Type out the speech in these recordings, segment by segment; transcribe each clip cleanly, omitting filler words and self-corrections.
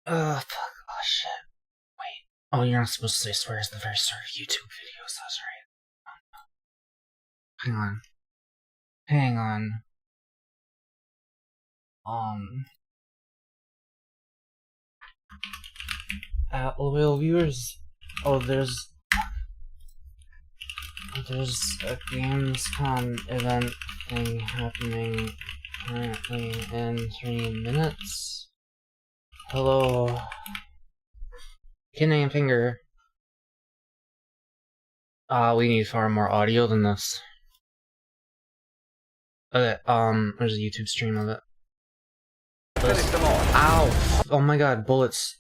Fuck. Oh, shit. Wait. Oh, you're not supposed to say swears at the very start of YouTube videos. That's right. Hang on. Hang on. Loyal viewers. Oh, there's a Gamescom event thing happening currently in 3 minutes. Hello. Kidney and finger. We need far more audio than this. Okay, there's a YouTube stream of it. Ow! Oh my god, bullets.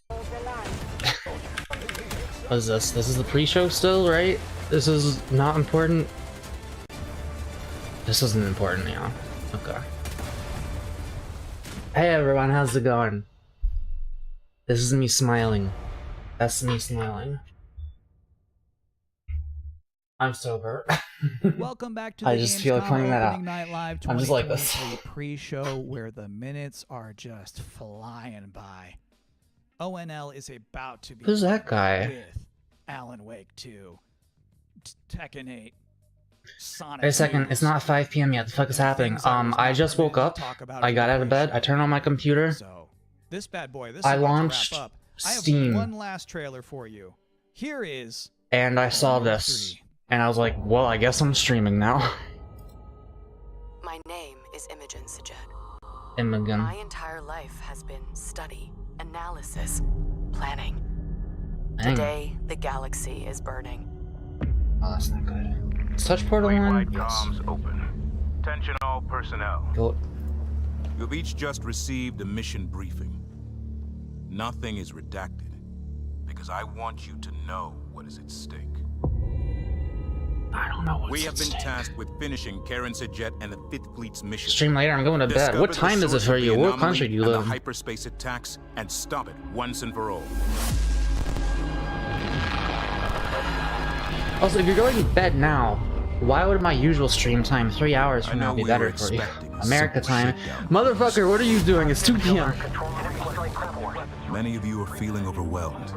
What is this? This is the pre-show still, right? This is not important? This isn't important, yeah. Okay. Hey everyone, how's it going? This is me smiling. That's me smiling. I'm sober. Welcome back to the I just feel like pointing that out. Night Live I'm just like this. Pre-show where the minutes are just flying by. ONL is about to be Who's that guy? with Alan Wake 2, Tekken 8, Sonic. Wait a second, it's not 5 PM yet. The fuck is happening? I just woke up. I got out of bed. I turned on my computer. So, this bad boy. This I is about to launched wrap up. Steam. I have one last trailer for you. Here is. And I saw this. And I was like, well, I guess I'm streaming now. My name is Imogen Sajet. Imogen. My entire life has been study, analysis, planning. Dang. Today, the galaxy is burning. Oh, that's not good. Touch portal one? Yes. Comms open. Attention all personnel. Go. You've each just received a mission briefing. Nothing is redacted, because I want you to know what is at stake. I don't know what's We have at been stake. tasked with finishing Karen Sajet and the 5th Fleet's mission. Stream later, I'm going to bed. Discover What the time is it source for of the you? What anomaly country do you and live the in? hyperspace attacks and stop it once and for all. Also, if you're going to bed now, why would my usual stream time 3 hours from now be better for you? America time. Motherfucker, what are you doing? It's 2 PM. Many of you are feeling overwhelmed,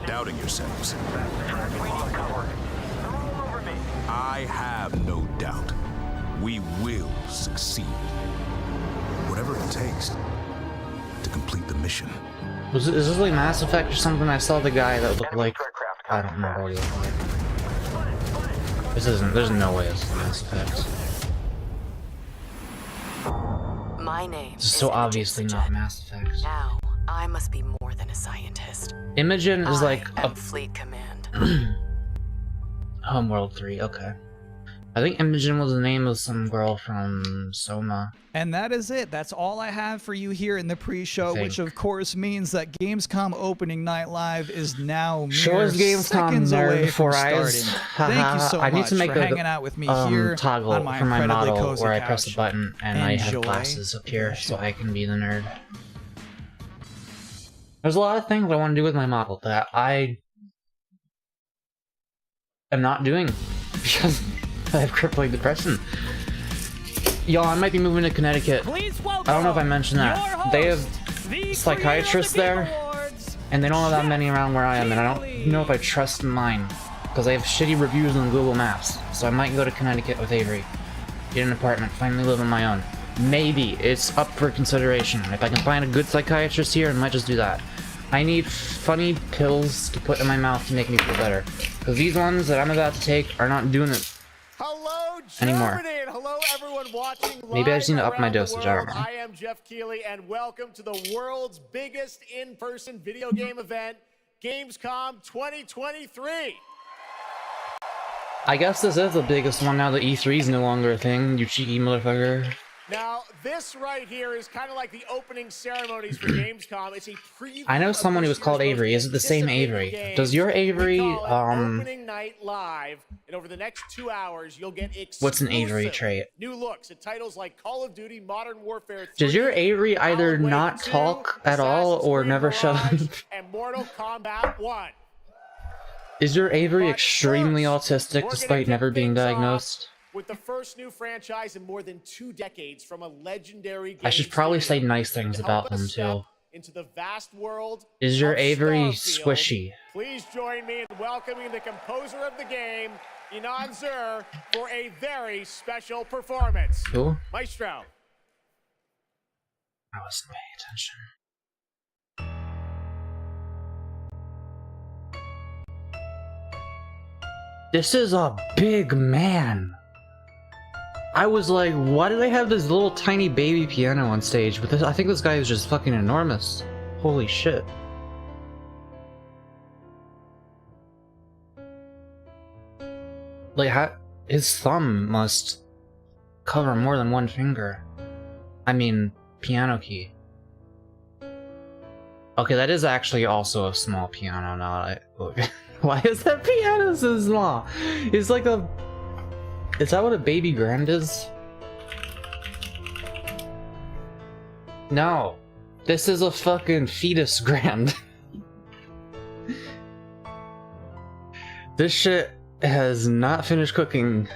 doubting yourselves. I have no doubt. We will succeed. Whatever it takes to complete the mission. Is this like Mass Effect or something? I saw the guy that looked like... I don't remember what he looked like. This isn't... There's no way it's Mass Effect. My name This is so Imogen obviously Sajet. not Mass Effect. Now, I must be more than a scientist. Imogen is like I a... am Fleet Command. Homeworld 3, okay. I think Imogen was the name of some girl from Soma. And that is it. That's all I have for you here in the pre-show, which of course means that Gamescom opening night live is now Show us mere Gamescom seconds away for from eyes. starting. Thank you so I need much to make for a hanging out with me here toggle on my for my incredibly model cozy where I couch. press the button and I have Enjoy glasses up here the so show. I can be the nerd. There's a lot of things I want to do with my model that I am not doing because I have crippling depression. Y'all, I might be moving to Connecticut. I don't know if I mentioned that. They have psychiatrists there, and they don't have that many around where I am, and I don't know if I trust mine, because they have shitty reviews on Google Maps. So I might go to Connecticut with Avery, get an apartment, finally live on my own. Maybe. It's up for consideration. If I can find a good psychiatrist here, I might just do that. I need funny pills to put in my mouth to make me feel better, because these ones that I'm about to take are not doing it. Hello, anymore. Germany, and hello, everyone watching live Maybe I just need to up my around the dosage, I don't world. know. I am Jeff Keighley, and welcome to the world's biggest in-person video game event, Gamescom 2023. I guess this is the biggest one now that E3 is no longer a thing, you cheeky motherfucker. Now, this right here is kind of like the opening ceremonies for Gamescom. It's a preview. I know of someone who this was called year's Avery. Is it the same anticipated Avery? games. Does your Avery, We call it Opening Night Live, and over the next 2 hours, you'll get exclusive what's an Avery trait? new looks at titles like Call of Duty, Modern Warfare 3, Does your Avery either Alan Wake not 2, talk at all Assassin's or Creed never shut up? Mirage, and Mortal Kombat 1. Is your Avery But extremely first, autistic we're despite gonna never kick being things off diagnosed? with the first new franchise in more than 2 decades from a legendary game I should probably say studio. nice things To about help them us step too. into the vast world. Is your of Avery Starfield. squishy? Please join me in welcoming the composer of the game, Inan Zur, for a very special performance. Who? Maestro. I wasn't paying attention. This is a big man. I was like, why do they have this little tiny baby piano on stage? But this, I think this guy is just fucking enormous. Holy shit. Like, his thumb must cover more than one finger. I mean, piano key. Okay, that is actually also a small piano now. Why is that piano so small? It's like a... Is that what a baby grand is? No. This is a fucking fetus grand. This shit has not finished cooking.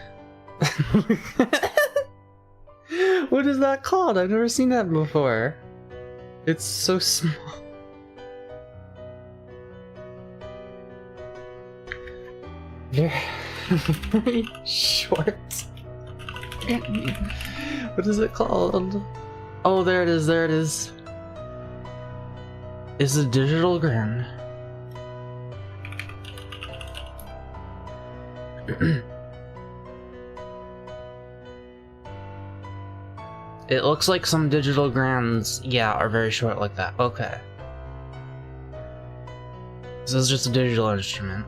What is that called? I've never seen that before. It's so small. Very short. What is it called? Oh, there it is, there it is. It's a digital grand. It looks like some digital grands, yeah, are very short like that. Okay. This is just a digital instrument.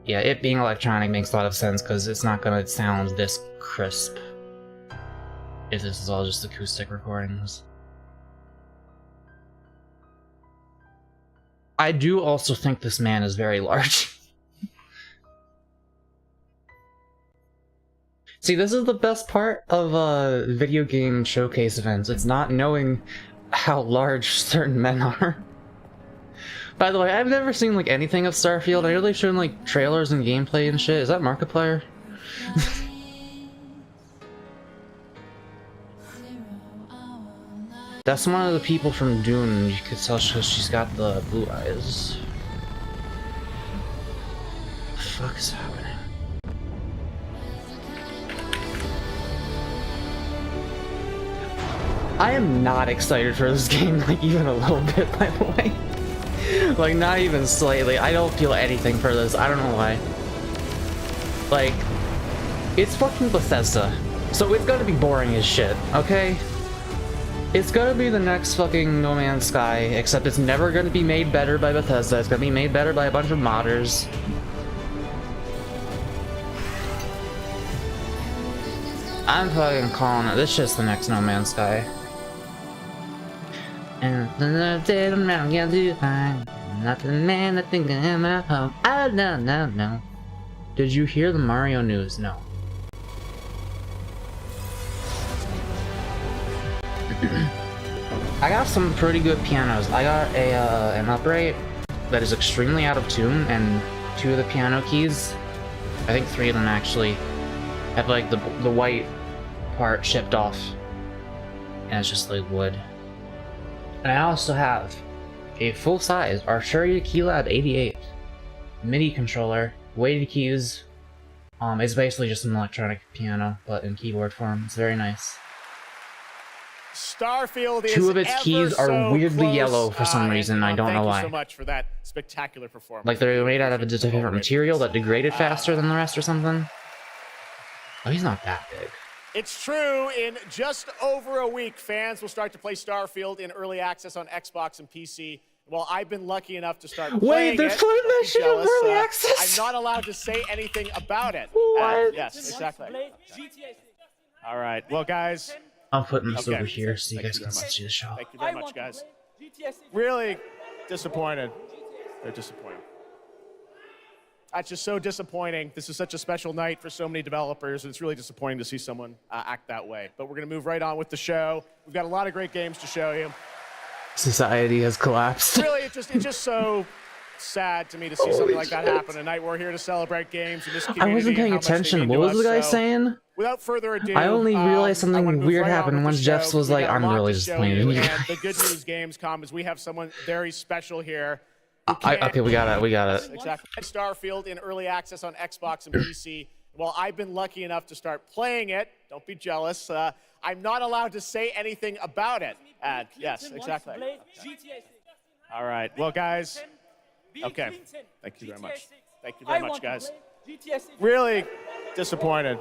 Yeah, it being electronic makes a lot of sense because it's not gonna sound this crisp if this is all just acoustic recordings. I do also think this man is very large. See, this is the best part of video game showcase events. It's not knowing how large certain men are. By the way, I've never seen like anything of Starfield. I know they've shown like trailers and gameplay and shit. Is that Markiplier? That's one of the people from Dune. You could tell she's got the blue eyes. What the fuck is happening? I am not excited for this game, like even a little bit, by the way. Like, not even slightly. I don't feel anything for this. I don't know why. Like, it's fucking Bethesda. So it's gonna be boring as shit, okay? It's gonna be the next fucking No Man's Sky, except it's never gonna be made better by Bethesda. It's gonna be made better by a bunch of modders. I'm fucking calling it. This shit's the next No Man's Sky. And nothing man can do fine. Nothing man I think I am at home. Oh no. Did you hear the Mario news? No. I got some pretty good pianos. I got an upright that is extremely out of tune, and 2 of the piano keys, I think 3 of them actually, have like the white part chipped off, and it's just like wood. And I also have a full-size Arturia Keylab 88 MIDI controller, weighted keys. It's basically just an electronic piano, but in keyboard form. It's very nice. Starfield is 2 of its keys are weirdly close. yellow for some reason. I don't know why. Thank you so much for that spectacular performance. Like they're made out of a different material that degraded faster than the rest or something. Oh, he's not that big. It's true, in just over a week, fans will start to play Starfield in early access on Xbox and PC. Well, I've been lucky enough to start playing Wait, they're it. putting that shit in Jealous, early access? I'm not allowed to say anything about it. What? Yes, exactly. All right, well, guys. I'll put this Okay. over here so you Thank guys you can very much. see the show. Thank you very much, guys. Really disappointed. They're disappointed. That's just so disappointing. This is such a special night for so many developers, and it's really disappointing to see someone act that way. But we're going to move right on with the show. We've got a lot of great games to show you. Society has collapsed. Really, it's just so sad to me to see something like that happen tonight. We're here to celebrate games in this community. I wasn't paying attention. What was the guy saying? Without further ado, I only realized something weird happened once Jeff Jeff was like, "I'm really disappointed in you And guys." the good news, Gamescom, is we have someone very special here. Okay, we got it. Exactly. Starfield in early access on Xbox and PC. Well, I've been lucky enough to start playing it. Don't be jealous. I'm not allowed to say anything about it. Yes, exactly. All right. Well, guys. Okay. Thank you very much. Thank you very much, guys. Really disappointed.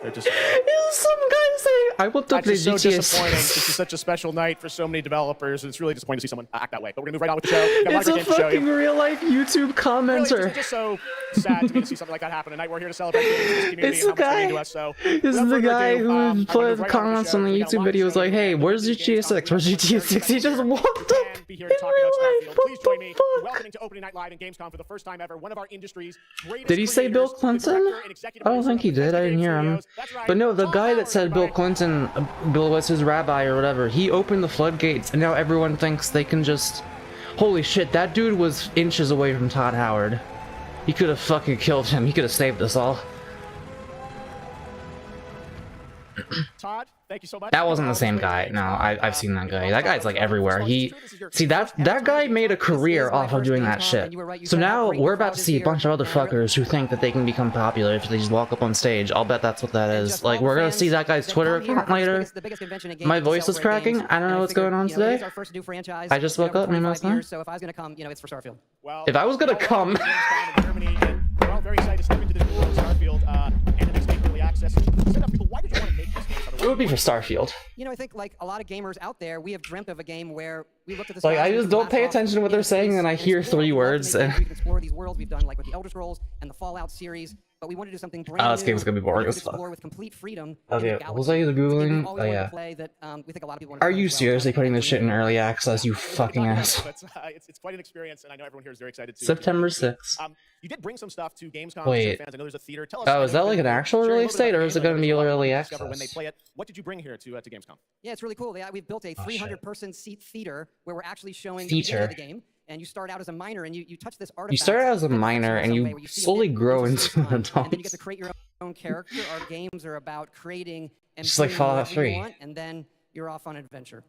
They're disappointed. Some guy saying, "I want to play so GTA disappointing. 6." This is such a special night for so many developers, and it's really disappointing to see someone act that way. But we're gonna move right on with the show. We've got It's a great games to show fucking you. real life YouTube commenter. Really, it's just so sad to me to see something like that happen tonight. We're here to celebrate games in this community It's and the how much they mean guy. to us. So, This is without the further guy ado, who I'm put gonna move right comments on on the with the show. YouTube We've got videos like, "Hey, where's GTA 6? Where's GTA 6?" He just walked up and be here in to talk about real life. Starfield. Please join What me the in fuck? welcoming to opening night live in Gamescom for the first time ever. One of our industry's greatest Did he say Bill creators, the Clinton? director and executive I don't producer think he of did. I Bethesda didn't hear him. Studios. That's right. But no, the Tom guy that Howard, said Bill everybody. Clinton, Bill was his rabbi or whatever, he opened the floodgates, and now everyone thinks they can just... Holy shit, that dude was inches away from Todd Howard. He could have fucking killed him. He could have saved us all. Todd, thank you so much. That wasn't the same guy. No, I've seen that guy. That guy's like everywhere. See, that guy made a career off of doing that shit. So now we're about to see a bunch of other fuckers who think that they can become popular if they just walk up on stage. I'll bet that's what that is. Like, we're gonna see that guy's Twitter account later. My voice is cracking. I don't know what's going on today. I just woke up, maybe last night. So if I was gonna come, it's for Starfield. Well, If I was gonna come... Germany, and we're all very excited to step into this world of Starfield and the next day early access. Set up people, why did you want to make this game? It would be for Starfield. I think like a lot of gamers out there, we have dreamt of a game where we looked at this. Like, I just don't pay attention to what they're saying, and I hear 3 words. We can explore these worlds we've done, like with the Elder Scrolls and the Fallout series, but we want to do something brand new. This game's gonna be boring as fuck. Explore with complete freedom. Okay, what was I googling? Oh yeah. Are you seriously putting this shit in early access, you fucking asshole? It's quite an experience, and I know everyone here is very excited to. September 6th. You did bring some stuff to Gamescom. Wait. Fans. I know there's a theater. Tell us. Oh, is that like an actual release date, or is it gonna be early access? When they play it, what did you bring here to Gamescom? Yeah, it's really cool. We've built a 300-person seat theater where we're actually showing the Theater. beginning of the game. And you start out as a minor, and you touch this artifact. You start out as a minor, and you slowly grow into an adult. And then you get to create your own character. Our games are about creating and Just like building Fallout whatever you 3. want, and then you're off on an adventure.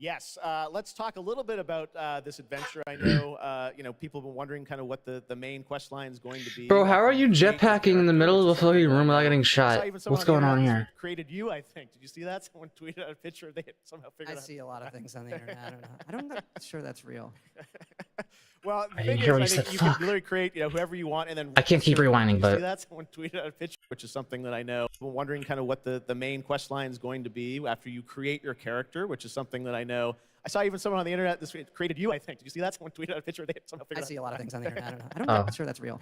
Yes, let's talk a little bit about this adventure. I know, people have been wondering kind of what the main quest line is going to be. Bro, how are you jetpacking in the middle of a fucking room without getting shot? What's going on here? Created you, I think. Did you see that? Someone tweeted out a picture. They somehow figured out. I see a lot of things on the internet. I don't know. I'm not sure that's real. Well, the I thing didn't hear what is, you I said. think you can Fuck. literally create, whoever you want, and then. I can't keep rewinding, Did you but- see that? Someone tweeted out a picture, which is something that I know. I'm wondering kind of what the main quest line is going to be after you create your character, which is something that I know. I saw even someone on the internet this week created you, I think. Did you see that? Someone tweeted out a picture. They somehow figured I out. see a lot of things on the internet. I don't know. I'm not sure that's real.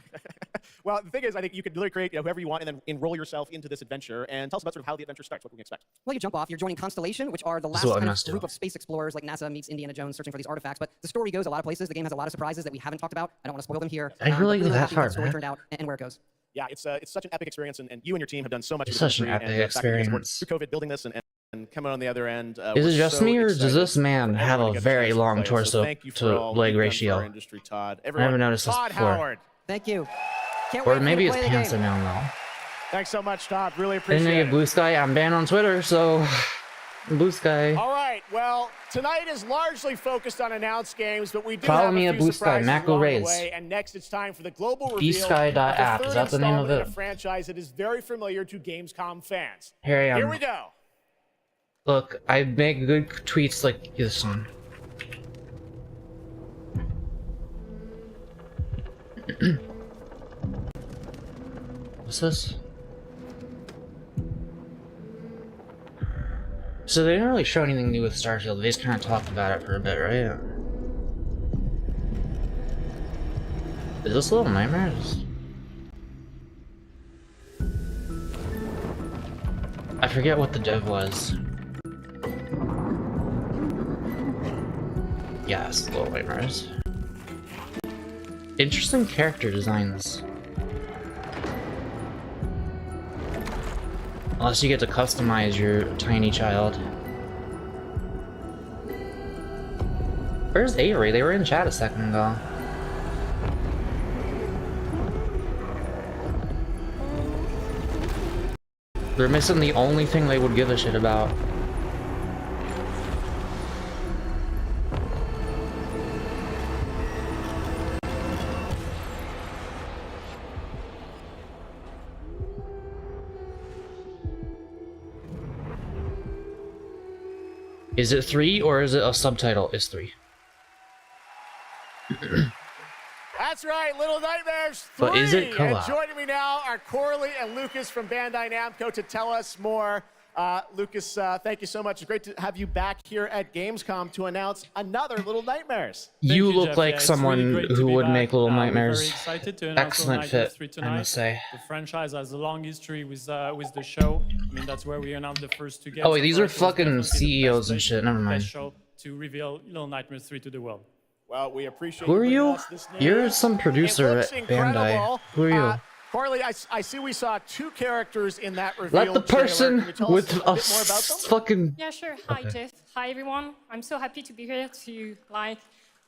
Well, the thing is, I think you could literally create whoever you want and then enroll yourself into this adventure. And tell us about sort of how the adventure starts. What can we expect? Well, you jump off. You're joining Constellation, which are the last is what I kind of must do. group of space explorers, like NASA meets Indiana Jones searching for these artifacts. But the story goes a lot of places. The game has a lot of surprises that we haven't talked about. I don't want to spoil them here. I really but go that happy with far how the story back. turned out and where it goes. Yeah, it's such an epic experience, and you and your team have done so much. It's for the such an industry, epic and the fact that you guys worked experience. through COVID building this and coming on the other end. Is we're it just so me, or does excited this man for have everyone a to get very chance to long play. So torso thank you for to all leg you've done for ratio? our industry, Todd. I never noticed this Todd before. Howard. Thank you. Can't Or wait maybe for his you to play the pants are game. down though. Thanks so much, Todd. Really I didn't appreciate know you it. Blue Sky. I'm banned on Twitter, so Blue Sky. All right. Well, tonight is largely focused on announced games, but we do Follow have me a at few Blue Sky, surprises Mako along the Rays. way. And next, it's time for the global reveal bsky.app, of is the that the name of third installment it? a franchise that is very familiar to Gamescom fans. Here I am. Here we go. Look, I make good tweets like this one. What's this? So they didn't really show anything new with Starfield. They just kind of talked about it for a bit, right? Is this Little Nightmares? I forget what the dev was. Yes, Little Nightmares. Interesting character designs. Unless you get to customize your tiny child. Where's Avery? They were in chat a second ago. They're missing the only thing they would give a shit about. Is it 3 or is it a subtitle? It's 3. That's right, Little Nightmares 3. But is it co-op? And joining me now are Corley and Lucas from Bandai Namco to tell us more. Lucas, thank you so much. It's great to have you back here at Gamescom to announce another Little Nightmares. You look Jeff. like It's someone really great to who be would back. make Little We're Nightmares. very excited to announce Excellent Little Nightmares fit, 3 I tonight. must say. The franchise has a long history with the show. I mean, that's where we announced the first 2 games. Oh wait, these So are for us, it was fucking definitely the CEOs best and place, shit. Never best mind. show to reveal Little Nightmares 3 to the world. Well, we appreciate Who are bringing you? us this news. You're some It producer looks at incredible. Bandai. Who are you? Corley, I see we saw 2 characters in that reveal. Let the person Can you tell with us a a bit more about them? fucking. Yeah, sure. Hi, Okay. Jeff. Hi, everyone. I'm so happy to be here to, like,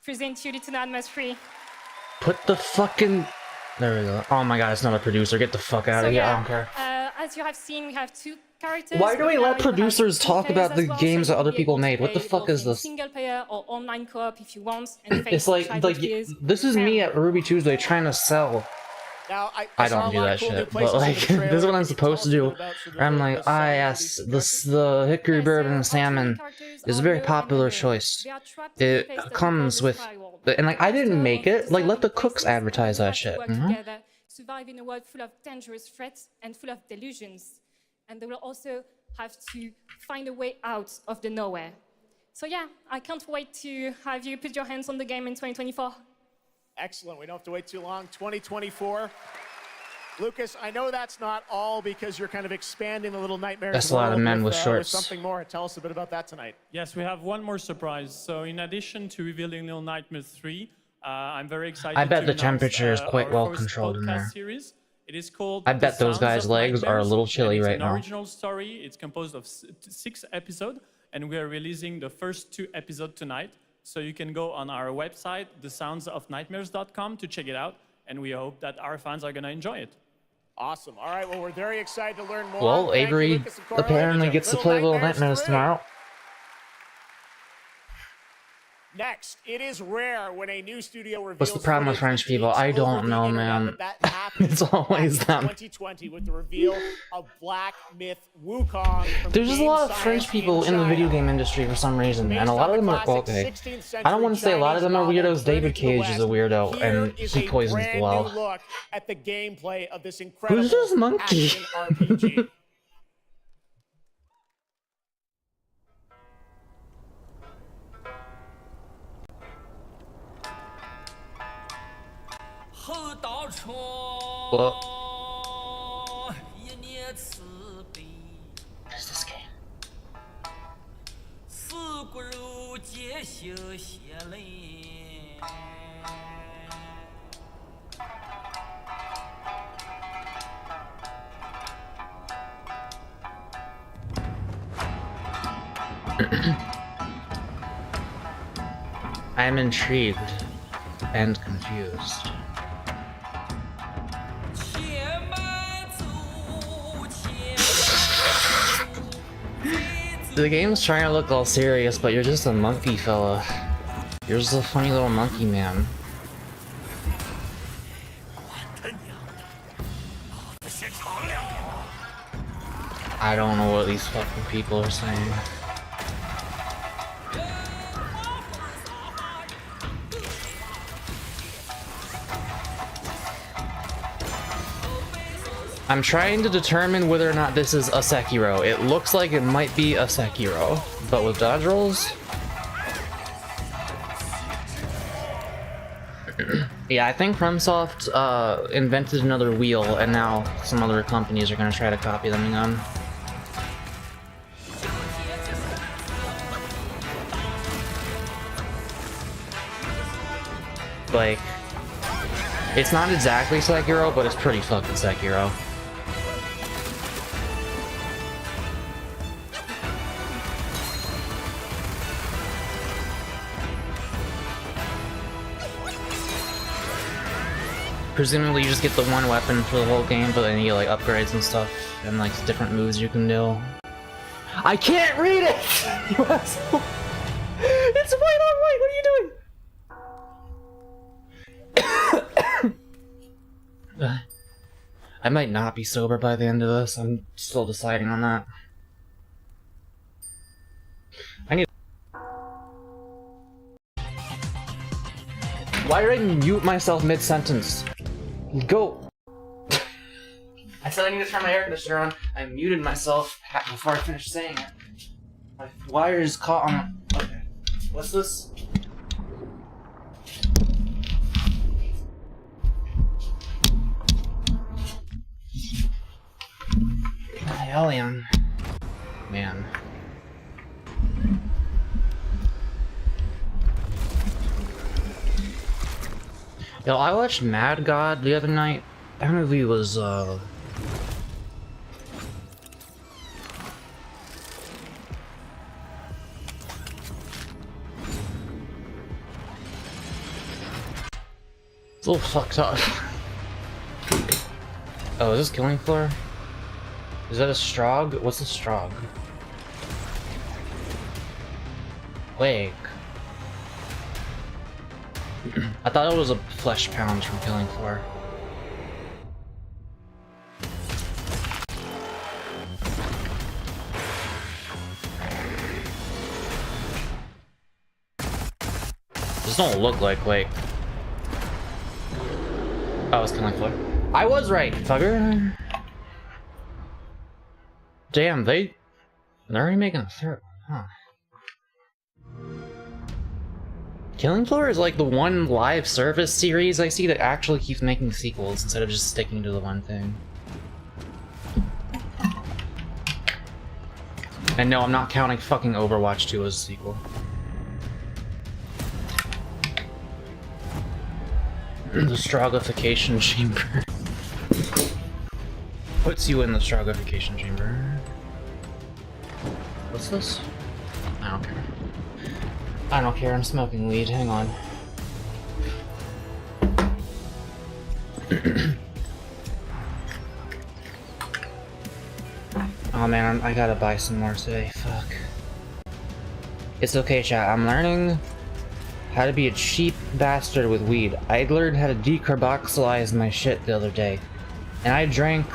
present you Little Nightmares 3. Put the fucking. There we go. Oh my god, it's not a producer. Get the fuck out of here. I don't care. As you have seen, we have 2 characters. Why do we but let now you have producers 2 talk players about the as well, games so that other you'll be people able to made? What the play fuck both is in this? Single player or online co-op if you want. And It's face like childhood fears. this is me at Ruby Tuesday trying to sell. Now, I saw don't a do lot that of cool new shit, places but in like the trailer. this is what I'm Can you supposed to tell us a do. bit about sort of I'm the like, selling of yes, these this characters? the hickory Yeah, bourbon so and salmon all 2 characters is a are very new popular and choice. they are trapped in a It place that comes we with, call the Sky World. and like I didn't So make on it. Like let the surviving cooks places, advertise we that have to shit. work together, survive in a world full of dangerous threats and full of delusions, and they will also have to find a way out of the nowhere. So yeah, I can't wait to have you put your hands on the game in 2024. Excellent. We don't have to wait too long. 2024. Lucas, I know that's not all because you're kind of expanding the Little Nightmares. That's a lot of world men with shorts. something more. Tell us a bit about that tonight. Yes, we have one more surprise. So in addition to revealing Little Nightmares 3, I'm very excited I bet to the announce, temperature is quite our well first controlled in podcast there. Series. It is called I The bet those Sounds guys' of legs are a Nightmares, little and chilly it's right an now. original story. It's composed of 6 episodes, and we are releasing the first 2 episodes tonight. So you can go on our website, thesoundsofnightmares.com, to check it out, and we hope that our fans are going to enjoy it. Awesome. All right. Well, we're very excited to learn more. Well, Thank you, Avery Lucas and Corley. apparently gets to play Little Nightmares 3. tomorrow. Next, it is rare when a new studio reveals. What's the problem with footage French people? leaks I over don't the know, internet, man. but that happened It's always back in them. 2020 with the reveal of Black Myth Wukong. From There's just a lot of Game French Science people in the China. video game industry for some reason, and a Based lot on of them the are classic okay. 16th I don't want to say a lot of them are century weirdos. Chinese David novel, Cage is a weirdo, Here and is he a poisons brand new well. look at the gameplay of this incredible Who's this monkey? action RPG. What is this game? I am intrigued and confused. The game's trying to look all serious, but you're just a monkey fella. You're just a funny little monkey man. I don't know what these fucking people are saying. I'm trying to determine whether or not this is a Sekiro. It looks like it might be a Sekiro, but with dodge rolls? Yeah, I think FromSoft invented another wheel, and now some other companies are gonna try to copy them again. Like, it's not exactly Sekiro, but it's pretty fucking Sekiro. Presumably you just get the one weapon for the whole game, but then you get like upgrades and stuff. and like different moves you can do. I can't read it! You asshole! It's white on white, what are you doing? I might not be sober by the end of this, I'm still deciding on that. I need. Why did I mute myself mid-sentence? Go! I said I need to turn my air conditioner on. I muted myself before I finished saying it. My wires caught on. Okay. What's this? Alien. Man. Yo, I watched Mad God the other night. That movie was, it's a little fucked up. Oh, is this Killing Floor? Is that a Strog? What's a Strog? Wake. I thought it was a flesh pound from Killing Floor. This don't look like Wake. Oh, it's Killing Floor. I was right, fucker. Damn, they're already making a third one, huh? Killing Floor is like the one live service series I see that actually keeps making sequels instead of just sticking to the one thing. And no, I'm not counting fucking Overwatch 2 as a sequel. The Stroggification Chamber. Puts you in the Stroggification Chamber. What's this? I don't care. I don't care, I'm smoking weed, hang on. Oh man, I gotta buy some more today, fuck. It's okay, chat, I'm learning how to be a cheap bastard with weed. I learned how to decarboxylize my shit the other day. And I drank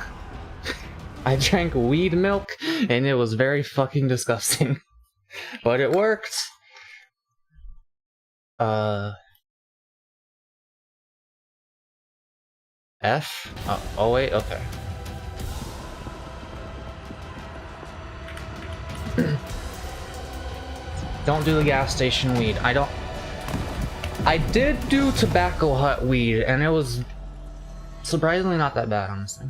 weed milk, and it was very fucking disgusting. But it worked. F? Oh wait, okay. Don't do the gas station weed. I did do Tobacco Hut weed, and it was surprisingly not that bad, honestly.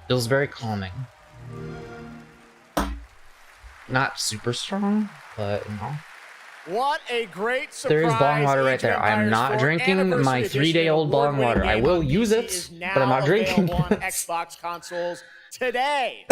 It was very calming. Not super strong, but you know. What a great surprise. There is bong water right there. I'm not drinking my 3-day-old bong water. I will use it, but I'm not drinking on Xbox consoles today.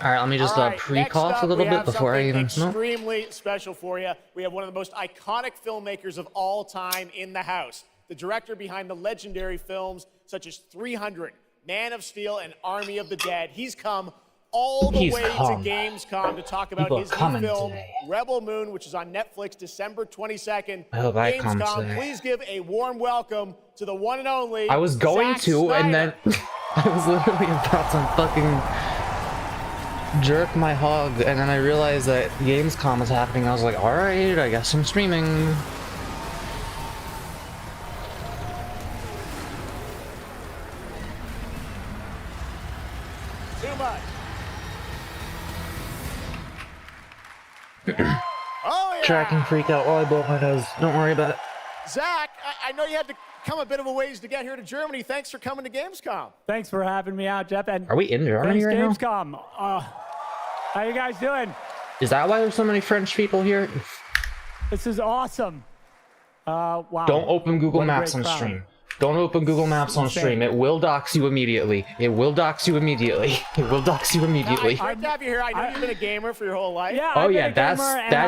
Alright, let me just pre-cough a little bit before I even smoke. Extremely special for you. We have one of the most iconic filmmakers of all time in the house. The director behind the legendary films such as 300, Man of Steel, and Army of the Dead. He's come all the way to Gamescom to talk about his new film, Rebel Moon, which is on Netflix December 22nd. I hope I come today. Please give a warm welcome to the one and only I was going Zack to, Snyder. and then I was literally about to fucking jerk my hog, and then I realized that Gamescom was happening. I was like, alright, I guess I'm streaming. Too much. Oh, yeah. Track and freak out while I blow my nose. Don't worry about it. Zach, I know you had to come a bit of a ways to get here to Germany. Thanks for coming to Gamescom. Thanks for having me out, Jeff. And are we in Germany right now? Gamescom. How you guys doing? Is that why there's so many French people here? This is awesome. Wow. Don't open Google Maps on stream. Don't open Google Maps on stream. It will dox you immediately. It will dox you immediately. It will dox you immediately. Great to have you here. I know you've been a gamer for your whole life. Yeah. Oh yeah, that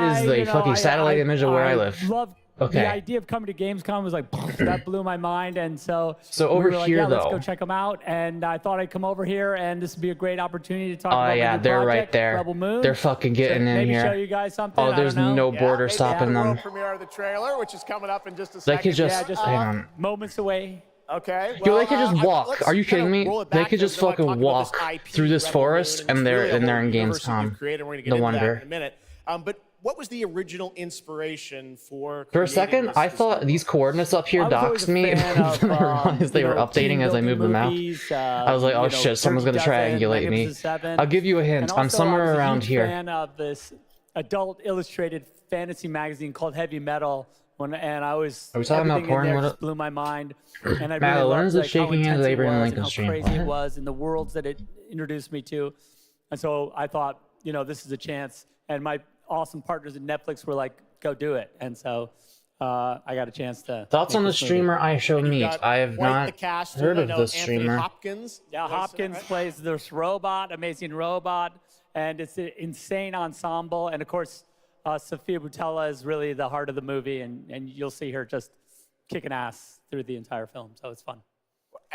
is the fucking satellite image of where I live. Love Okay. The idea of coming to Gamescom was like, that blew my mind. And so over we were like, here, yeah, let's though. go check them out. And I thought I'd come over here, and this would be a great opportunity to talk about Oh yeah, my new they're project, right there. Rebel Moon. They're fucking getting in maybe here. show you guys something. Oh, there's I don't know. no border maybe stopping the them. world premiere of the trailer, which is coming up in just a They second. could just, hang on. Moments away. Okay. Yo, well, they could just walk. let's Are you kidding kinda me? roll it They back could just because I wanna fucking talk about this walk IP, through this Rebel Moon, forest, and it's they're really a in whole universe that Gamescom. you've created. We're gonna get No into wonder. that in a minute. But what was the original inspiration for? For a creating second, this I thought these coordinates up here I was always docs a me, and fan of, then I realized they you were know, updating as I team moved them out. movies, I was like, oh shit, someone's gonna triangulate me. I'll give you a hint. I'm somewhere around here. I was a huge fan of this adult illustrated fantasy magazine called Heavy Metal. And I was. Are we talking about everything in there porn? just blew my mind. And I Matt, really when loved is the like, how shaking hands intense of it Abraham was Lincoln and how stream? crazy it was, and the worlds that it introduced me to. And so I thought, you know, this is a chance. And my awesome partners at Netflix were like, go do it. And so I got a chance to. Thoughts on the streamer I Show Meat? I have not heard of this streamer. Hopkins. Yeah, Hopkins plays this robot, amazing robot, and it's an insane ensemble. And of course, Sophia Boutella is really the heart of the movie, and you'll see her just kicking ass through the entire film. So it's fun.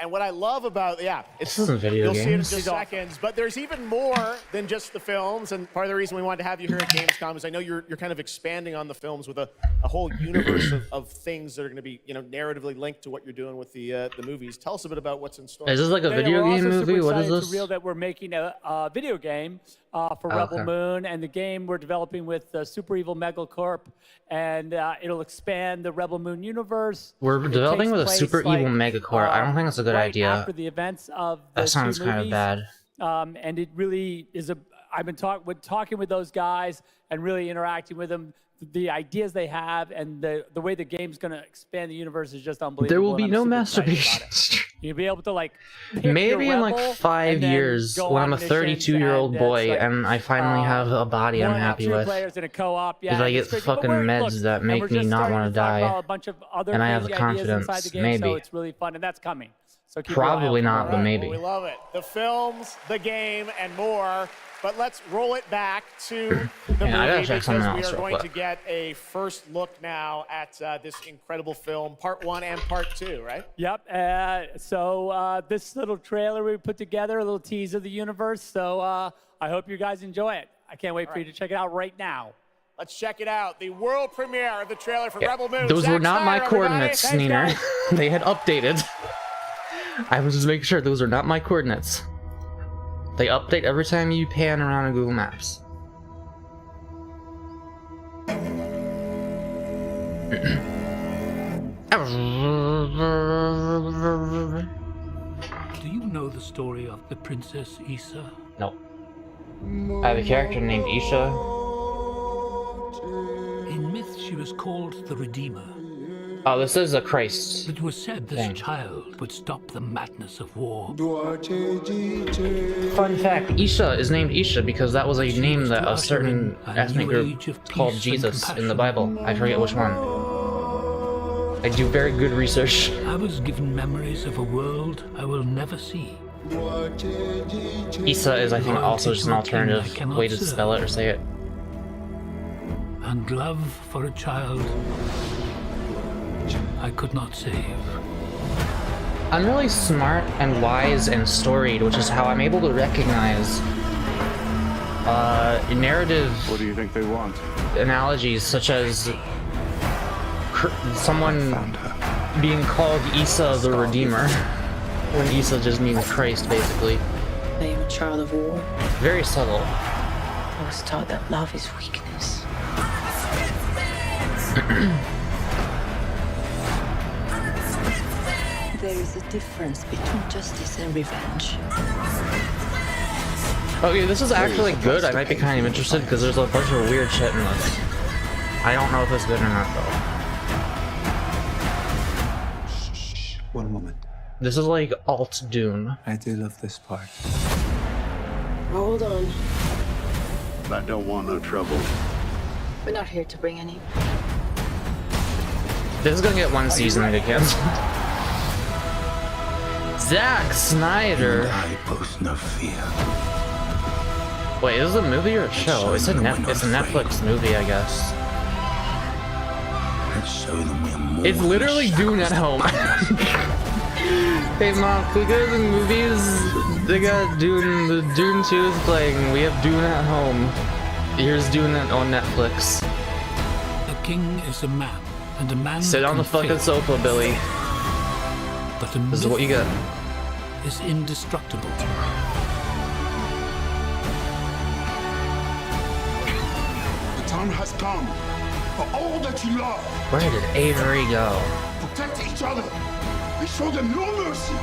And what I love about, This isn't video you'll see it in games. just seconds, but there's even more than just the films. And part of the reason we wanted to have you here at Gamescom is I know you're kind of expanding on the films with a whole universe of things that are going to be, you know, narratively linked to what you're doing with the movies. Tell us a bit about what's in store. Is this like a video we're game also super movie? What is excited to this? reveal that we're making a video game for Rebel okay. Moon, and the game we're developing with Super Evil Megacorp, and it'll expand the Rebel Moon universe. We're It developing takes with a place, super like, evil megacore. I don't think that's a good right idea. after the events of the That sounds two kind of movies. bad. And it really is I've been talking with those guys and really interacting with them. The ideas they have and the way the game's going to expand the universe is just unbelievable. There will be and I'm no super excited about masturbation. it. You'll be able to like pick Maybe your in like rebel 5 and then years, go when on I'm a missions, 32-year-old and boy it's like, and I finally have a body I'm happy 1 or 2 with, players in a co-op. Yeah, if I it's get crazy. But fucking we're- meds look, that and make we're me just not starting want to talk die, about a bunch of other and I have the crazy ideas inside confidence, the game, so maybe. it's really fun, and that's coming. So keep your eye out Probably for not, more. but maybe. Well, we love it. The films, the game, and more. But let's roll it back to the movie I gotta check because something we else are real going to quick. get a first look now at this incredible film, part 1 and part 2, right? Yep. So this little trailer we put together, a little tease of the universe. So I hope you guys enjoy it. I can't wait for you to check it out right now. Let's check it out. The world premiere of the trailer for Rebel Moon. Those Zack were not my Snyder, coordinates, everybody. Sneener. They had updated. I was just making sure those are not my coordinates. They update every time you pan around in Google Maps. Do you know the story of the Princess Issa? No. I have a character named Isha. In myth, she was called the Redeemer. Oh, this is a Christ. It was said this thing. child would stop the madness of war. Fun fact, Isha is named Isha because that was a She name was that to a usher certain in a ethnic new group age of called peace and Jesus in the compassion. Bible. I forget which one. I do very good research. I was given memories of a world I will never see. Issa is, I think, also just an alternative way to spell it or say it. And love for a child I could not save. I'm really smart and wise and storied, which is how I'm able to recognize narrative What do you think they want? analogies such as someone being called Issa the Redeemer, when Issa just means Christ, basically. I am a child of war. Very subtle. I was taught that love is weakness. There is a difference between justice and revenge. Okay, this is actually good. I might be kind of interested because there's a bunch of weird shit in this. I don't know if it's good or not, though. One moment. This is like alt Dune. I do love this part. Hold on. I don't want no trouble. We're not here to bring any. This is gonna get one season and get canceled. Zack Snyder. I pose no fear. Wait, is this a movie or a show? It's a Netflix movie, I guess. Show them we're more It's than literally Dune at home. Hey mom, can we go to the movies? They got Dune, the Dune 2 is playing. We have Dune at home. Here's Dune on Netflix. The king is a man, and a man Sit on the fucking sofa, Billy. But a This is what you get. is indestructible. The time has come for all that you love. Where did Avery go? Protect each other. We show them no mercy.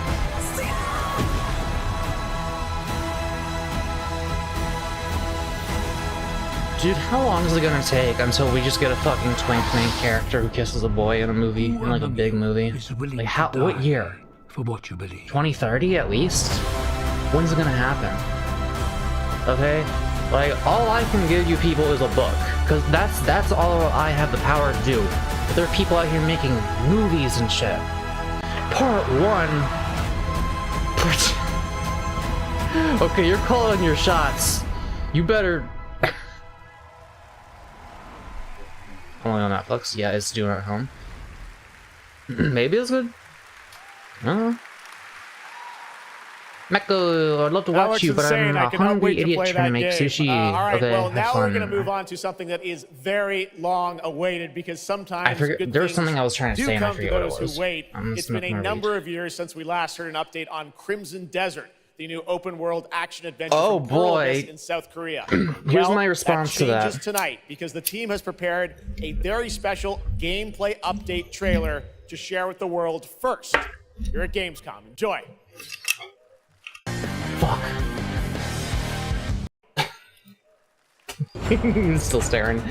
Dude, how long is it gonna take until we just get a fucking twink twink character who kisses a boy in a movie, in like a big movie? Like how, what year? For what you believe. 2030 at least? When's it gonna happen? Okay? Like, all I can give you people is a book. Cause that's all I have the power to do. But there are people out here making movies and shit. Part 1. Okay, you're calling your shots. You better... Only on Netflix? Yeah, it's doing it at home. Maybe it's good. I don't know. Mako, I'd love to watch you, but I'm a hungry idiot trying to make sushi. All right, Okay, well, have now fun. we're going to move on to something that is very long awaited because sometimes I forget, good there was things something I was trying to do say and I come to forget what it those was. who wait. It's been a number of years since we last heard an update on Crimson Desert, the new open-world action-adventure from Pearl Abyss in South Korea. Here's my response to that. Changes tonight because the team has prepared a very special gameplay update trailer to share with the world first. Here at Gamescom. Enjoy. Fuck. He's still staring.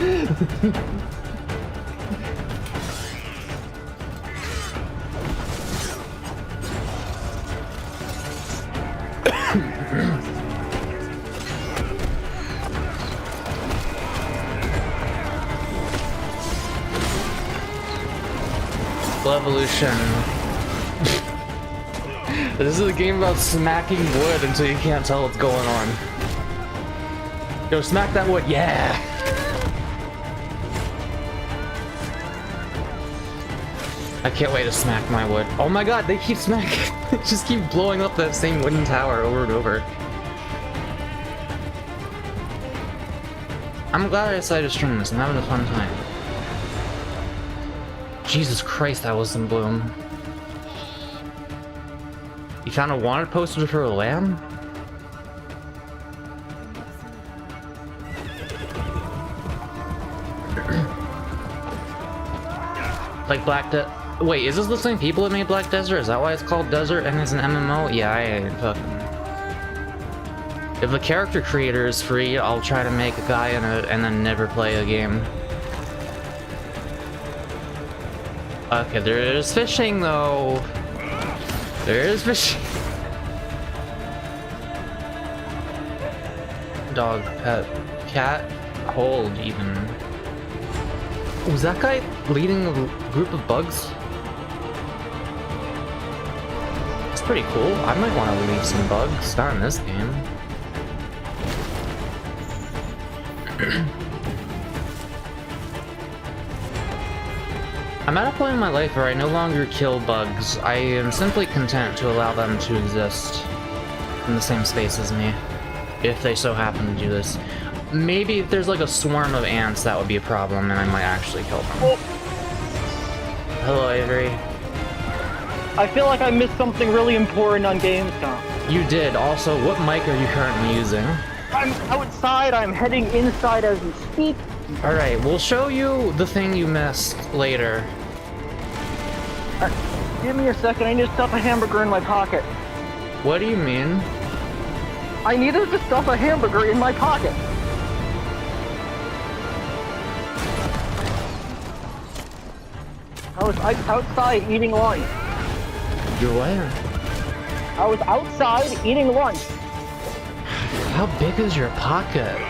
Evolution. This is a game about smacking wood until you can't tell what's going on. Yo, smack that wood, yeah! I can't wait to smack my wood. Oh my god, they keep smacking. They just keep blowing up that same wooden tower over and over. I'm glad I decided to stream this. I'm having a fun time. Jesus Christ, that was some bloom. You found a wanted poster for a lamb? Like Black Desert. Wait, is this the same people that made Black Desert? Is that why it's called Desert and it's an MMO? Yeah, I ain't fucking. If the character creator is free, I'll try to make a guy in it and then never play a game. Okay, there is fishing though. There is fishing. Dog, pet, cat, hold even. Was that guy leading a group of bugs? That's pretty cool. I might want to lead some bugs. Not in this game. I'm at a point in my life where I no longer kill bugs. I am simply content to allow them to exist in the same space as me, if they so happen to do this. Maybe if there's like a swarm of ants, that would be a problem, and I might actually kill them. Oh. Hello, Avery. I feel like I missed something really important on Gamescom. You did. Also, what mic are you currently using? I'm outside. I'm heading inside as we speak. Alright, we'll show you the thing you missed later. Give me a second, I need to stuff a hamburger in my pocket. What do you mean? I needed to stuff a hamburger in my pocket. I was outside eating lunch. You're where? I was outside eating lunch. How big is your pocket?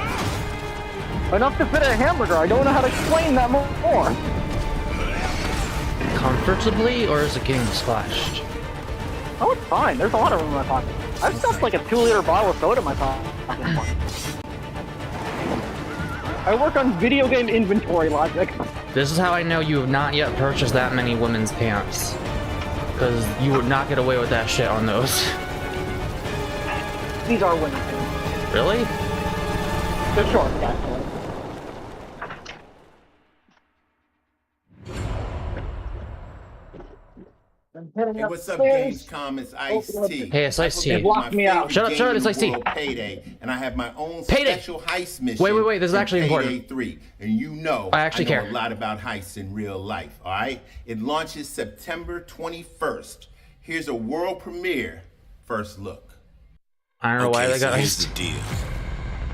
Enough to fit a hamburger. I don't know how to explain that more. Comfortably, or is it getting splashed? Oh, it's fine. There's a lot of room in my pocket. I've stuffed like a 2-liter bottle of soda in my pocket. I work on video game inventory logic. This is how I know you have not yet purchased that many women's pants. Because you would not get away with that shit on those. These are women's pants. Really? They're short, actually. Hey, what's up, Gamescom? It's Ice-T. Hey, it's Ice-T. They blocked me out. Shut up, it's Ice-T. Payday, and I have my own Payday. special heist mission. Wait, this is actually Payday important. 3, and you know I actually care a lot about heists in real life, all right? It launches September 21st. Here's a world premiere first look. I don't know why they got here's iced. the deal.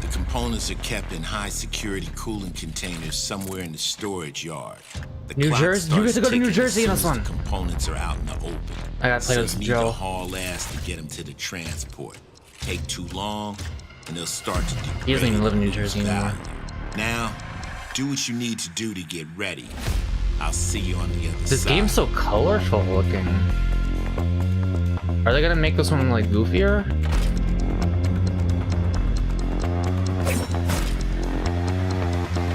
The components are kept in high security cooling containers somewhere in the storage yard. The New clock Jersey? You get to go to starts New Jersey in ticking this as soon one. as the components are out in the open. I gotta play with you need Joe. to haul ass to get them to the transport. Take too long, and they'll start to degrade. He doesn't even live in New Jersey anymore. Now, do what you need to do to get ready. I'll see you on the other side. This game's so colorful looking. Are they gonna make this one like goofier?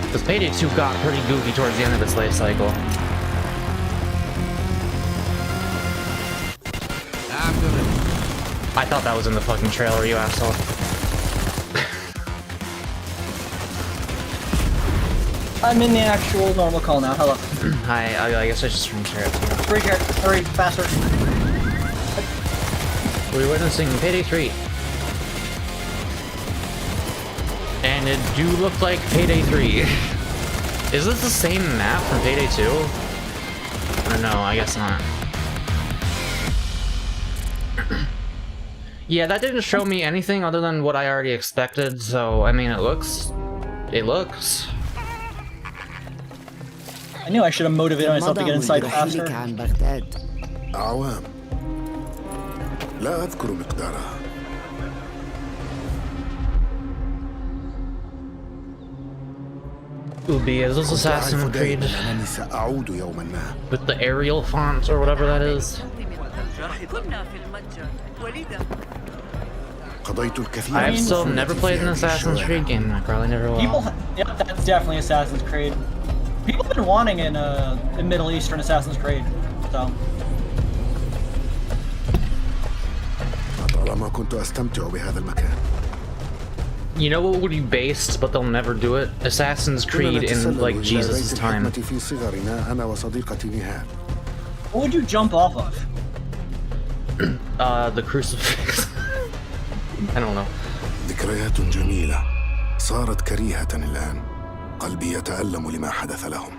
Because Payday 2 got pretty goofy towards the end of its life cycle. I thought that was in the fucking trailer, you asshole. I'm in the actual normal call now. Hello. Hi, I guess I just stream share it. Free care. Hurry, faster. We're witnessing Payday 3. And it do look like Payday 3. Is this the same map from Payday 2? Or no, I guess not. Yeah, that didn't show me anything other than what I already expected, so, I mean, it looks... I knew I should have motivated myself to get inside faster. أعوام لا أذكر مقدارها. Ubi, is this Assassin's Creed? أنني سأعود يوما ما. With the Arial font or whatever that is? قضيت الكثير. I have still never played an Assassin's Creed game, I probably never will. Yeah, that's definitely Assassin's Creed. People have been wanting in Middle Eastern Assassin's Creed, so. طالما كنت أستمتع بهذا المكان. You know what would be based, but they'll never do it? Assassin's Creed in, like, Jesus' time. في صغرنا أنا وصديقتي نهاد. What would you jump off of? The crucifix. I don't know. ذكريات جميلة صارت كريهة الآن. قلبي يتألم لما حدث لهم.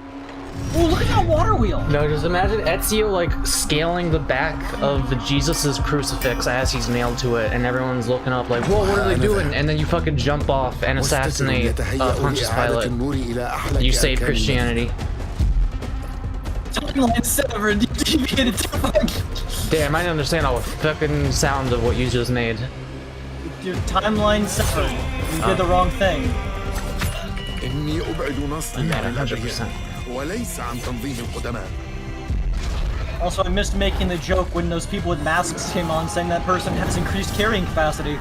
Oh, look at that water wheel! No, just imagine Ezio, like, scaling the back of the Jesus' crucifix as he's nailed to it, and everyone's looking up like, whoa, what are they doing? And then you fucking jump off and assassinate Pontius Pilate. You save Christianity. Timeline severed. Damn, I didn't understand all the fucking sound of what you just made. Your timeline severed. You did the wrong thing. إني أبعد نصري عن 100%. الأبرياء وليس عن تنظيم القدماء. Also, I missed making the joke when those people with masks came on saying that person has increased carrying capacity.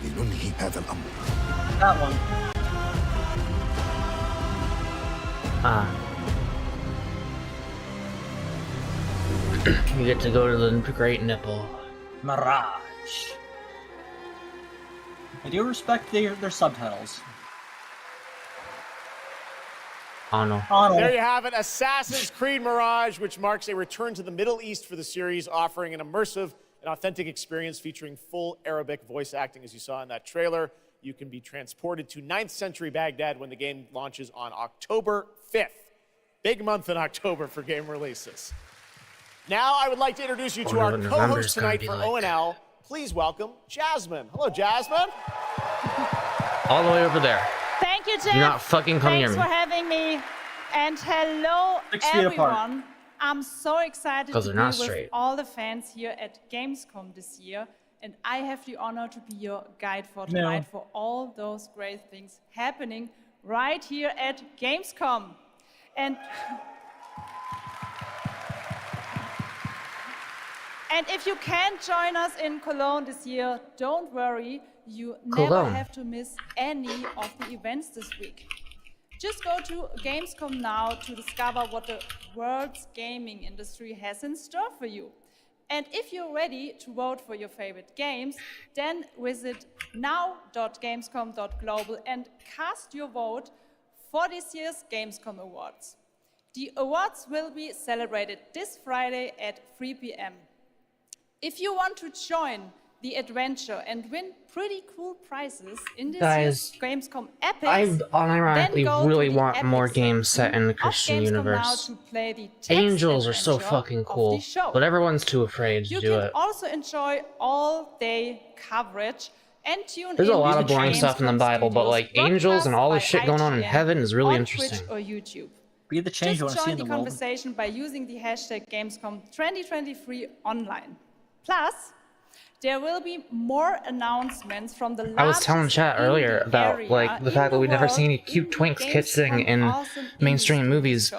لننهي هذا الأمر. That one. You get to go to the Great Nipple. Mirage. I do respect their subtitles. Oh no. There you have it, Assassin's Creed Mirage, which marks a return to the Middle East for the series, offering an immersive and authentic experience featuring full Arabic voice acting, as you saw in that trailer. You can be transported to 9th century Baghdad when the game launches on October 5th. Big month in October for game releases. Now I would like to introduce you to our co-host tonight for ONL. Please welcome Jasmine. Hello, Jasmine. All the way over there. Thank you, Jeff. You're not fucking coming Thanks near me. for having me. And hello, 6 feet apart. everyone. I'm so excited to they're be not with straight. all the fans here at Gamescom this year. And I have the honor to be your guide for tonight for all those great things happening right here at Gamescom. And if you can't join us in Cologne this year, don't worry. You Cologne. never have to miss any of the events this week. Just go to Gamescom now to discover what the world's gaming industry has in store for you. And if you're ready to vote for your favorite games, then visit now.gamescom.global and cast your vote for this year's Gamescom Awards. The awards will be celebrated this Friday at 3 p.m. If you want to join the adventure and win pretty cool prizes in this year's Gamescom Epics, I unironically really want more games set in the Christian Gamescom universe. now to play the text Angels are so adventure fucking of the cool, show. but everyone's too afraid to You do can it. also enjoy all-day coverage and tune There's a in lot to of boring stuff in the Gamescom Bible, but like Studios angels and all this broadcast shit going on in by heaven is really on interesting. Twitch or YouTube. Be the change you want Just to see join in the the world. conversation by using the hashtag Gamescom 2023 online. Plus, there will be more announcements from the I was telling chat earlier about like the fact that we've never seen any cute twinks kissing in mainstream movies.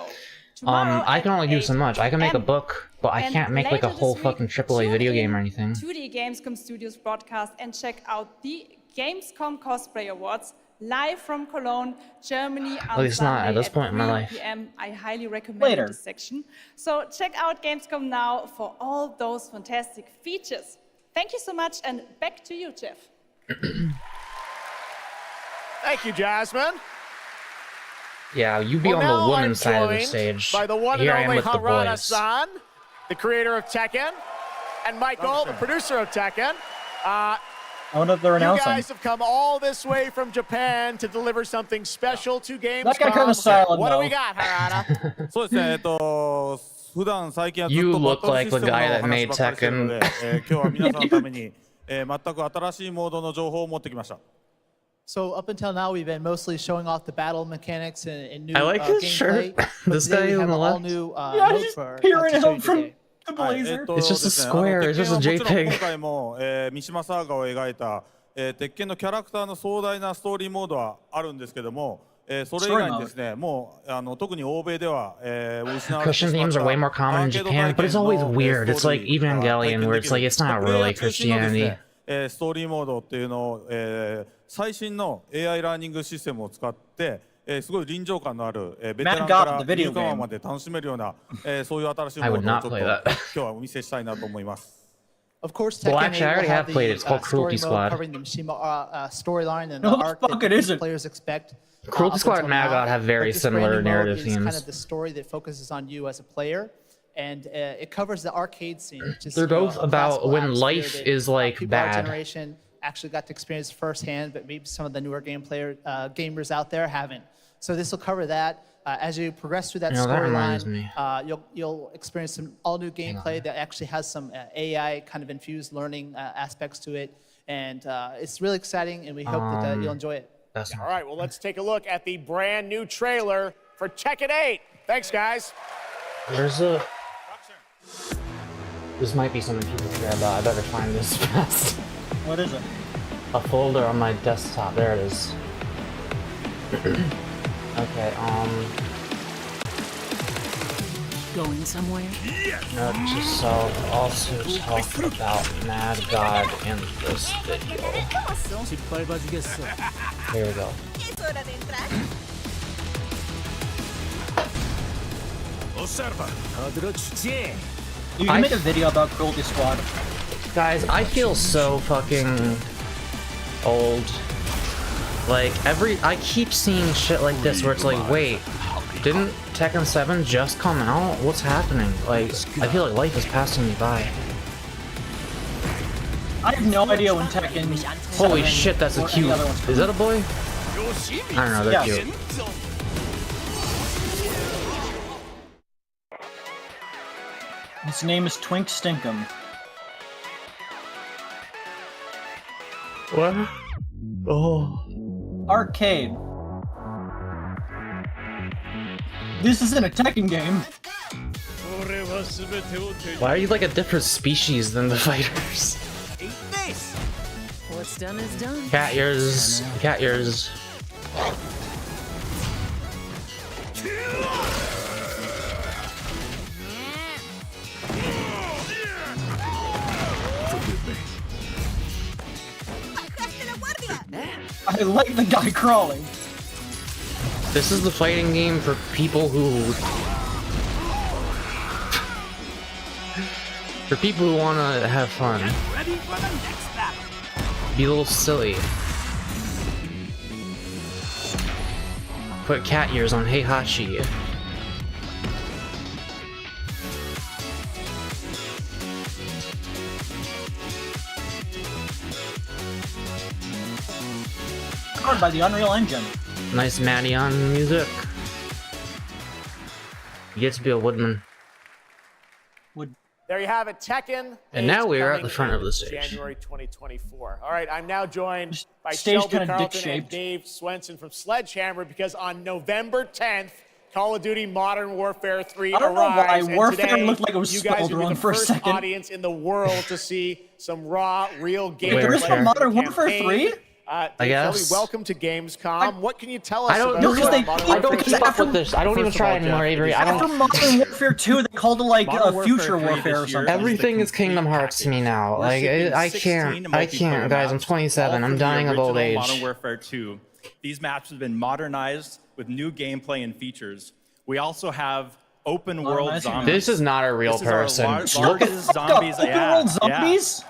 I can only do so much. I can make a book, but I can't make like a whole fucking AAA video game or anything. To the Gamescom Studios broadcast and check out the Gamescom Cosplay Awards live from Cologne, Germany on At least not at Sunday this point in my 3 life. p.m. I highly recommend Later. this section. So check out Gamescom now for all those fantastic features. Thank you so much, and back to you, Jeff. Thank you, Jasmine. Yeah, you be Well, on now the I'm women's side of the joined stage. by the one Here and I am only with the Harada boys. San, the creator of Tekken, and Mako, the producer of Tekken. I wonder if they're You announcing. guys have come all this way from Japan to deliver something special to Gamescom. That guy kinda silent, What do though. we got, Harada? そうですね、普段最近はずっ You とバ look トル like シス the テム guy の that 話 made ばっかりしてるので、 Tekken. 今日は皆さんのために、全く新しいモードの情報を持ってきました。 So up until now, we've been mostly showing off the battle mechanics and new I like his gameplay. shirt. But This today guy we on have the an left. all-new Yeah, mode he's for peering to show out you from today. the blazer. It's just a ですね square, it's just a もちろん JPEG. 今回も、三島サーガを描いた、鉄拳のキャラクターの壮大なストーリーモードはあるんですけども、それ以外にですね、もう特に欧米では、失われてし Christian まっ themes た are way more common in Japan, but it's always weird. It's like Evangelion, where it's like it's not really Christianity. ストーリーモードっていうのを、最新の AI ラーニングシステムを使って、すごい臨場感のある、ベテランからニューカマーまで楽しめるような、そういう新しいモードをちょっと今日はお見せしたいなと思います。Of course, Well, Tekken actually, I 8 will already have have played it. the It's called Cruelty story mode Squad. covering the Mishima storyline and No, the the arc fuck that it isn't. players expect. Cruelty up Squad until and Mad now. God have very But this brand similar new mode narrative is kind themes. of the story that focuses on you as a player, and it covers the arcade scene. Which is, They're both a about classical when atmosphere life that, is like people our bad. generation actually got to experience firsthand, but maybe some of the newer gamers out there haven't. So this will cover that. As you progress through that You know, that reminds me. storyline, you'll experience some all-new gameplay that actually has some AI kind of infused learning aspects to it, and it's really exciting. And we hope that you'll enjoy it. All right, well, let's take a look at the brand new trailer for Tekken 8. Thanks, guys. There's a... This might be something people care about. I better find this fast. What is it? A folder on my desktop. There it is. Okay, Going somewhere? note to self, also talk about Mad God in this video. Here we go. You can make a video about Cruelty Squad. Guys, I feel so fucking old. Like, I keep seeing shit like this where it's like, wait, didn't Tekken 7 just come out? What's happening? Like, I feel like life is passing me by. I have no idea when Tekken. Holy shit, that's a cute. Is that a boy? I don't know, they're Yes. cute. His name is Twink Stinkum. What? Oh. Arcade. This isn't a Tekken game. Why are you like a different species than the fighters? What's done is done. Cat ears. Cat ears. I like the guy crawling. This is the fighting game for people who... for people who want to have fun. Ready for the next battle. Be a little silly. Put cat ears on Heihachi. Powered by the Unreal Engine. Nice Madion music. You get to be a woodman. There you have it, Tekken. And now we are at the front of the stage. January 2024. All right, I'm now joined by Stage Shelby kinda Carlton and dick-shaped. Dave Swenson from Sledgehammer because on November 10th, Call of Duty Modern Warfare 3 I don't know why arrives. And Warfare today, looked like it was you guys spelled will be wrong the for a first second. audience in the world to see some raw, real gameplay. Wait, there is no Modern Warfare campaign. 3? I guess. Shelby, welcome to Gamescom. What can you tell us I don't about know because Modern I don't Warfare keep up with this. I don't even try anymore, Avery. I After don't. Modern Warfare 2, they called it like Modern Future Warfare 3 Warfare or this year something. Everything is Kingdom Hearts to me now. Like I can't, guys. I'm 27. I'm dying of old age. Modern Warfare 2. These maps have been modernized with new gameplay and features. We also have open world zombies. This is not a real person. Look at zombies. Open world zombies?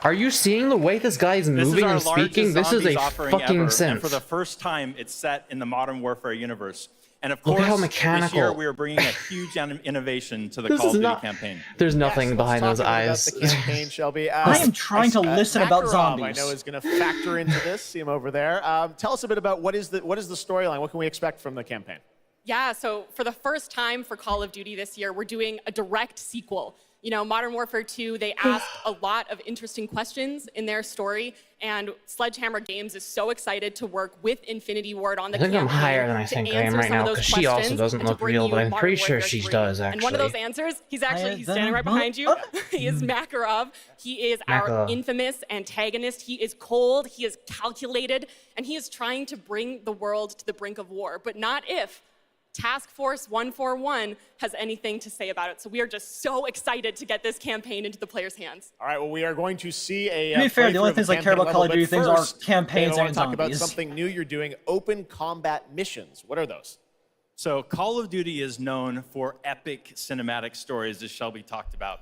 Are you seeing the way this guy is moving and speaking? This is a fucking synth. And for the first time, it's set in the Modern Warfare universe. And of Look course, at how this mechanical. year we are bringing a huge innovation to the This Call is of Duty not- campaign. There's nothing behind those eyes. The campaign, Shelby. I am trying to listen about Makarov, zombies. I know is going to factor into this. See him over there. Tell us a bit about what is the storyline. What can we expect from the campaign? Yeah, so for the first time for Call of Duty this year, we're doing a direct sequel. You know, Modern Warfare 2, they asked a lot of interesting questions in their story, and Sledgehammer Games is so excited to work with Infinity Ward on the I think I'm campaign higher than I to think I am answer right some of now those because she also questions doesn't and to look bring real, you but I'm Modern pretty sure Warfare she 3. does And one of those actually. answers, he's standing right behind you. He is Makarov. He is our Mako. infamous antagonist. He is cold, he is calculated, and he is trying to bring the world to the brink of war, but not if Task Force 141 has anything to say about it. So we are just so excited to get this campaign into the players' hands. All right, well, we are going to see a. To be fair, the only things I care about Call of Duty things are campaigns I want and to talk about zombies. something new you're doing: open combat missions. What are those? So Call of Duty is known for epic cinematic stories, as Shelby talked about.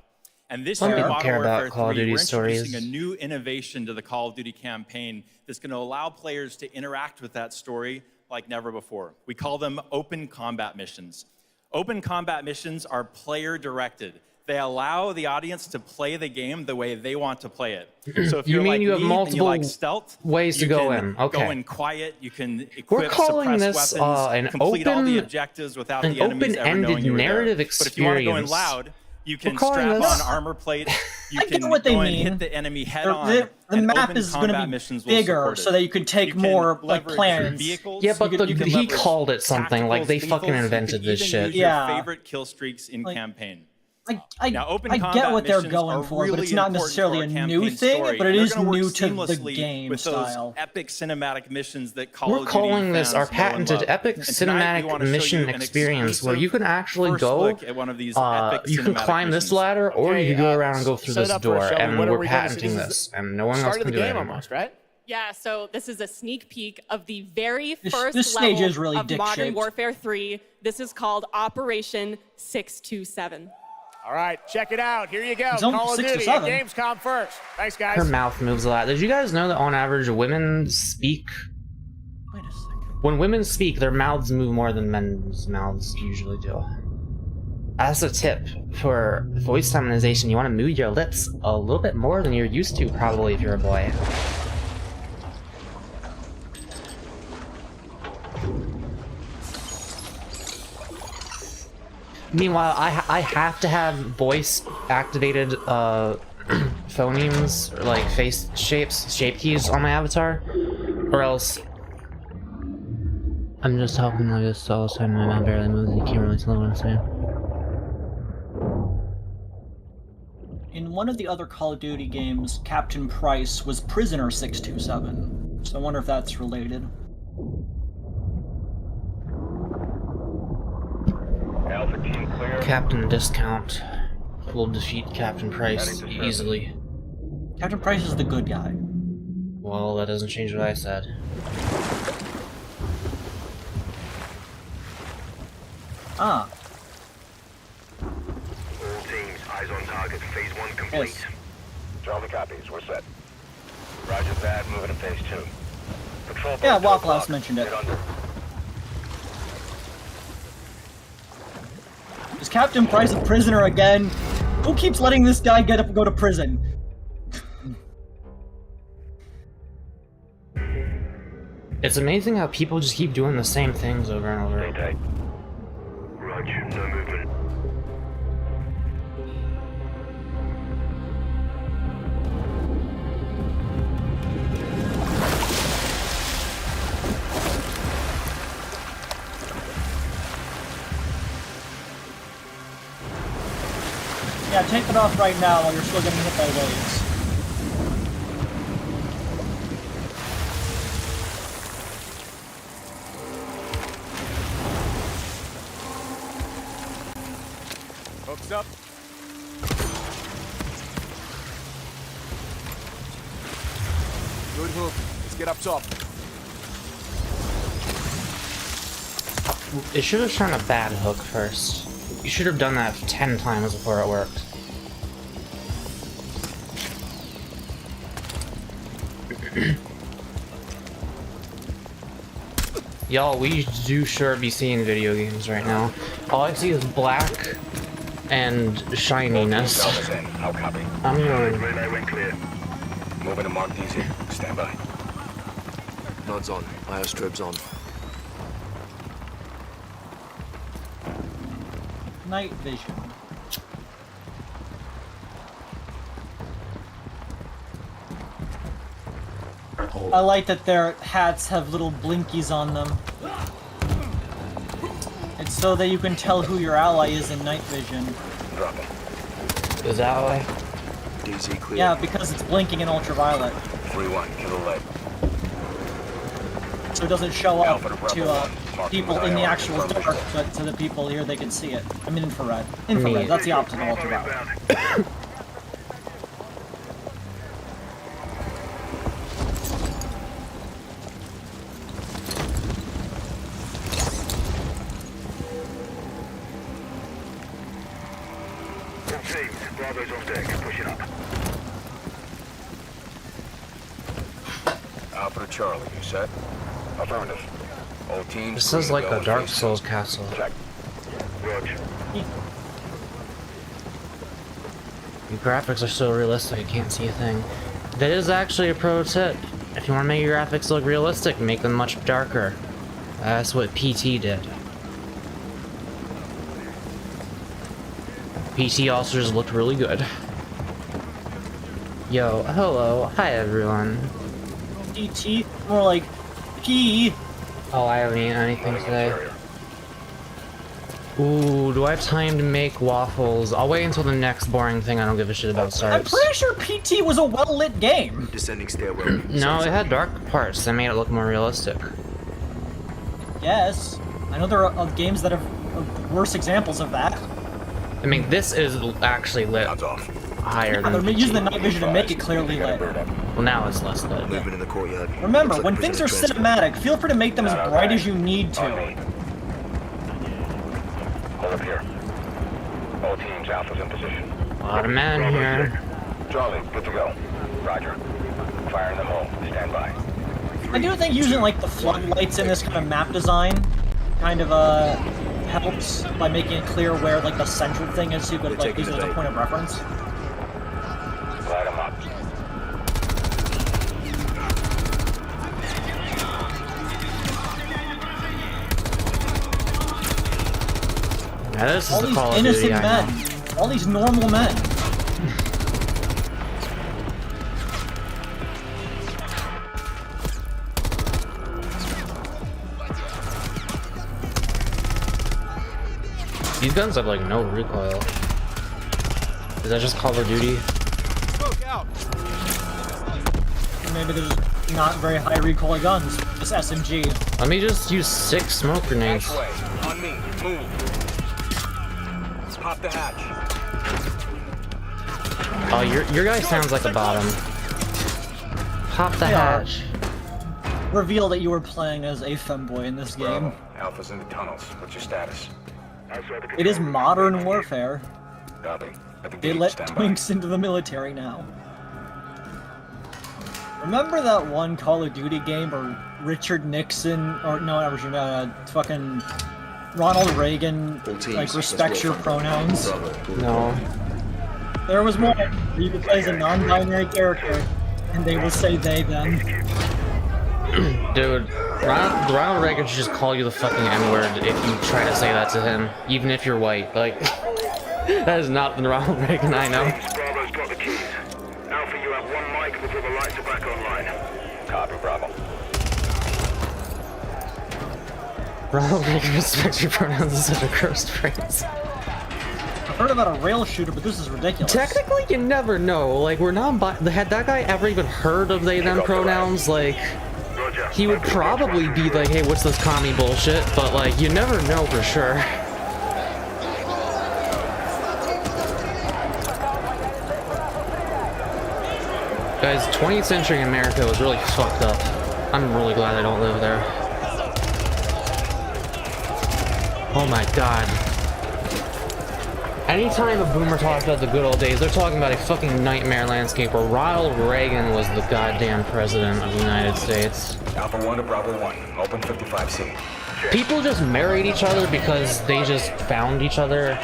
And this Some year, people Modern care about Warfare Call of 3, Duty we're stories. introducing a new innovation to the Call of Duty campaign that's going to allow players to interact with that story like never before. We call them open combat missions. Open combat missions are player-directed. They allow the audience to play the game the way they want to play it. So if You you're mean like you have me and you multiple like stealth, ways to you go can in. Okay. Go in quiet. You can We're equip, calling suppress this weapons, an complete all the open- objectives without an the enemies ever knowing open-ended you were there. narrative But if you want to go in experience. loud, you can We're calling strap this- on armor plate. You I can get what they go and mean. hit the enemy head The- on. the and map open is gonna combat be missions will bigger support it. so that you can take You more, like, leverage plans. Vehicles. Yeah, but You can he leverage called it something like they tacticals, fucking lethals. invented You this can shit. even use your Yeah. favorite kill streaks in campaign. I Now, open get combat what they're missions going are for, but really it's not important necessarily for a our new campaign thing, story, but it and they're is gonna work new to the seamlessly game with style. those epic cinematic missions that Call We're of Duty calling this fans our know and patented love. epic And tonight, we cinematic wanna show mission you an experience where you can actually first go. look at one of these epic You can cinematic climb this missions. ladder, or you can go around and go through set this it up for us, door, Shelby. and What are we're we gonna see? patenting This is this, and no one else Start of can the do it game anymore. almost, right? Yeah, so this is a sneak peek of the very This first stage level is really of Modern dick-shaped. Warfare 3. This is called Operation 627. All right, check it out. Here you go. It's only Call of 6 to Duty at 7. Gamescom first. Thanks, guys. Her mouth moves a lot. Did you guys know that on average women speak? Wait a second. When women speak, their mouths move more than men's mouths usually do. As a tip for voice feminization, you want to move your lips a little bit more than you're used to, probably, if you're a boy. Meanwhile, I have to have voice activated phonemes, or like face shapes, shape keys on my avatar, or else I'm just talking like this all the time. My mouth barely moves. You can't really tell what I'm saying. In one of the other Call of Duty games, Captain Price was Prisoner 627, so I wonder if that's related. Alpha team clear. Captain Discount will defeat Captain Price easily. Captain Price is the good guy. Well, that doesn't change what I said. Ah. All teams, eyes on target. Phase 1 complete. Yes. Charlie copies. We're set. Roger that. Moving to phase 2. Patrol. Yeah, Waffle House mentioned it. Is Captain Price a prisoner again? Who keeps letting this guy go to prison? It's amazing how people just keep doing the same things over and over. Stay tight. Roger. No movement. Yeah, take it off right now while you're still getting hit by waves. Hooks up. Good hook. Let's get up top. It should have shown a bad hook first. You should have done that 10 times before it worked. Y'all, we do sure be seeing video games right now. All I see is black and shininess. I'm going. Relay went clear. Moving to Mark DZ. Stand by. Nods on. IO strobes on. Night vision. I like that their hats have little blinkies on them. It's so that you can tell who your ally is in night vision. Drop it. Is ally? DZ clear. Yeah, because it's blinking in ultraviolet. 3-1. Kill the lead. So it doesn't show up to people in the actual dark, but to the people here they can see it. I mean infrared. Infrared, that's the opposite of ultraviolet. Bravo's on deck. Pushing up. Alpha to Charlie. You set? Affirmative. All teams. This is like a Dark Souls castle. Check. Roger. The graphics are so realistic, I can't see a thing. That is actually a pro tip. If you want to make your graphics look realistic, make them much darker. That's what PT did. PT officers looked really good. Yo, hello, hi everyone. PT, more like P. Oh, I haven't eaten anything today. Ooh, do I have time to make waffles? I'll wait until the next boring thing I don't give a shit about starts. I'm pretty sure PT was a well-lit game. Descending stairwell. No, it had dark parts that made it look more realistic. Yes. I know there are games that have worse examples of that. I mean, this is actually lit higher than they're using the night vision to make it clearly lit. Well, now it's less lit. Movement in the courtyard. Remember, when things are cinematic, feel free to make them as bright as you need to. Hold up here. All teams, Alpha's in position. A lot of men here. Charlie, good to go. Roger. Fire in the hole. Stand by. I do think using like the floodlights in this kind of map design kind of helps by making it clear where like the central thing is, so you could like use it as a point of reference. Light them up. Yeah, this is all the these Call of innocent Duty, men, all these normal men. These guns have like no recoil. Is that just Call of Duty? Maybe there's not very high recoil guns. Just SMG. Let me just use 6 smoke grenades. On me. Move. Pop the hatch. Oh, your guy sounds like a bottom. Pop the hatch. Reveal that you were playing as a femboy in this game. Alpha's in the tunnels. What's your status? It is modern warfare. Copy. They let twinks into the military now. Remember that one Call of Duty game where Richard Nixon, or no, not Richard, fucking Ronald Reagan, like, respects your pronouns? No. There was one where you could play as a non-binary character, and they will say they, them. Dude, Ronald Reagan should just call you the fucking N-word if you try to say that to him, even if you're white. Like, that is not the Ronald Reagan I know. Bravo's got the keys. Alpha, you have one mic before the lights are back online. Copy, Bravo. Ronald Reagan respects your pronouns is such a cursed phrase. I've heard about a rail shooter, but this is ridiculous. Technically, you never know. Like, we're not. Had that guy ever even heard of they them pronouns? Like, he would probably be like, "Hey, what's this commie bullshit?" But like, you never know for sure. Guys, 20th century America was really fucked up. I'm really glad I don't live there. Oh my god. Anytime a boomer talks about the good old days, they're talking about a fucking nightmare landscape where Ronald Reagan was the goddamn president of the United States. Alpha 1 to Bravo 1. Open 55C. People just married each other because they just found each other.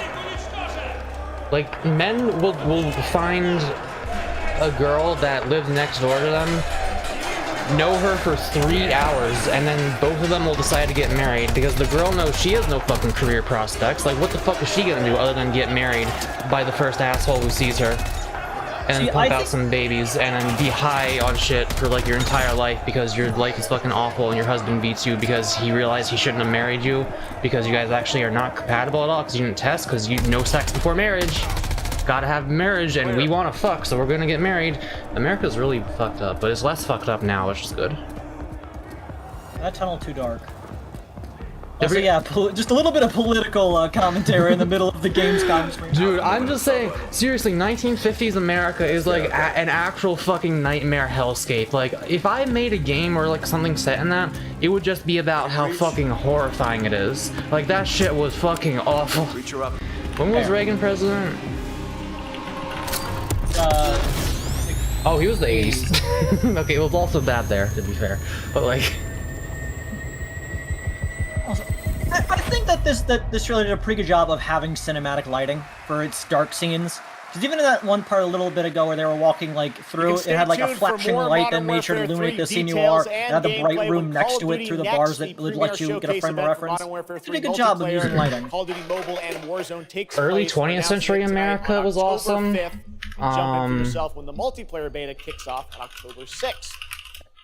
Like, men will find a girl that lives next door to them, know her for 3 hours, and then both of them will decide to get married because the girl knows she has no fucking career prospects. Like, what the fuck is she gonna do other than get married by the first asshole who sees her? And then pump out some babies and then be high on shit for like your entire life because your life is fucking awful and your husband beats you because he realized he shouldn't have married you because you guys actually are not compatible at all because you didn't test because you no sex before marriage. Gotta have marriage and we want to fuck, so we're gonna get married. America's really fucked up, but it's less fucked up now, which is good. That tunnel too dark. Also, yeah, just a little bit of political commentary in the middle of the Gamescom stream. Dude, I'm just saying, seriously, 1950s America is like an actual fucking nightmare hellscape. Like, if I made a game or like something set in that, it would just be about how fucking horrifying it is. Like, that shit was fucking awful. When was Reagan president? Oh, he was the 80s. Okay, it was also bad there, to be fair. But like... I think that this really did a pretty good job of having cinematic lighting for its dark scenes. Because even in that one part a little bit ago where they were walking like through, it had like a flashing light that made sure to illuminate the scene you are. It had the bright room next to it through the bars that would let you get a frame of reference. It did a good job of using lighting. Early 20th century America was awesome. Jump in for yourself when the multiplayer beta kicks off on October 6th.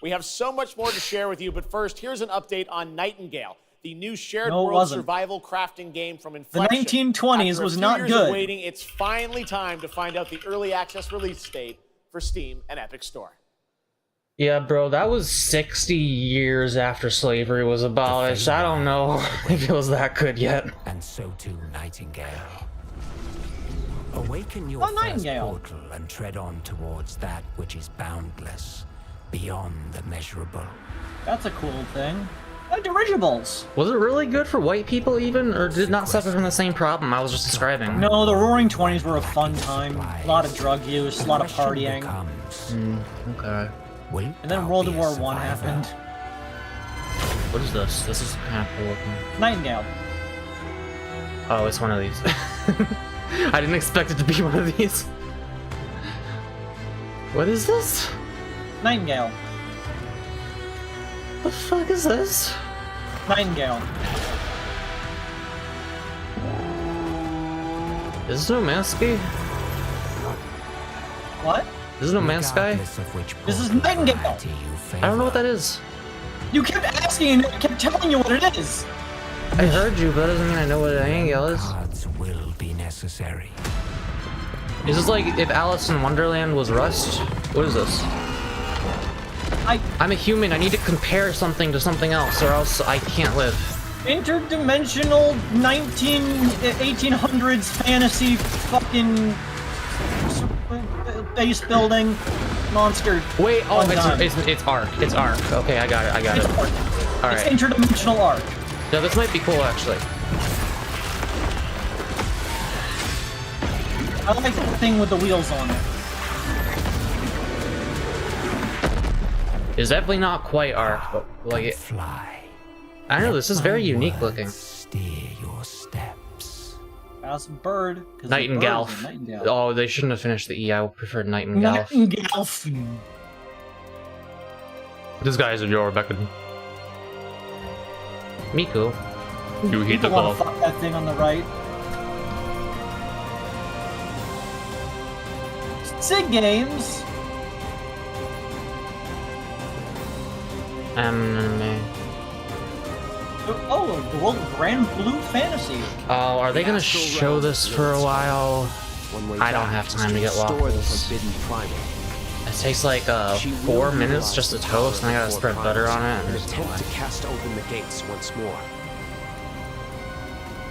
We have so much more to share with you, but first, here's an update on Nightingale, the new shared world survival crafting game from Inflection. The 1920s was not good. Waiting, it's finally time to find out the early access release date for Steam and Epic Store. Yeah, bro, that was 60 years after slavery was abolished. I don't know if it was that good yet. And so too Nightingale. Awaken your first portal and tread on towards that which is boundless, beyond the measurable. That's a cool thing. Like dirigibles. Was it really good for white people even, or did it not suffer from the same problem I was just describing? No, the Roaring 20s were a fun time. A lot of drug use, a lot of partying. Okay. And then World War I happened. What is this? This is kind of cool looking. Nightingale. Oh, it's one of these. I didn't expect it to be one of these. What is this? Nightingale. The fuck is this? Nightingale. Is this No Man's Sky? What? This is No Man's Sky? This is Nightingale. I don't know what that is. You kept asking and I kept telling you what it is. I heard you, but that doesn't mean I know what Nightingale is. Will be necessary. Is this like if Alice in Wonderland was Rust? What is this? I'm a human. I need to compare something to something else, or else I can't live. Interdimensional 1800s fantasy fucking base building monster. Wait, oh, undone. it's Arc. It's Arc. Okay, I got it. It's Arc. All It's right. interdimensional Arc. No, this might be cool actually. I like the thing with the wheels on it. It's definitely not quite Arc, but like it. I don't know. This is very unique looking. Steer your steps. That's a bird. Nightingale. Oh, they shouldn't have finished the E. I would prefer Nightingale. Nightingale. This guy is a Joe Rebecca. Mako. You hit the People ball. wanna fuck that thing on the right. Sig Games. Oh, the World of Grand Blue Fantasy. Oh, are they gonna show this for a while? I don't have time to get waffles. It takes like 4 minutes just to toast, and I gotta spread butter on it. And attempt to cast open the gates once more.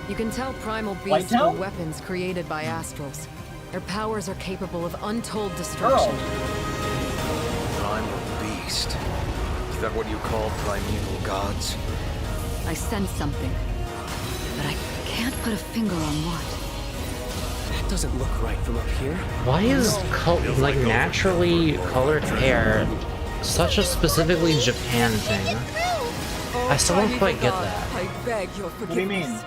You can tell primal White beasts were Town? weapons created by astrals. Their powers are capable of untold destruction. Primal beast. Is that what you call primeval gods? I sense something, but I can't put a finger on what. That doesn't look right from up here. Why is like naturally colored hair such a specifically Japan thing? I still don't quite get that. I beg your What do you mean?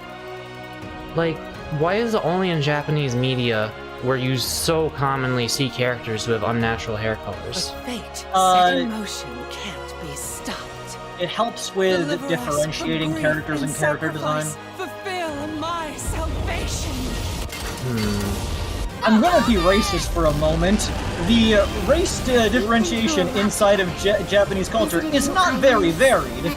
Like, why is it only in Japanese media where you so commonly see characters who have unnatural hair colors? Fate set in motion can't be stopped. It helps with differentiating characters and character design. Fulfill my salvation. I'm gonna be racist for a moment. The race differentiation inside of Japanese culture is not very varied.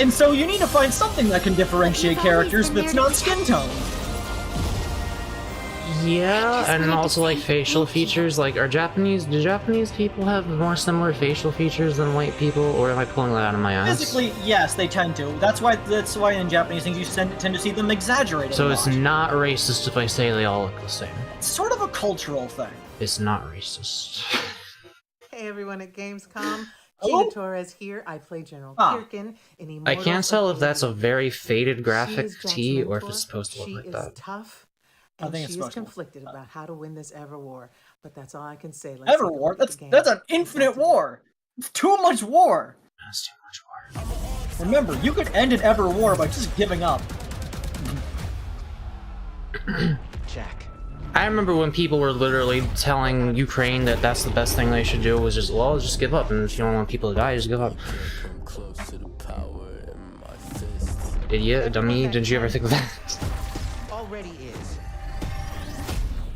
And so you need to find something that can differentiate characters, but it's not skin tone. Yeah, and also like facial features. Like, do Japanese people have more similar facial features than white people, or am I pulling that out of my ass? Physically, yes, they tend to. That's why in Japanese things you tend to see them exaggerated. So it's not racist if I say they all look the same. It's sort of a cultural thing. It's not racist. Hey everyone at Gamescom. Hello? Gina Torres here. I play General Kirkin in I Immortals can't tell of if that's a Oblivion. very faded She graphic is tee Jack's or if mentor. it's supposed to look She like is that. tough, I and think it's she is supposed to. conflicted about how to win this Ever War. But that's all I can say. Let's take a Ever war? look at the game. That's an infinite war. It's too much war. That's too much war. Remember, you could end an Ever war by just giving up. Jack. I remember when people were literally telling Ukraine that that's the best thing they should do was just, well, just give up, and if you don't want people to die, just give up. Idiot, dummy, did you ever think of that? Already is.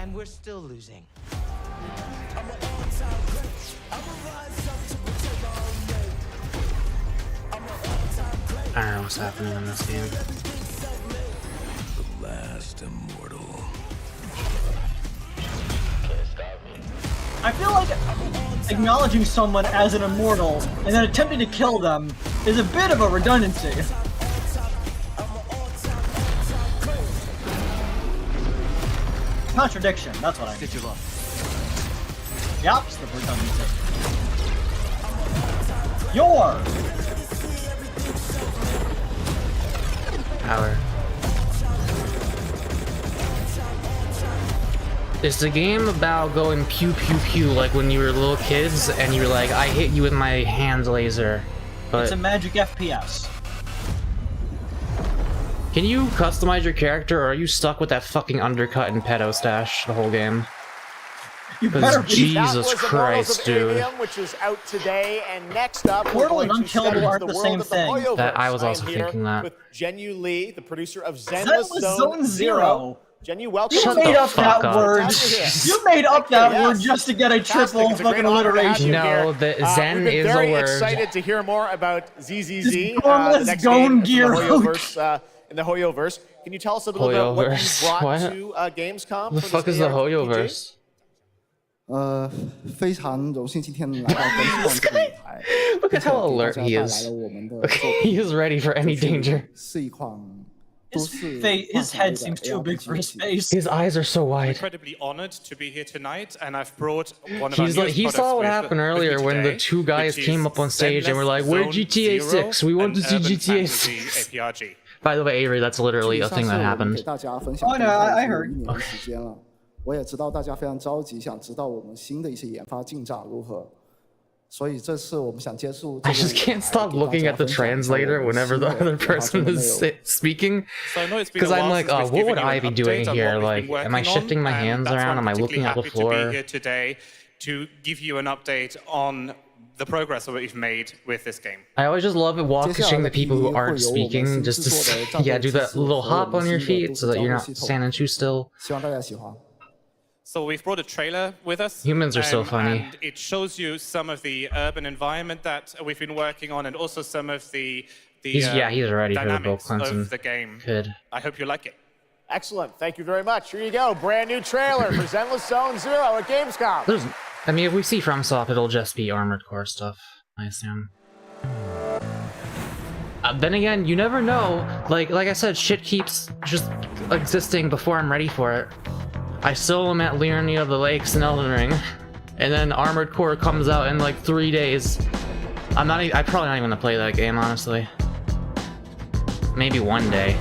And we're still losing. I don't know what's happening in this game. The last immortal. I feel like acknowledging someone as an immortal and then attempting to kill them is a bit of a redundancy. Contradiction, that's what I mean. The opposite of redundancy. Power. It's a game about going pew pew pew like when you were little kids and you were like, I hit you with my hand laser. But It's a magic FPS. can you customize your character, or are you stuck with that fucking undercut and pedo stash the whole game? Because Jesus Christ, dude. Which is out today, and next up, Portal we're and going to step Unkillable into aren't the the world same of the thing. Hoyoverse. That I was am also here thinking that. with Genu Lee, the producer of Zenless Zenless Zone Zero. Genu, welcome. You made up that word. You made up that word just to get a triple fucking alliteration. No, the Zen we've been is a very word. excited to hear more about ZZZ, the Formless next Gone game Gear. in the Hoyoverse. Can you tell us a little bit about what you Hoyoverse. brought What? to Gamescom? The for fuck this is the ARPG? Hoyoverse? 非常荣幸今天来到 Gamescom 这个舞台。 Look at how alert he is. Okay, he is ready for any danger. 是一款 His head seems too big for his face. His eyes are so wide. Incredibly honored to be here tonight, and I've brought one of our He's like, he saw what happened earlier when the two guys came up on stage and were like, "We're GTA 6. We want to see GTA 6." By the way, Avery, that's literally a thing that happened. Oh no, I heard. 我也知道大家非常着急，想知道我们新的一些研发进展如何。所以这次我们想接触。I just can't stop looking at the translator whenever the other person is speaking, because I'm like, oh, what would I be doing here? Like, am I shifting my hands around? Am I looking at the floor? To be here today to give you an update on the progress that we've made with this game. I always just love it watching the people who aren't speaking, just to yeah, do that little hop on your feet so that you're not standing too still. 希望大家喜欢。 So we've brought a trailer with us. Humans are so funny. And it shows you some of the urban environment that we've been working on, and also some of the he's ready for the Bill Clinton of the game. Kid. I hope you like it. Excellent. Thank you very much. Here you go. Brand new trailer for Zenless Zone Zero at Gamescom. I mean, if we see FromSoft, it'll just be Armored Core stuff, I assume. Then again, you never know. Like I said, shit keeps just existing before I'm ready for it. I still am at Liurnia of the Lakes in Elden Ring, and then Armored Core comes out in like 3 days. I'm probably not even gonna play that game, honestly. Maybe one day.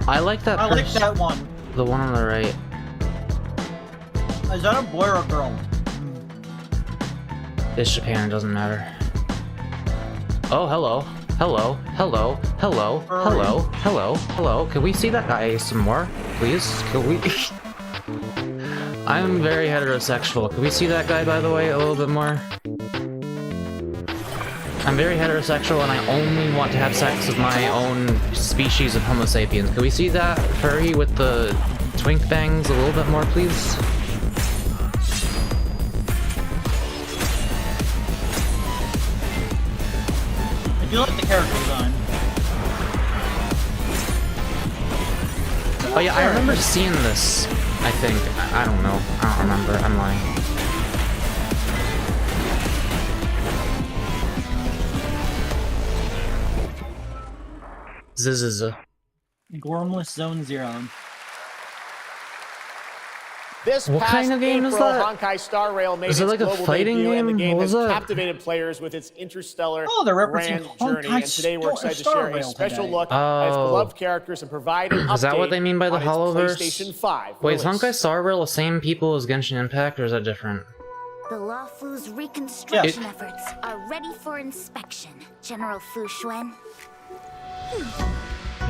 I like that. I like that one. The one on the right. Is that a boy or a girl? It's Japan, it doesn't matter. Oh, hello. Hello, hello, hello, hello, hello, hello. Can we see that guy some more, please? Can we? I'm very heterosexual. Can we see that guy, by the way, a little bit more? I'm very heterosexual and I only want to have sex with my own species of Homo sapiens. Can we see that furry with the twink bangs a little bit more, please? I do like the character design. Oh yeah, I remember seeing this, I think. I don't know. I don't remember. I'm lying. Zzz. Gormless Zone Zero. This what past kind of game April, is that? Honkai Star Rail made is it like its a global fighting debut, game? and the game What has was that? captivated players with its interstellar they're referencing grand journey. And today we're excited to share a special look at its beloved characters and provide an update. Is that what they mean by the on its Holoverse? PlayStation 5 Wait, is release. Honkai Star Rail the same people as Genshin Impact, or is that different? The Lawfu's reconstruction efforts are ready for inspection, General Fu Xuan.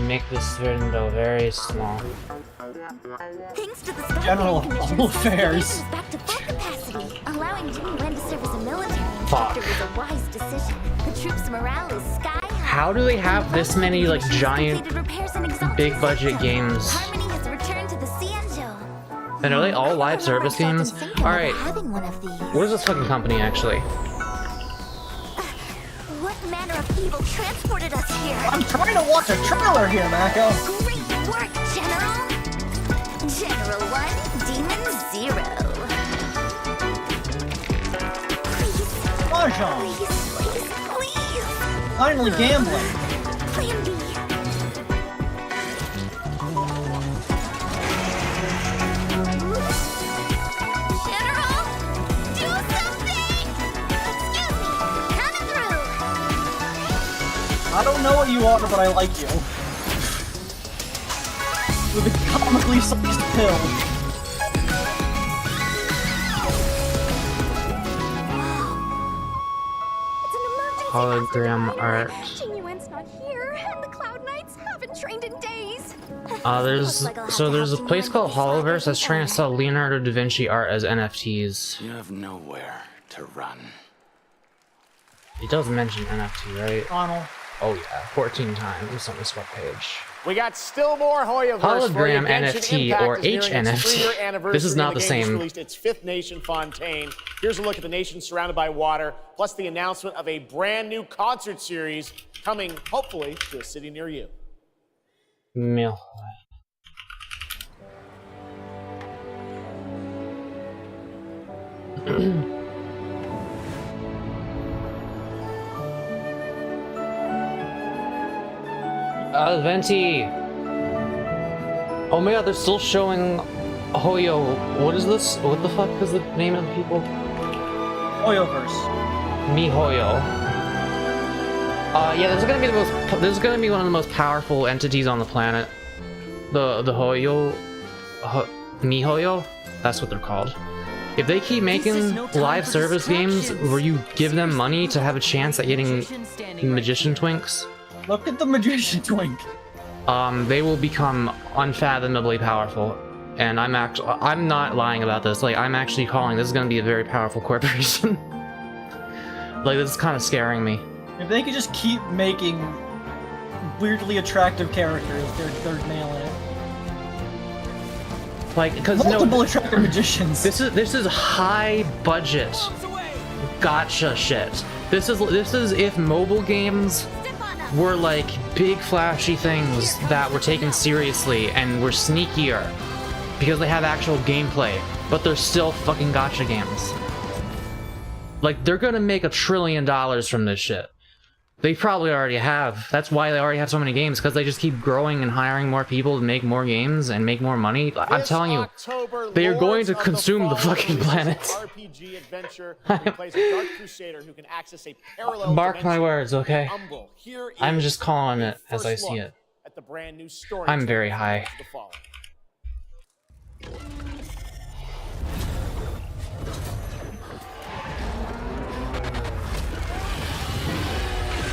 Make this window very small. Thanks to the Sky General Commission's Affairs. back to full capacity, allowing Jimmy Wen to serve as a military instructor was a wise decision. The troops' morale is sky high. How do they have this many like giant, big budget games? Harmony has returned to the Cianzhou. And are they all live service games? Alright, Having one of these. what is this fucking company actually? What manner of evil transported us here? I'm trying to watch a trailer here, Mako. Great work, General. General 1, Demon 0. Please, Mahjong. please. Finally gambling. Plan B. General, do something! Excuse me, coming through. I don't know what you are, but I like you. With a comically sized pill. Hologram art. Genuine's not here, and the Cloud Knights haven't trained in days. There's a place called Holoverse that's trying to sell Leonardo da Vinci art as NFTs. You have nowhere to run. It does mention NFT, right? Arnold. Oh yeah, 14 times on this webpage. We got still more Hoyoverse for you. Hologram Genshin NFT Impact or is nearing its HNFT. 3-year anniversary, This is not and the game just same. released its 5th nation, Fontaine. Here's a look at the nation surrounded by water, plus the announcement of a brand new concert series coming, hopefully, to a city near you. Milk. Venti. Oh my god, they're still showing Hoyo. What is this? What the fuck is the name of the people? Hoyoverse. MiHoYo. Yeah, this is gonna be the most. This is gonna be one of the most powerful entities on the planet. The Hoyo, MiHoYo. That's what they're called. If they keep making live service games where you give them money to have a chance at getting magician twinks, look at the magician twink. They will become unfathomably powerful. And I'm not lying about this. Like, I'm actually calling this is going to be a very powerful corporation. Like, this is kind of scaring me. If they could just keep making weirdly attractive characters, they're nailing it. Like, because multiple attractive magicians. This is high budget gotcha shit. This is if mobile games were like big flashy things that were taken seriously and were sneakier because they have actual gameplay, but they're still fucking gotcha games. Like, they're gonna make $1 trillion from this shit. They probably already have. That's why they already have so many games, because they just keep growing and hiring more people to make more games and make more money. I'm telling you, they are going to consume the fucking planet. RPG adventure plays a dark crusader who can access a parallel Mark my words, okay? I'm just calling it as I see it. At the brand new story. I'm very high.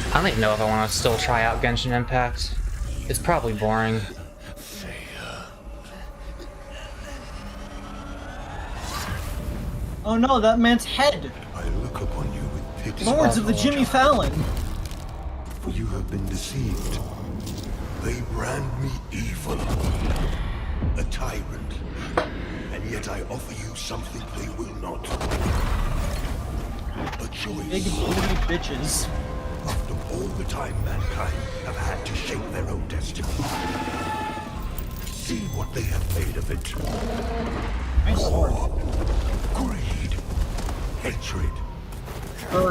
I don't even know if I want to still try out Genshin Impact. It's probably boring. Oh no, that man's head! I look upon you with pity. Lords of the Jimmy Fallon! For you have been deceived. They brand me evil. A tyrant. And yet I offer you something they will not. A choice. Big booty bitches. After all the time mankind have had to shape their own destiny. See what they have made of it. War, greed, hatred,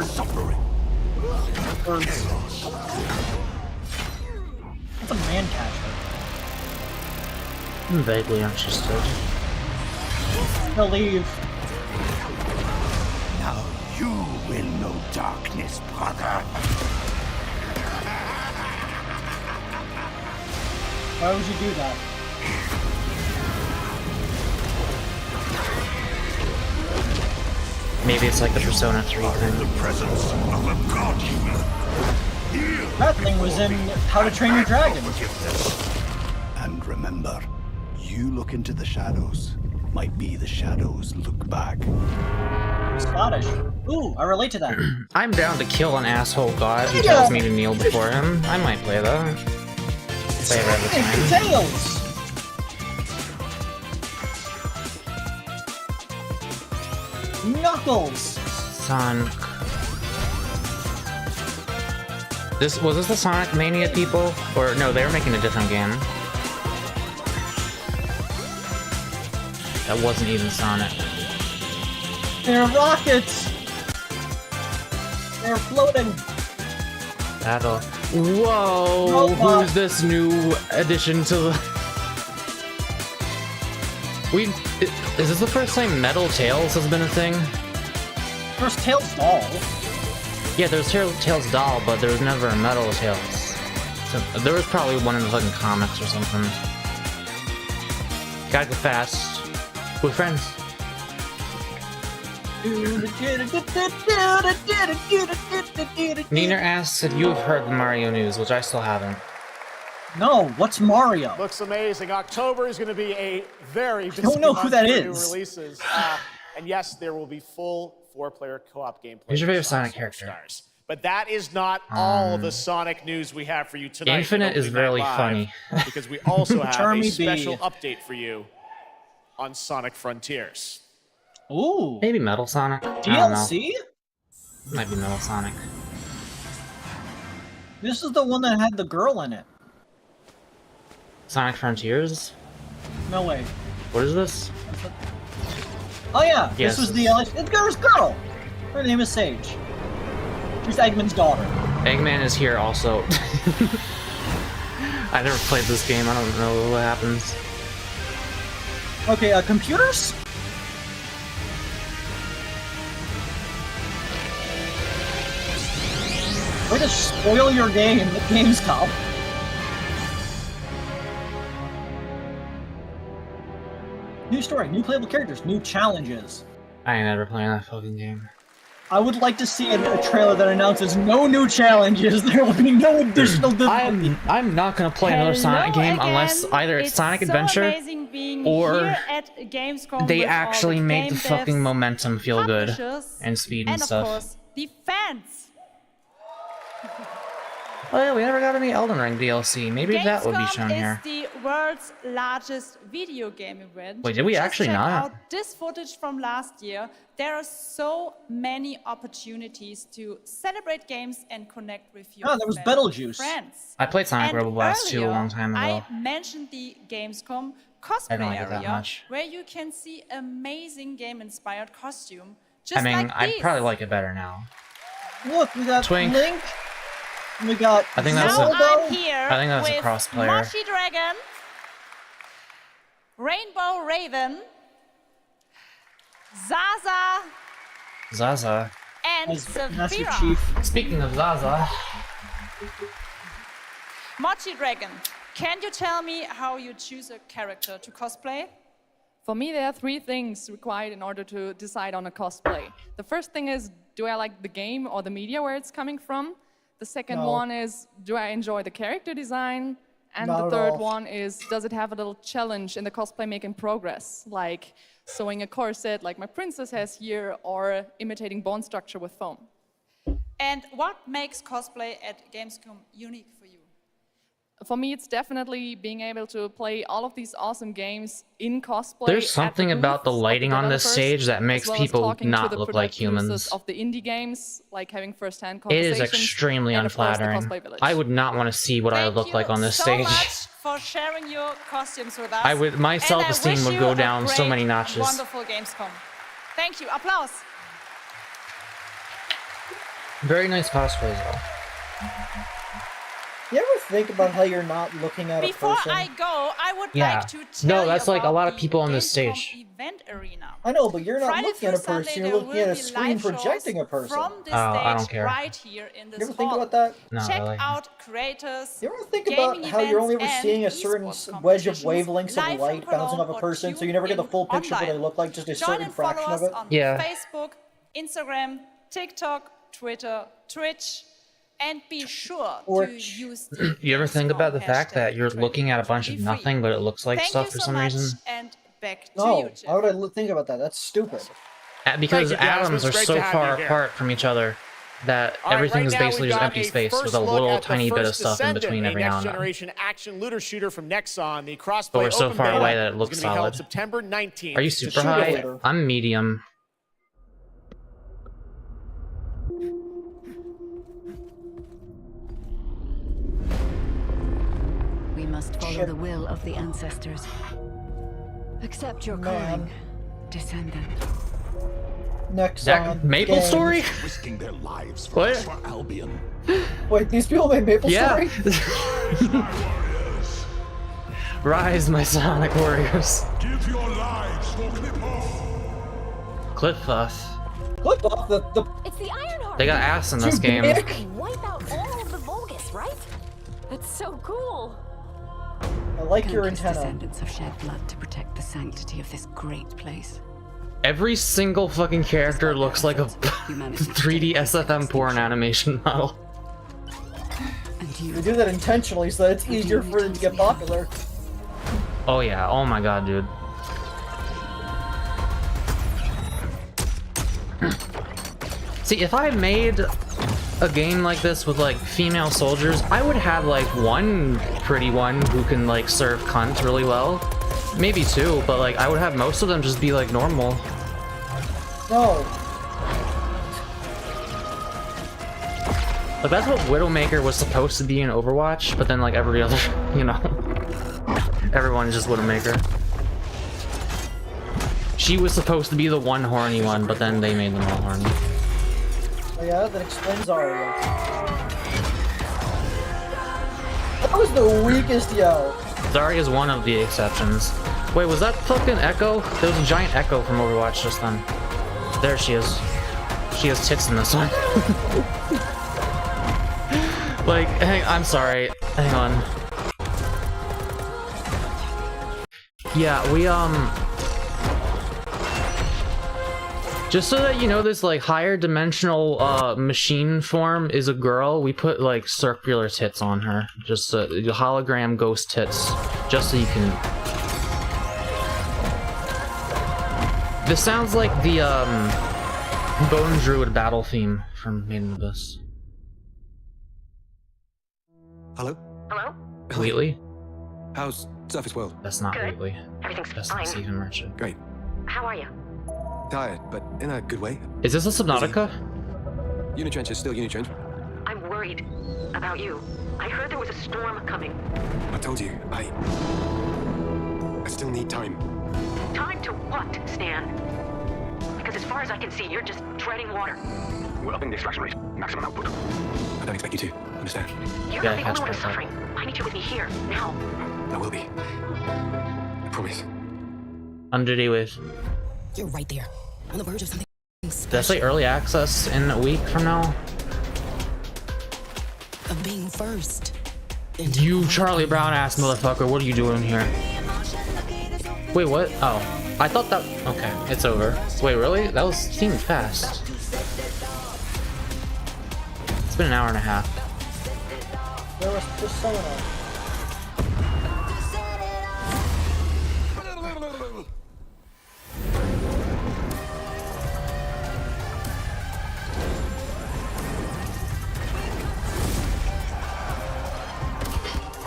suffering, chaos. That's a man catcher. I'm vaguely interested. Believe. Now you will know darkness, brother. Why would you do that? Maybe it's like the Persona 3 thing. The presence of a god human. That thing was in How to Train Your Dragon. And remember, you look into the shadows. Might be the shadows look back. Scottish. Ooh, I relate to that. I'm down to kill an asshole god who tells me to kneel before him. I might play that. Say it every time. Tails! Knuckles! Sonic. Was this the Sonic Mania people? Or no, they were making a different game. That wasn't even Sonic. They're rockets! They're floating! Battle. Whoa! Robot. Who's this new addition to the... Is this the first time Metal Tails has been a thing? There's Tails Doll. Yeah, there's Tails Doll, but there was never a Metal Tails. So, there was probably one in the fucking comics or something. Gotta go fast. With friends. Nina asks if you have heard the Mario news, which I still haven't. No, what's Mario? Looks amazing. October is going to be a very busy don't know who that month for is. new releases. And yes, there will be full 4-player co-op gameplay. Who's your favorite Sonic character? But that is not all the Sonic news we have for you tonight. Infinite is really funny. Because we also have a Charmy special B. update for you on Sonic Frontiers. Ooh. Maybe Metal Sonic? I don't know. DLC? Might be Metal Sonic. This is the one that had the girl in it. Sonic Frontiers? No way. What is this? Oh yeah, Yes. this was the it's girl. Her name is Sage. She's Eggman's daughter. Eggman is here also. I never played this game. I don't know what happens. Okay, computers? Way to spoil your game at Gamescom. New story, new playable characters, new challenges. I ain't never playing that fucking game. I would like to see a trailer that announces no new challenges. There will be no additional difficulty. I'm not gonna play another Sonic game unless either it's Sonic Adventure or they actually make the fucking momentum feel good and speed and stuff. Of course, the fans. Oh yeah, we never got any Elden Ring DLC. Maybe that would be shown here. Gamescom is the world's largest video game event. Wait, did we actually check not? out this footage from last year. There are so many opportunities to celebrate games and connect with your there was Betelgeuse. friends. I played Sonic And Rebel Blast 2 a long time ago. I mentioned the Gamescom cosplay I don't like it that area, much. where you can see amazing game-inspired costume. Just I mean, like I these. probably like it better now. Look, we got Twink. Link. We got I think that's now a- I'm here I think that's a with cross-player. Mochi Dragon, Rainbow Raven, Zaza. and Master Saphira. Chief. Speaking of Zaza, Mochi Dragon, can you tell me how you choose a character to cosplay? For me, there are 3 things required in order to decide on a cosplay. The first thing is, do I like the game or the media where it's coming from? The second No. one is, do I enjoy the character design? And Not the at third all. one is, does it have a little challenge in the cosplay making progress? Like sewing a corset like my princess has here, or imitating bone structure with foam. And what makes cosplay at Gamescom unique for you? For me, it's definitely being able to play all of these awesome games in cosplay. there's at something the about the booths of lighting on this developers, stage that as makes well as people talking to not the look like producers humans. of the indie games, like having first-hand It is conversations. extremely and of course, the unflattering. cosplay village. I would not want to see what I would look like on this so stage. much for sharing your costumes with us. I would, my And I self-esteem wish would you go a down so great, many notches. Wonderful Gamescom. Thank you. Applause. Very nice cosplays though. You ever think about how you're not looking at Before a person? I go, I would Yeah. like to tell No, you that's like a about lot of the people on this Gamescom stage. event arena. I know, but you're not Friday looking at a through person, Sunday, you're there looking at will a be screen live shows projecting a person. From this Oh, I don't stage care. right here in this You ever think hall. about that? Not Check really. out creators. You ever think about how you're only ever seeing a certain wedge of wavelengths of light bouncing off a person, so you never get the full picture of what they look like, just a Join certain and follow fraction us of it? on Yeah. Facebook, Instagram, TikTok, Twitter, Twitch, and be sure to use the You ever think about the fact hashtag that you're looking at a bunch of nothing, but it looks like Thank stuff you for so some much, reason? and back to No, you, Jim. why would I think about that? That's stupid. Because Thank you, Jasmine. atoms are It's great so to have far you here. apart from each other that All right, everything right is now basically we've just got empty a space first with a look little at the tiny bit of first stuff in Descendant, between a every now and then. next-generation action looter shooter from Nexon. The crossplay But we're so open far beta away that it is looks gonna be held solid. September 19th. Are you It's a super shooter high? later. I'm medium. We must follow the will of the ancestors. Accept your calling, descendant. Next That on Maple games. Story? Risking their lives for What? us, for Albion. Wait, these people made Maple Yeah. Story? Rise, my Sonic Warriors. Give your lives for Cliff Clip off the It's the Ironheart. They got ass in this game. Wipe out all of the Vulgus, right? That's so cool. I like your Countless antenna. descendants have shed blood to protect the sanctity of this great place. Every single fucking character looks like a 3D SFM porn animation model. We do that intentionally so that it's easier for them to get popular. Oh yeah, oh my god, dude. See, if I made a game like this with like female soldiers, I would have like one pretty one who can like serve cunt really well. Maybe two, but like I would have most of them just be like normal. No. Like that's what Widowmaker was supposed to be in Overwatch, but then like every other, you know, everyone is just Widowmaker. She was supposed to be the one horny one, but then they made them all horny. Oh yeah, that explains Aria. That was the weakest yell. Zarya is one of the exceptions. Wait, was that fucking Echo? There was a giant Echo from Overwatch just then. There she is. She has tits in this one. Like, I'm sorry. Hang on. Yeah, we, just so that you know, this, like, higher dimensional, machine form is a girl, we put, like, circular tits on her. Just, hologram ghost tits. Just so you can... This sounds like the, Bone Druid battle theme from Made in Abyss. Hello? Hello? Wheatley? How's Surface World? That's not Good. Wheatley. Everything's That's fine. not Stephen Merchant. Great. How are you? Tired, but in a good way. Is this a Subnautica? Unitrench is still Unitrench. I'm worried about you. I heard there was a storm coming. I told you, I still need time. Time to what, Stan? Because as far as I can see, you're just treading water. We're upping the extraction rate. Maximum output. I don't expect you to understand. You're Yeah, not the catch only one my suffering. I need you with me here, now. I will be. I promise. Underday with. You're right there. On the verge of something special. That's like early access in a week from now. Of being first. You Charlie Brown ass motherfucker, what are you doing here? Wait, what? Oh. I thought that... Okay, it's over. Wait, really? That seemed fast. It's been an hour and a half. There was just someone else.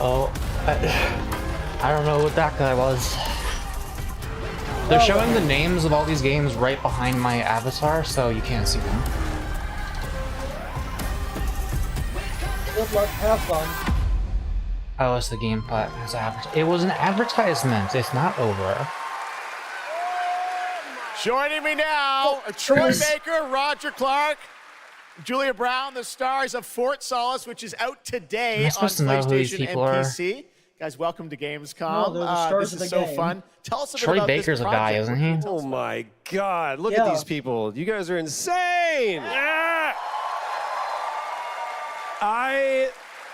Oh, I don't know what that guy was. They're showing the names of all these games right behind my avatar, so you can't see them. Good luck, have fun. Oh, it's the gamepad. It was an advertisement. It's not over. Joining me now, Troy Baker, Roger Clark, Julia Brown, the stars of Fort Solace, which is out today on PlayStation and PC. Guys, welcome to Gamescom. No, they're the stars this of is the so game. fun. Tell us a bit Troy about Baker's this a guy, project. isn't he? Oh my God! Look Yeah. at these people. You guys are insane.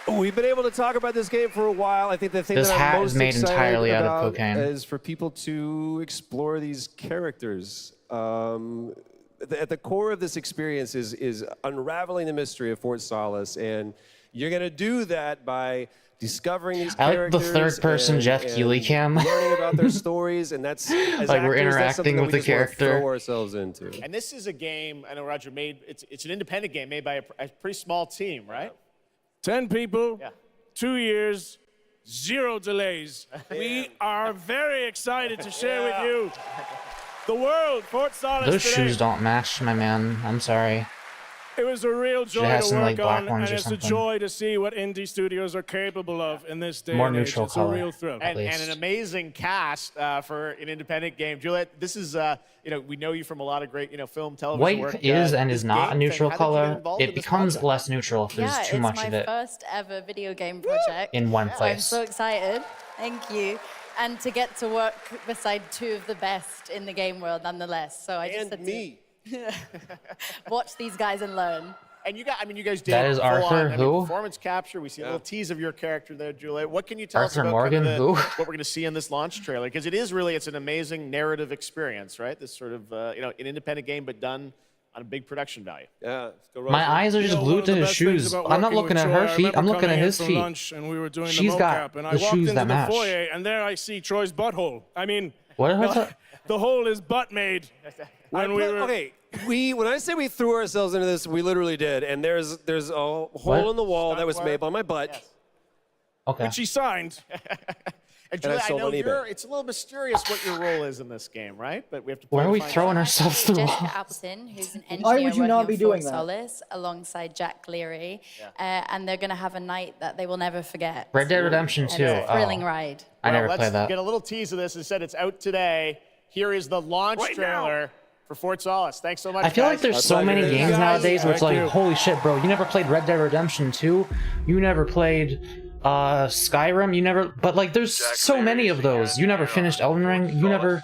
We've been able to talk about this game for a while. I think the thing This that hat I'm is most made excited entirely out of about cocaine. is for people to explore these characters. At the core of this experience is unraveling the mystery of Fort Solace, and you're gonna do that by discovering these I like the characters. third-person Jeff Keighley cam. Learning about their stories, and that's as Like we're actors, that's something interacting that with we the just wanna character. Throw ourselves into. And this is a game, I know Roger made, it's an independent game made by a pretty small team, right? 10 people, 2 years, 0 delays. We are very excited to share with you the world, Fort Solace Those today. shoes don't match, my man. I'm sorry. It was a real joy have to some, like, work black on, ones and or it's a something. joy to see what indie studios are capable of in this day More and age. neutral It's color, a real thrill. at And an amazing cast for an independent game. Juliet, this is, we know you from a lot of great, film, television work. White is and this is not a game neutral thing, how did you get color. involved in It this becomes project? less neutral if there's too much of it It's my first ever video game project. in one I'm place. so excited. Thank you. And to get to work beside two of the best in the game world nonetheless. So I just had to watch these guys and learn. And you guys did That is full Arthur, on, who? performance capture. We see a little tease of your character there, Juliet. What can you tell us Arthur about Morgan, kind of who? what we're going to see in this launch trailer? Because it's an amazing narrative experience, right? This sort of, an independent game, but done on a big production value. Yeah. My eyes are just glued to his shoes. I'm not looking at her feet. I'm looking at his feet. And we were doing She's the got mocap, and I the walked shoes into that the match. foyer, and there I see Troy's butthole. I mean, What was that? the hole is butt made. When I say we threw ourselves into this, we literally did. And there's a hole What? in the wall that was made by my butt. Okay. Which he signed. And And I Juliet, I sold know on eBay. it's a little mysterious what your role is in this game, right? But we have to. Why are we find throwing out. ourselves through Jessica walls? Appleton, who's an engineer Why would you working not on be Fort doing that? Solace, alongside Jack Cleary, and they're going to have a night that they will never forget. Red Dead Redemption 2. And it's a thrilling Oh. ride. I never let's played that. get a little tease of this. It said it's out today. Here is the launch trailer for Fort Solace. Thanks so much. I feel like guys. there's so many games nowadays where it's like, holy shit, bro, you never played Red Dead Redemption 2? You never played Skyrim, you never, but like there's so many of those. You never finished Elden Ring, you never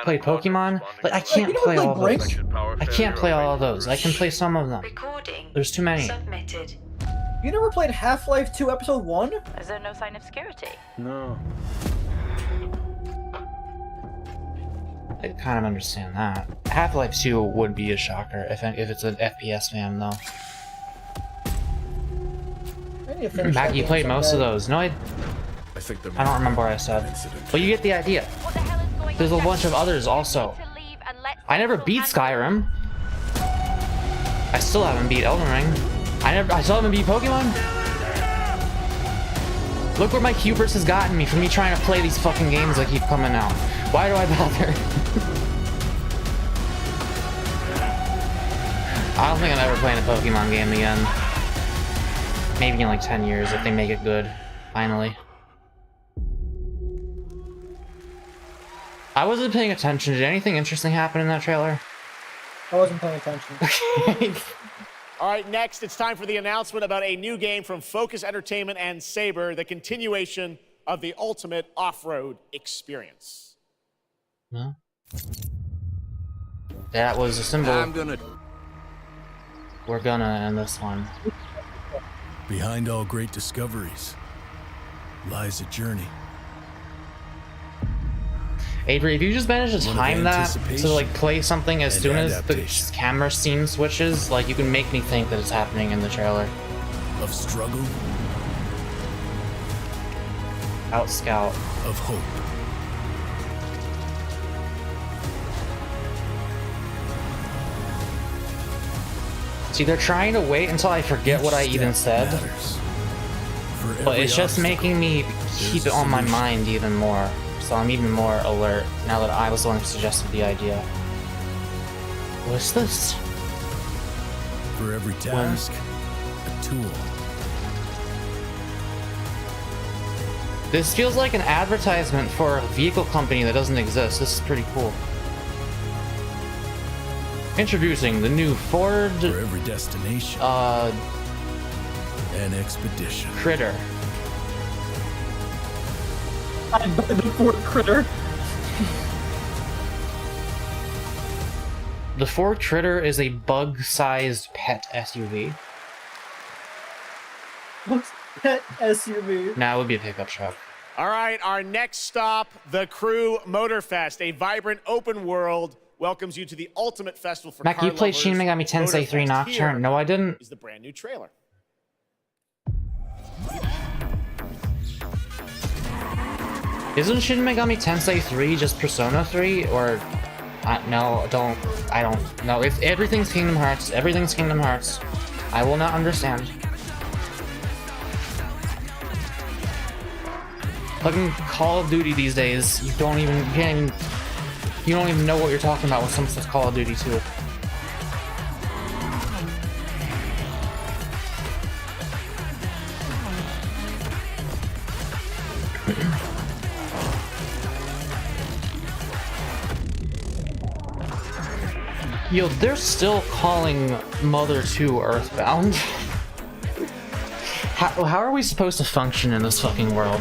played Pokemon. Like I can't play all those. I can't play all of those. I can play some of them. There's too many. You never played Half-Life 2 Episode 1? Is there no sign of security? No. I kind of understand that. Half-Life 2 would be a shocker if it's an FPS fan though. Mac, you played most of those. No, I don't remember what I said. But you get the idea. There's a bunch of others also. I never beat Skyrim. I still haven't beat Elden Ring. I still haven't beat Pokemon. Look where my hubris has gotten me from me trying to play these fucking games that keep coming out. Why do I bother? I don't think I'm ever playing a Pokemon game again. Maybe in like 10 years if they make it good, finally. I wasn't paying attention. Did anything interesting happen in that trailer? I wasn't paying attention. All right, next, it's time for the announcement about a new game from Focus Entertainment and Saber, the continuation of the ultimate off-road experience. No. That was a symbol. We're gonna end this one. Behind all great discoveries lies a journey. Avery, if you just manage to time that to like play something as soon as the camera scene switches, like you can make me think that it's happening in the trailer. Of struggle. Out scout. Of hope. See, they're trying to wait until I forget what I even said. But it's just making me keep it on my mind even more. So I'm even more alert now that I was the one who suggested the idea. What's this? For every task, a tool. This feels like an advertisement for a vehicle company that doesn't exist. This is pretty cool. Introducing the new Ford... For every destination. An expedition. Critter. The Ford Critter. The Ford Critter is a bug-sized pet SUV. What's pet SUV? Nah, it would be a pickup truck. All right, our next stop, the Crew Motorfest, a vibrant open world, welcomes you to the ultimate festival for Mac, car you played lovers. Shin Megami Tensei 3 Nocturne. No, I didn't. Is the brand new trailer. Isn't Shin Megami Tensei 3 just Persona 3? Or... no, I don't know. If everything's Kingdom Hearts, everything's Kingdom Hearts. I will not understand. Fucking Call of Duty these days, you don't even know what you're talking about when someone says Call of Duty 2. Yo, they're still calling Mother 2 Earthbound. How are we supposed to function in this fucking world?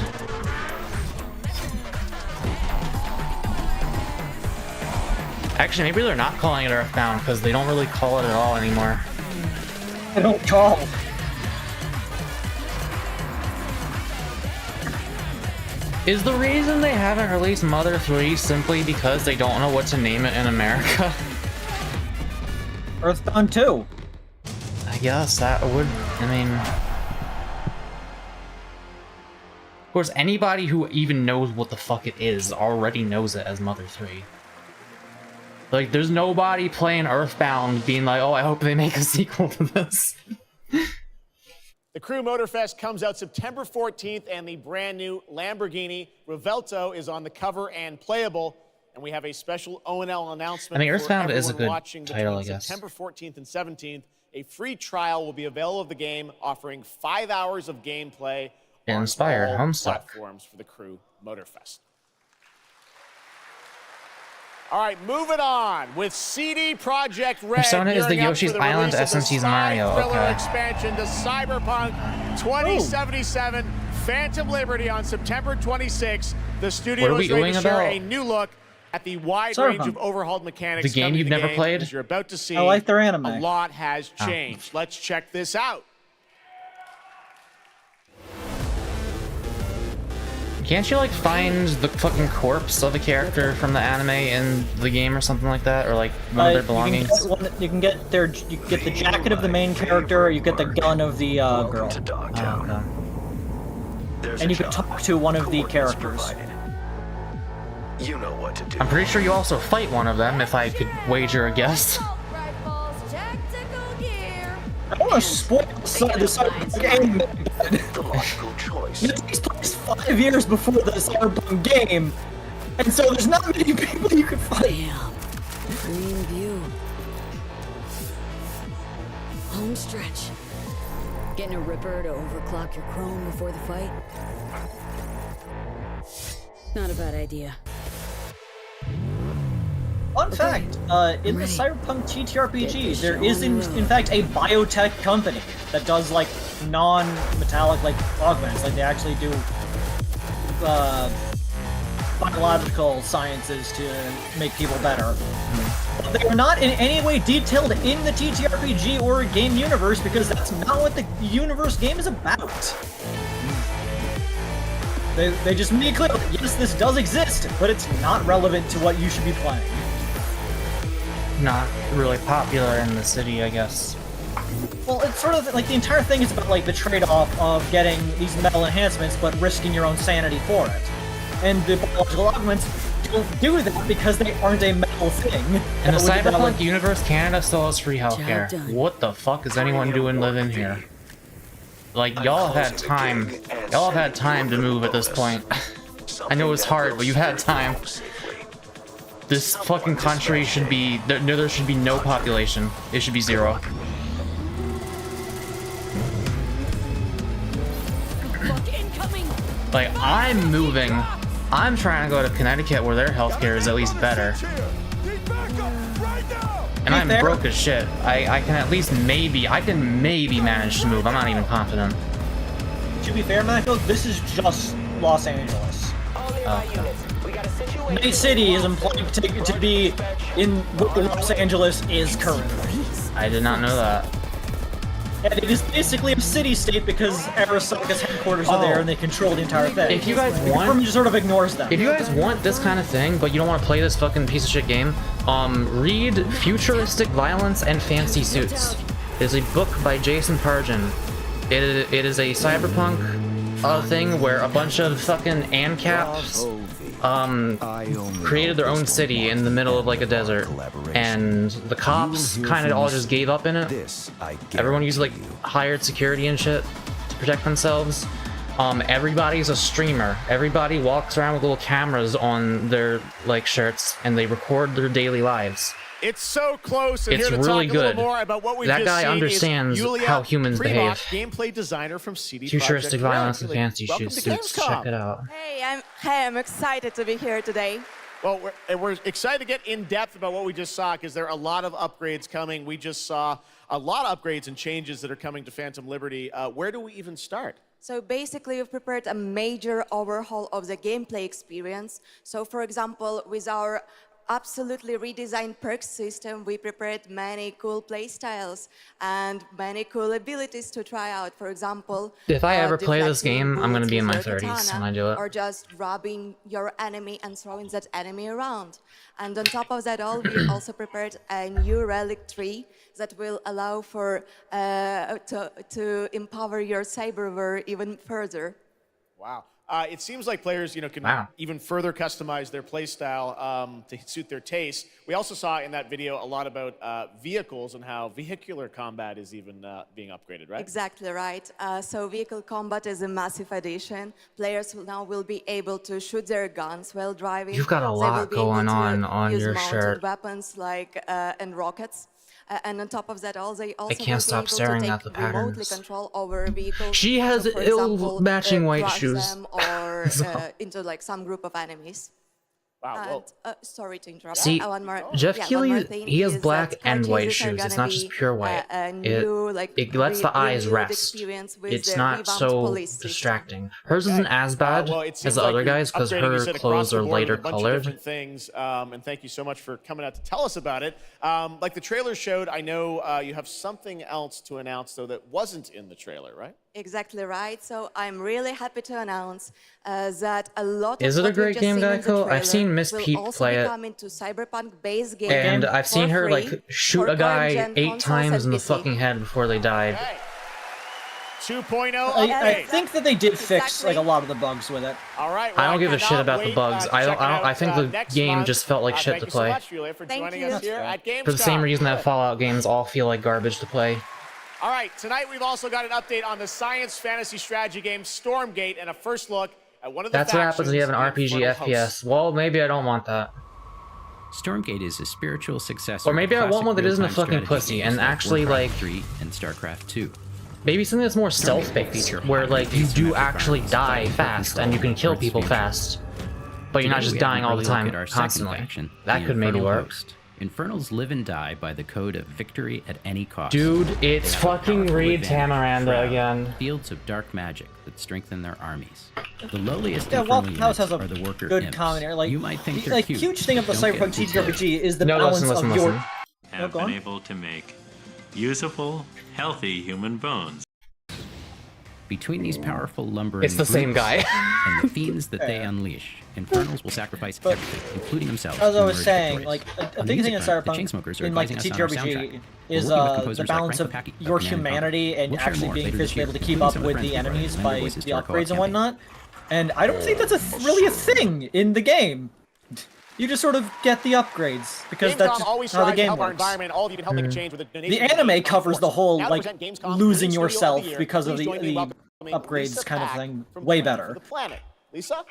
Actually, maybe they're not calling it Earthbound because they don't really call it at all anymore. They don't call. Is the reason they haven't released Mother 3 simply because they don't know what to name it in America? Earthbound 2. I guess that would, I mean... Of course, anybody who even knows what the fuck it is already knows it as Mother 3. Like, there's nobody playing Earthbound being like, oh, I hope they make a sequel to this. The Crew Motorfest comes out September 14th, and the brand new Lamborghini Revuelto is on the cover and playable. And we have a special O&L announcement. I mean, Earthbound is a good watching title, I guess. September 14th and 17th, a free trial will be available of the game, offering 5 hours of gameplay on Inspired, all Homestuck. platforms for the Crew Motorfest. All right, moving on with CD Projekt Red. Persona is the gearing up Yoshi's for the Island release of the SMC's spy Mario, thriller okay. expansion to Cyberpunk 2077. Phantom Liberty on September 26th. The studio is ready to share a new look at the wide range of overhauled mechanics. The game you've never played? As you're about to see, I like their anime. A lot has changed. Let's check this out. Can't you like find the fucking corpse of a character from the anime in the game or something like that, or like one of their belongings? You can get the jacket of the main character, or you get the gun of the girl. And you can talk to one of the characters. You know what to do. I'm pretty sure you also fight one of them, if I could wager a guess. I don't want to spoil the game. The logical choice. It takes place 5 years before the Cyberpunk game, and so there's not many people you could fight. Damn. Green view. Home stretch. Getting a ripper to overclock your chrome before the fight? Not a bad idea. Fun fact, in the Cyberpunk TTRPG, there is in fact a biotech company that does like non-metallic like augments, like they actually do biological sciences to make people better. But they are not in any way detailed in the TTRPG or game universe because that's not what the universe game is about. They just made it clear, yes, this does exist, but it's not relevant to what you should be playing. Not really popular in the city, I guess. Well, it's sort of like the entire thing is about like the trade-off of getting these metal enhancements but risking your own sanity for it. And the biological augments don't do that because they aren't a metal thing. In the Cyberpunk universe, Canada still has free healthcare. What the fuck is anyone doing living here? Like, y'all have had time. Y'all have had time to move at this point. I know it's hard, but you've had time. This fucking country should be... There should be no population. It should be 0. Like, I'm moving. I'm trying to go to Connecticut where their healthcare is at least better. And I'm broke as shit. I can at least maybe manage to move. I'm not even confident. To be fair, Mako, this is just Los Angeles. Night City is implied to be in what Los Angeles is currently. I did not know that. And it is basically a city-state because Arasaka's headquarters are there and they control the entire thing. If you guys the government just sort of ignores them. If you guys want this kind of thing, but you don't want to play this fucking piece of shit game, read Futuristic Violence and Fancy Suits. It is a book by Jason Pargin. It is a cyberpunk thing where a bunch of fucking ANCAPs created their own city in the middle of like a desert, and the cops kind of all just gave up in it. Everyone used like hired security and shit to protect themselves. Everybody's a streamer. Everybody walks around with little cameras on their like shirts, and they record their daily lives. It's so close, and it's here to really talk good. A little more about what we've that just guy seen understands is Yulia how humans behave. Gameplay designer from CD Futuristic Projekt Violence and Red. Fancy Welcome Suits. to Gamescom. Check it out. Hey, I'm excited to be here today. Well, we're excited to get in depth about what we just saw because there are a lot of upgrades coming. We just saw a lot of upgrades and changes that are coming to Phantom Liberty. Where do we even start? So basically, we've prepared a major overhaul of the gameplay experience. So for example, with our absolutely redesigned perks system, we prepared many cool playstyles and many cool abilities to try out. For example, if I ever play this game, I'm going to be in my 30s when I do it. Or just robbing your enemy and throwing that enemy around. And on top of that all, we also prepared a new relic tree that will allow for to empower your cyberware even further. Wow. It seems like players, can even further customize their playstyle to suit their taste. We also saw in that video a lot about vehicles and how vehicular combat is even being upgraded, right? Exactly right. So vehicle combat is a massive addition. Players now will be able to shoot their guns while driving. You've got a lot going on your shirt. Weapons like and rockets. And on top of that, they also I can't stop staring at the patterns. Control over vehicles. She has ill-matching white shoes. Them or into like some group of enemies. Wow. And, sorry to interrupt. See, one more, Jeff one Keighley, more thing he has is black that and white purchases are shoes. It's gonna not just be, pure white. a new, like, It lets the eyes renewed rest. experience with It's the not revamped so police system. distracting. Hers isn't as bad Well, it as seems the like other you're guys because upgrading, you her said, across clothes the are board with lighter a bunch of colored. different things, and thank you so much for coming out to tell us about it. Like the trailer showed, I know you have something else to announce, though, that wasn't in the trailer, right? Exactly right. So I'm really happy to announce that a lot Is of it a what we've great just game, seen in the Geico? I've trailer seen Miss will Peep also play be it. coming to Cyberpunk-based game And I've for seen her free like shoot for a guy current-gen 8 consoles times in and the PC. fucking head before they died. 2.0 I update. think that they did fix like a lot of the bugs with it. All right. I don't give a shit about the bugs. I think the game just felt like shit to play. Thank you so much, Julia, for joining us here at Gamescom. For the same reason that Fallout games all feel like garbage to play. All right, tonight we've also got an update on the science fantasy strategy game Stormgate and a first look at one of the That's what happens when you have an RPG FPS. Well, maybe I don't want that. Stormgate is a spiritual successor. Or maybe I want one that isn't a real-time fucking strategy pussy games and actually Warcraft like 3 and StarCraft 2. maybe something that's more stealth-based, where like you do actually die fast and you can kill people fast, but you're not just dying all the time constantly. That could maybe work. Infernals live and die by the code of victory at any cost. Dude, it's fucking Reed Tamaranda again. Fields of dark magic that strengthen their armies. The lowliest Yeah, infernal Waffle House has units a are the worker good imps. commentary. Like, you might think the, they're like cute. huge thing of the Don't get Cyberpunk too TTRPG is the No, balance listen, of your. Have been able to make usable, healthy human bones. Between these powerful lumbering It's the same groups guy. and the fiends that they unleash, Infernals will sacrifice everything, including themselves. As I to was emerge saying, victorious. like a On the big thing in music front, the Cyberpunk, Chainsmokers are in like the advising us on our TTRPG, soundtrack. is We're working with the composers balance like of Frank Kopacki your of Command and humanity and We'll share actually more being later fierce this to be able to year, keep including up some of with friends the who enemies lend by their the voices to our co-op upgrades and campaign. whatnot. And I don't think that's really a thing in the game. You just sort of get the upgrades because that's always just how the strives to game help our works. environment. All of you can help make a change with a donation. The anime covers the whole like losing yourself because of the upgrades kind of thing way better. The planet, Lisa.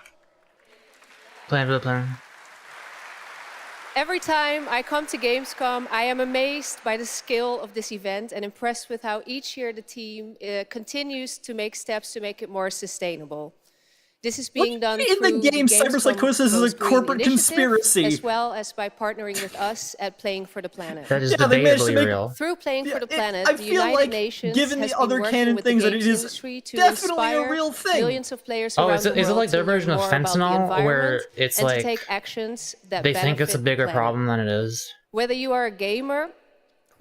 Plan for the plan. Every time I come to Gamescom, I am amazed by the scale of this event and impressed with how each year the team continues to make steps to make it more sustainable. This is being done in through the game. Gamescom Cyberpsychosis is a Goes Green corporate initiative, conspiracy, as well as by partnering with us at Playing for the Planet. That is debatably real. Through Playing for the Planet, I the feel United like, Nations given has the been other working canon with things, the that it games is industry to definitely a inspire real thing. millions of players Oh, around is the it world like their to learn version of more about the fentanyl, where environment it's and like to take actions that they think it's a benefit bigger the planet. problem than it is? Whether you are a gamer,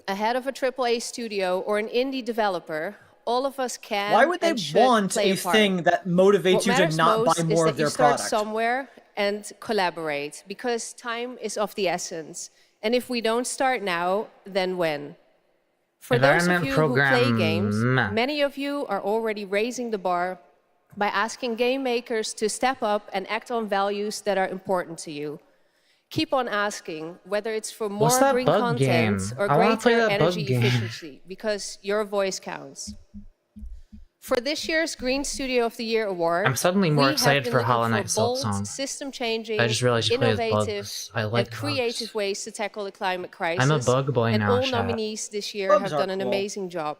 a head of a AAA studio, or an indie developer, all of us can. why would they and should want play a part. thing that motivates What you to matters not most buy more is of that you their start product? somewhere and collaborate, because time is of the essence. And if we don't start now, then when? For those of Environment you who play program, games, meh. many of you are already raising the bar by asking game makers to step up and act on values that are important to you. Keep on asking, whether it's for more What's that green bug content game? or I wanna play greater that bug energy game. efficiency, because your voice counts. For this year's Green Studio of the Year award, I'm suddenly more we have excited been for looking Hollow for Knight Silk bold, Song. system-changing, I just realized you play as innovative, bugs. I like and creative ways to tackle the climate crisis. I'm a bug boy and now, all chat. nominees this year Bugs have are done an cool. amazing job.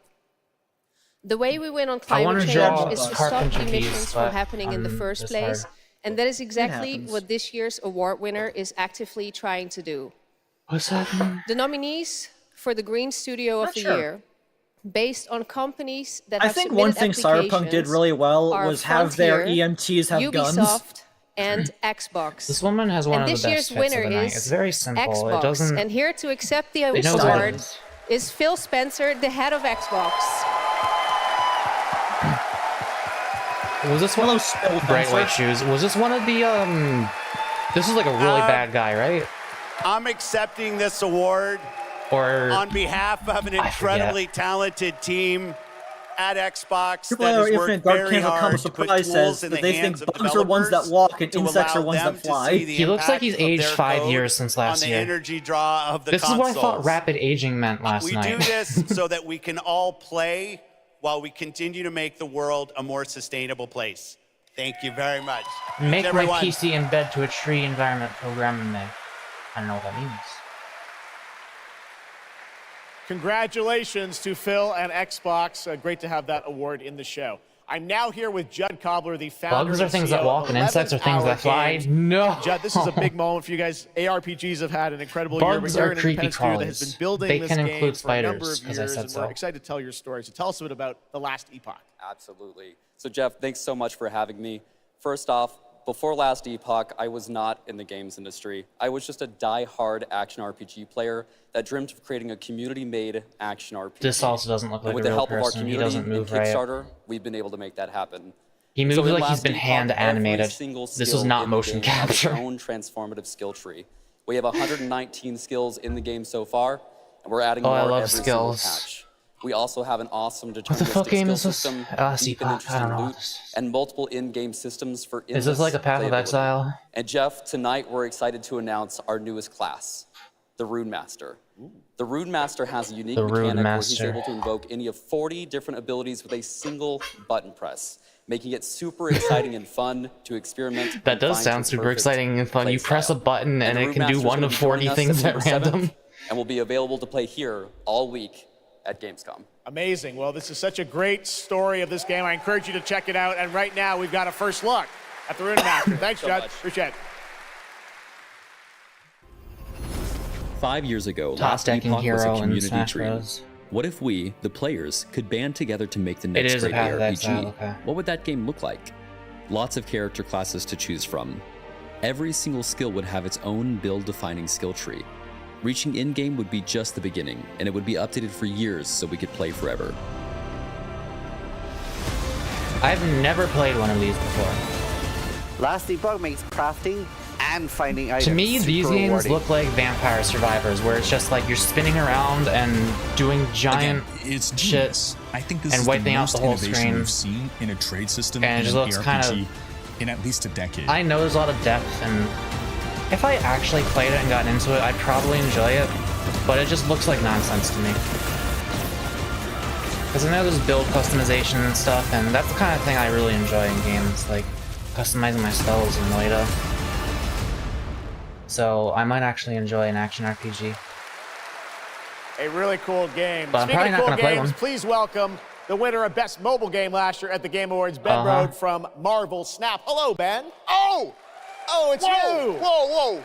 The way we win on I wanna climate draw change is to carpentry stop piece, emissions from but happening in the first it's place. hard. And that is exactly happens. what this year's award winner is actively trying to do. What's happening? The nominees for the Green Studio of Not the sure. Year, based on companies that I have think one thing submitted Cyberpunk did applications, really well are was have their Frontier, EMTs have guns. Ubisoft, and Xbox. This woman has one And of this the year's best fits winner of the night. is It's very simple. Xbox. It doesn't. And here to accept the They know what award it is. is Phil Spencer, the head of Xbox. Was this one? Hello, Spill Bright Fencer. white shoes. Was this one of the This is like a really bad guy, right? I'm accepting this award Or on behalf of an incredibly talented team at Xbox Triple that A or has worked Infinite Dark very Cancel hard Combo to put Surprise tools says in that the they hands think of bugs are ones that developers walk and to insects are allow ones them that to fly. see the He looks like he's impact of aged their 5 code years since on last the year. energy draw of the This is what I thought consoles. rapid aging meant last We night. do this so that we can all play while we continue to make the world a more sustainable place. Thank you very much. Make my Everyone. PC embed to a tree environment program in there. I don't know what that means. Congratulations to Phil and Xbox. Great to have that award in the show. I'm now here with Judd Cobbler, the founder Bugs and are things CEO that walk of and insects are things 11th that fly. Games. No. Judd, this is a big moment for you guys. ARPGs have had an incredible year, but Bugs you're are an creepy independent studio that has been crawlies. building They this can game include for a number spiders, of 'cause I years, said and so. we're excited to tell your story. So tell us a bit about The Last Epoch. Absolutely. So Jeff, thanks so much for having me. First off, before Last Epoch, I was not in the games industry. I was just a die-hard action RPG player that dreamt of creating a community-made action RPG. This also doesn't look like And with a the real help of our person. He community doesn't move and right. Kickstarter, we've been able to make that happen. He moves So in like he's Last been Epoch, hand every animated. single This skill was not in the motion game has its capture. own transformative skill tree. We have 119 skills in the game so far, and we're adding Oh, I more love every single skills. patch. We also have an awesome What the fuck deterministic game skill is this? system, Last deep and Epoch, I interesting don't know. loot, and multiple in-game systems for Is this like a Path of playability. Exile? And Jeff, tonight we're excited to announce our newest class, the Rune Master. The Rune Master has a unique The Rune mechanic where he's Master. able to invoke any of 40 different abilities with a single button press, making it super exciting and fun to experiment. That and does find sound his super perfect exciting and fun. You playstyle. press a button and the it Rune can do Master's one gonna of be 40 joining us things at September 7th, random. and will be available to play here all week at Gamescom. Amazing. Well, this is such a great story of this game. I encourage you to check it out. And right now, we've got a first look at the Rune Master. Thanks, Judd. Appreciate it. 5 years ago, Top Last decking Epoch was hero a in community Smash dream. Bros. What if we, the players, could band together to make the It next is a great Path of ARPG? Exile, okay. What would that game look like? Lots of character classes to choose from. Every single skill would have its own build-defining skill tree. Reaching in-game would be just the beginning, and it would be updated for years so we could play forever. I've never played one of these before. Last Epoch makes crafting and finding items To me, these super games rewarding. look like Vampire Survivors, where it's just like you're spinning around and doing giant it's shit genius. I think this and is wiping the out most the whole innovation screen. we've seen in a trade system And it in just an looks kind ARPG of... in at least a decade. I know there's a lot of depth, and if I actually played it and got into it, I'd probably enjoy it, but it just looks like nonsense to me. Because I know there's build customization and stuff, and that's the kind of thing I really enjoy in games, like customizing my spells and Noita. So I might actually enjoy an action RPG. A really cool game. But I'm Speaking probably of not cool gonna play games, one. please welcome the winner of Best Mobile Game last year at the Game Awards, Ben Rode from Marvel Snap. Hello, Ben. Oh! Oh, it's whoa, you! Whoa!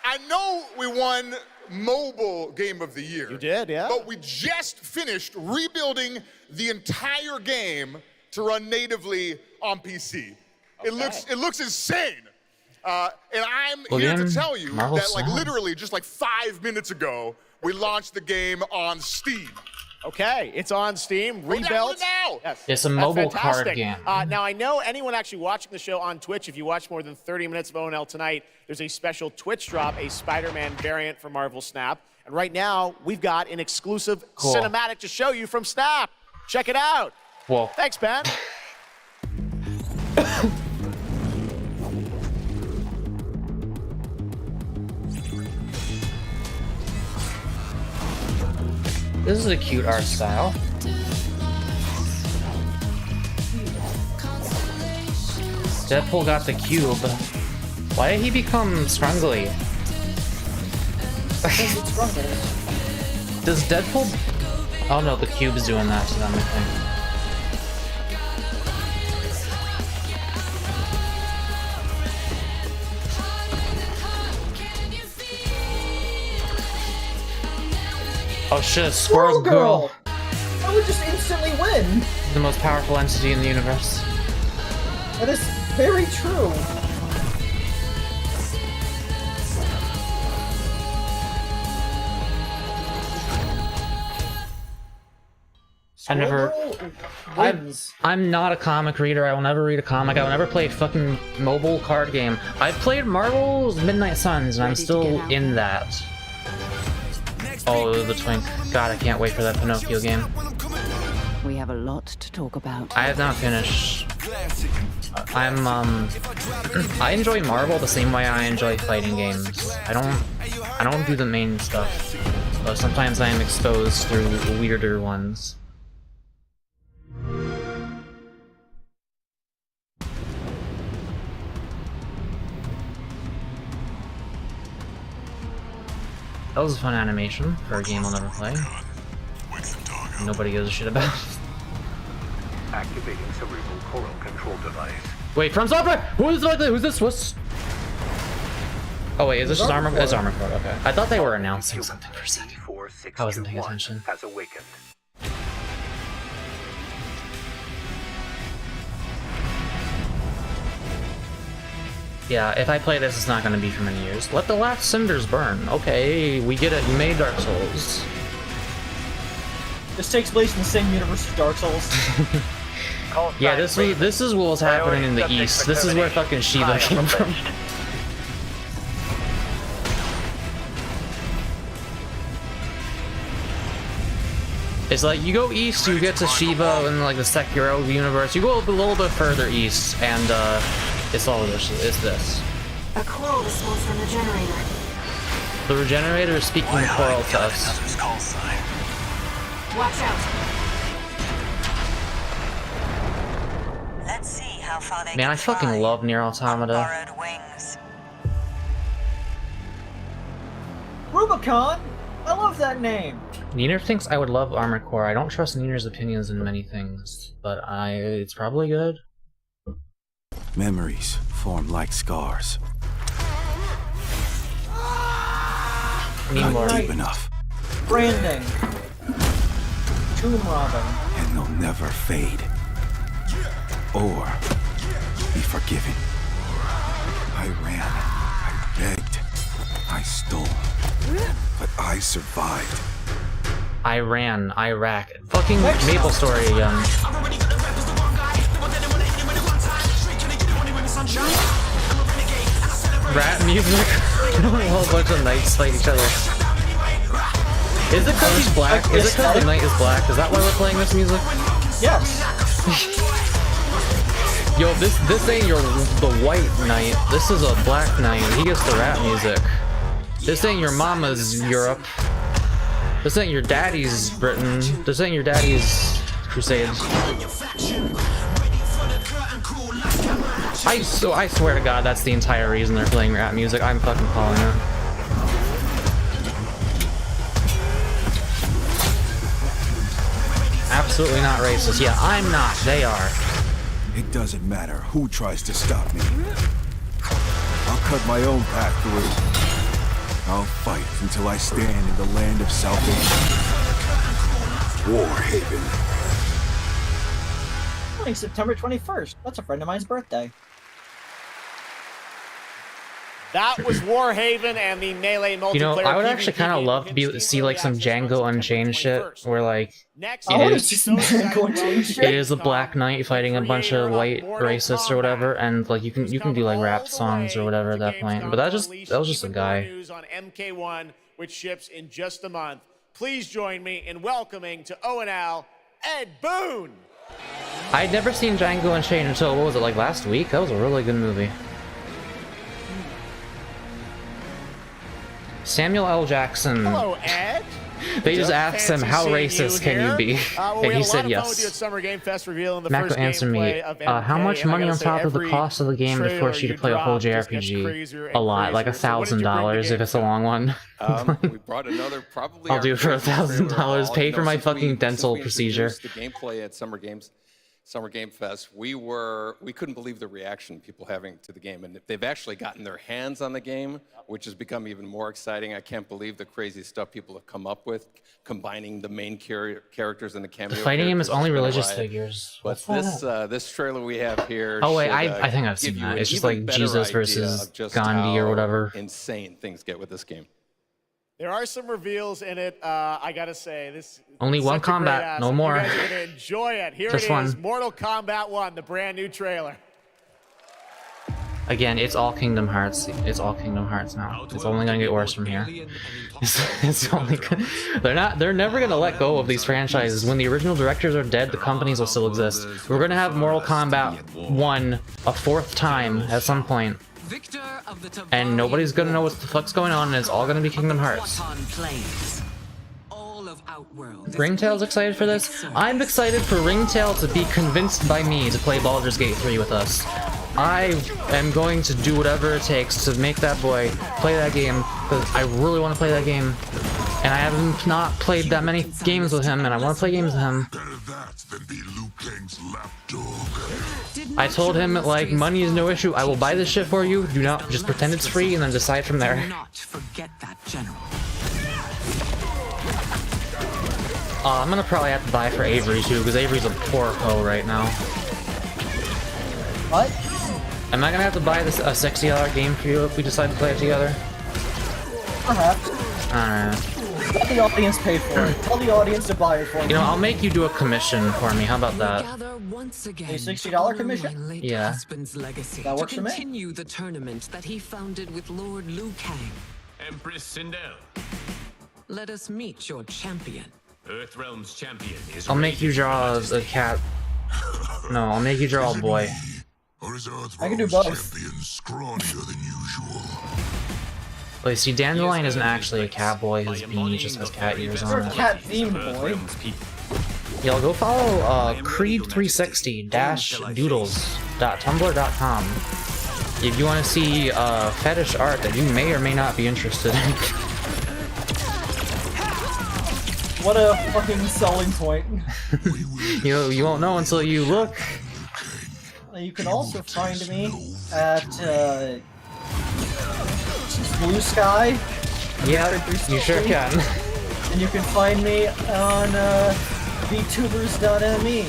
I know we won Mobile Game of the Year. You did, yeah. But we just finished rebuilding the entire game to run natively on PC. It looks insane. And I'm here to tell you Marvel that, like, Snap. literally just like 5 minutes ago, we launched the game on Steam. Okay, it's on Steam, rebuilt. Now. Yes, It's a that's mobile card fantastic. game. Now, I know anyone actually watching the show on Twitch, if you watch more than 30 minutes of ONL tonight, there's a special Twitch drop, a Spider-Man variant for Marvel Snap. And right now, we've got an exclusive Cool. cinematic to show you from Snap. Check it out. Whoa. Thanks, Ben. This is a cute art style. Deadpool got the cube. Why did he become scrungly? Does Deadpool... Oh no, the cube's doing that to them, I think. Oh shit, Squirrel Girl! I would just instantly win. The most powerful entity in the universe. That is very true. I'm not a comic reader. I will never read a comic. I will never play a fucking mobile card game. I've played Marvel's Midnight Suns, and I'm still in that. Oh, the twink. God, I can't wait for that Pinocchio game. We have a lot to talk about. I have not finished. I enjoy Marvel the same way I enjoy fighting games. I don't do the main stuff. But sometimes I am exposed through weirder ones. That was a fun animation for a game I'll never play. Nobody gives a shit about. Activating cerebral coral control device. Wait, from software! Who's this? What's... Oh wait, is this just armor? It's armor core, okay. I thought they were announcing something for a second. I wasn't paying attention. Has awakened. Yeah, if I play this, it's not going to be for many years. Let the last cinders burn. Okay, we get it. You made Dark Souls. This takes place in the same universe as Dark Souls. Yeah, this is what was happening in the East. This is where fucking Shiva came from. It's like, you go east, you get to Shiva in like the Sekiro universe. You go a little bit further east, and it's all this. It's this. A coral smells from the generator. The regenerator is speaking coral to us. Watch out. Let's see how far they Man, I fucking love Nier Automata. Rubicon? I love that name. Neener thinks I would love Armored Core. I don't trust Neener's opinions in many things, but it's probably good. Memories form like scars. Not deep enough. Branding. Tomb robbing. And they'll never fade. Or be forgiven. I ran. I begged. I stole. But I survived. I ran, Iraq. Fucking Maple Story again. Rap music? A whole bunch of knights fight each other. Is it because he's black? Is it because the knight is black? Is that why we're playing this music? Yes. Yo, this ain't the white knight. This is a black knight. He gets the rap music. This ain't your mama's Europe. This ain't your daddy's Britain. This ain't your daddy's Crusades. I swear to God, that's the entire reason they're playing rap music. I'm fucking calling it. Absolutely not racist. Yeah, I'm not. They are. It doesn't matter who tries to stop me. I'll cut my own path through. I'll fight until I stand in the land of salvation. War Haven. Like September 21st. That's a friend of mine's birthday. That was Warhaven and the Melee multiplayer. You know, I would actually kind of love to see like some Django Unchained shit, where like it is a Black Knight fighting a bunch of white racists or whatever, and like you can do like rap songs or whatever at that point. But that was just a guy. News on MK1, which ships in just a month. Please join me in welcoming to ONL Ed Boon. I'd never seen Django Unchained until, what was it, like last week? That was a really good movie. Samuel L. Jackson. Hello, Ed. They just asked him, how racist can you be? And he said yes. Mako answered me, how much money on top of the cost of the game to force you to play a whole JRPG? A lot, like $1,000 if it's a long one. We brought another, probably I'll do it for $1,000. Pay for my fucking dental procedure. The gameplay at Summer Game Fest, we couldn't believe the reaction people having to the game, and they've actually gotten their hands on the game, which has become even more exciting. I can't believe the crazy stuff people have come up with, combining the main characters and the cameo. The fighting game is only religious figures. But this trailer we have here. Oh wait, I think I've seen that. It's just like Jesus versus Gandhi or whatever. Insane things get with this game. There are some reveals in it. I gotta say, this only one combat, no more. You guys are gonna enjoy it. Here just it is, one. Mortal Kombat 1, the brand new trailer. Again, it's all Kingdom Hearts. It's all Kingdom Hearts now. It's only gonna get worse from here. It's only gonna, they're never gonna let go of these franchises. When the original directors are dead, the companies will still exist. We're gonna have Mortal Kombat 1 a fourth time at some point. And nobody's gonna know what the fuck's going on, and it's all gonna be Kingdom Hearts. Ringtail's excited for this? I'm excited for Ringtail to be convinced by me to play Baldur's Gate 3 with us. I am going to do whatever it takes to make that boy play that game, because I really want to play that game. And I have not played that many games with him, and I want to play games with him. I told him, like, money is no issue. I will buy this shit for you. Do not just pretend it's free and then decide from there. I'm gonna probably have to buy for Avery too, because Avery's a poor hoe right now. What? Am I gonna have to buy this a $60 game for you if we decide to play it together? Perhaps. Alright. Let the audience pay for it. Tell the audience to buy it for me. You know, I'll make you do a commission for me. How about that? A $60 commission? Yeah. That works for me. Continue the tournament that he founded with Lord Liu Kang. Empress Sindel, Let us meet your champion. Earthrealm's champion is I'll make you draw a cat. No, I'll make you draw a boy. I can do both. Wait, see, Dandelion isn't actually a cat boy. His beanie just has cat ears on it. Cat themed boy. Y'all go follow creed360-doodles.tumblr.com if you want to see fetish art that you may or may not be interested in. What a fucking selling point. You won't know until you look. You can also find me at Blue Sky. Yeah, you sure can. And you can find me on VTubers.me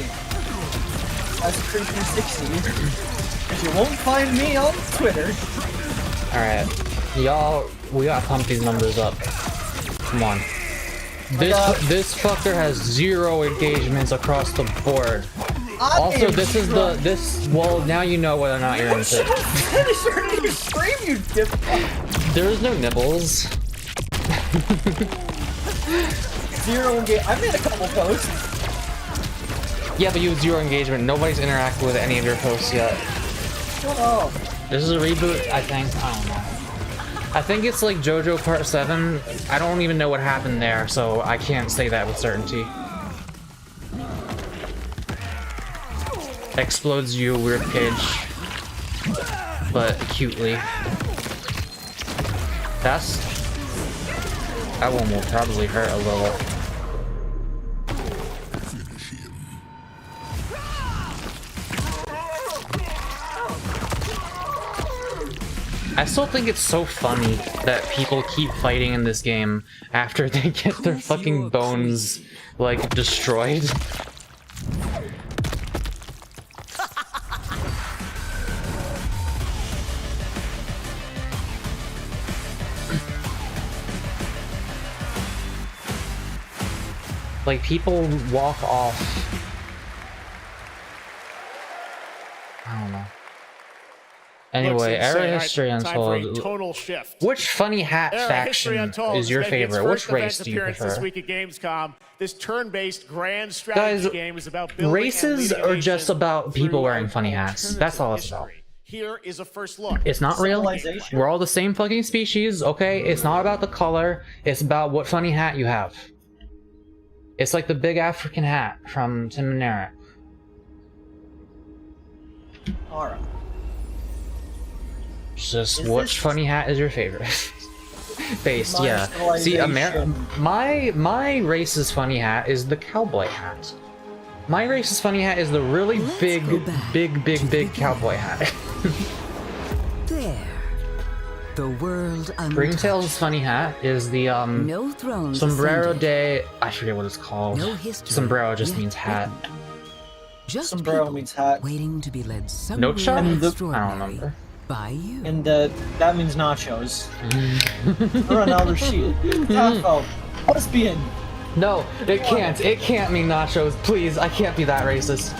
as Creed360. And you won't find me on Twitter. Alright. Y'all, we gotta pump these numbers up. Come on. This fucker has 0 engagements across the board. Also, well, now you know whether or not you're into it. Finish your stream, you dip. There's no nibbles. 0 engagement. I made a couple posts. Yeah, but you have 0 engagement. Nobody's interacted with any of your posts yet. Shut up. This is a reboot, I think. I don't know. I think it's like JoJo Part 7. I don't even know what happened there, so I can't say that with certainty. Explodes you, weird cage. But cutely. That one will probably hurt a little. I still think it's so funny that people keep fighting in this game after they get their fucking bones, like, destroyed. Like, people walk off. I don't know. Anyway, Era History Untold. Total shift. Which funny hat faction is your favorite? Which race do you prefer? This week at Gamescom, this turn-based grand strategy game is about building races are just about people wearing funny hats. That's all it's about. Here is a first look. It's not real. We're all the same fucking species, okay? It's not about the color. It's about what funny hat you have. It's like the big African hat from Tim and Eric. Alright. Just which funny hat is your favorite? Based, yeah. See, my race's funny hat is the cowboy hat. My race's funny hat is the really big cowboy hat. There. The world Ringtail's funny hat is the no thrones sombrero ascended. de... I forget what it's called. No history Sombrero just means hat. Just sombrero means hat. Waiting to be led No somewhere chop? I don't extraordinary remember. by you. And that means nachos. Or another sheet. Taco. Lesbian. No, it can't. It can't mean nachos. Please, I can't be that racist.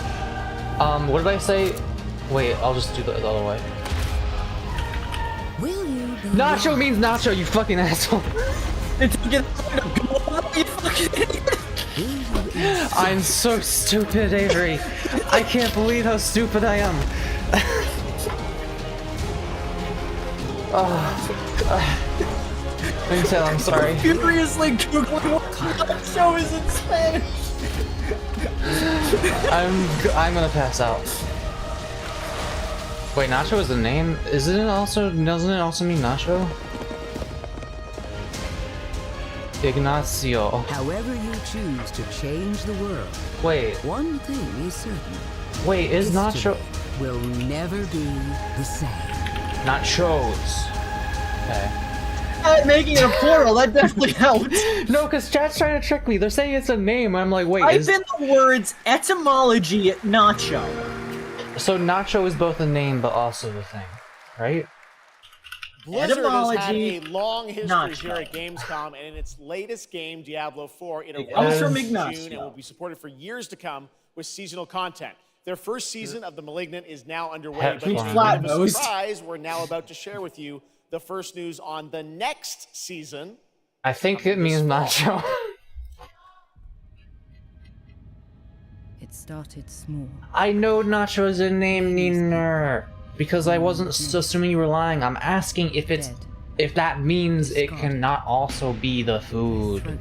What did I say? Wait, I'll just do the other way. Will you Nacho means nacho, you fucking asshole. I'm so stupid, Avery. I can't believe how stupid I am. Ringtail, I'm sorry. Furiously googling what nacho is in Spanish. I'm gonna pass out. Wait, Nacho is the name? Doesn't it also mean Nacho? Ignacio. However you choose to change the world, Wait. one thing is certain. Wait, is Nacho... Will never be the same. Nachos. Okay. Making it a plural, that definitely helped. No, because chat's trying to trick me. They're saying it's a name. I'm like, wait, Type in the words etymology nacho. So nacho is both a name, but also the thing, right? Blizzard has had Etymology, a long history nacho. here at Gamescom, and in its latest game, Diablo 4, it comes arrived from in Ignacio. June and will be supported for years to come with seasonal content. Their first season of The Malignant is now underway, Heck, but fine. to a bit of a surprise, we're now about to share with you the first news on the next season. I think it means nacho. It started small. I know nacho is a name, Niner, because I wasn't assuming you were lying. I'm asking if that means it cannot also be the food.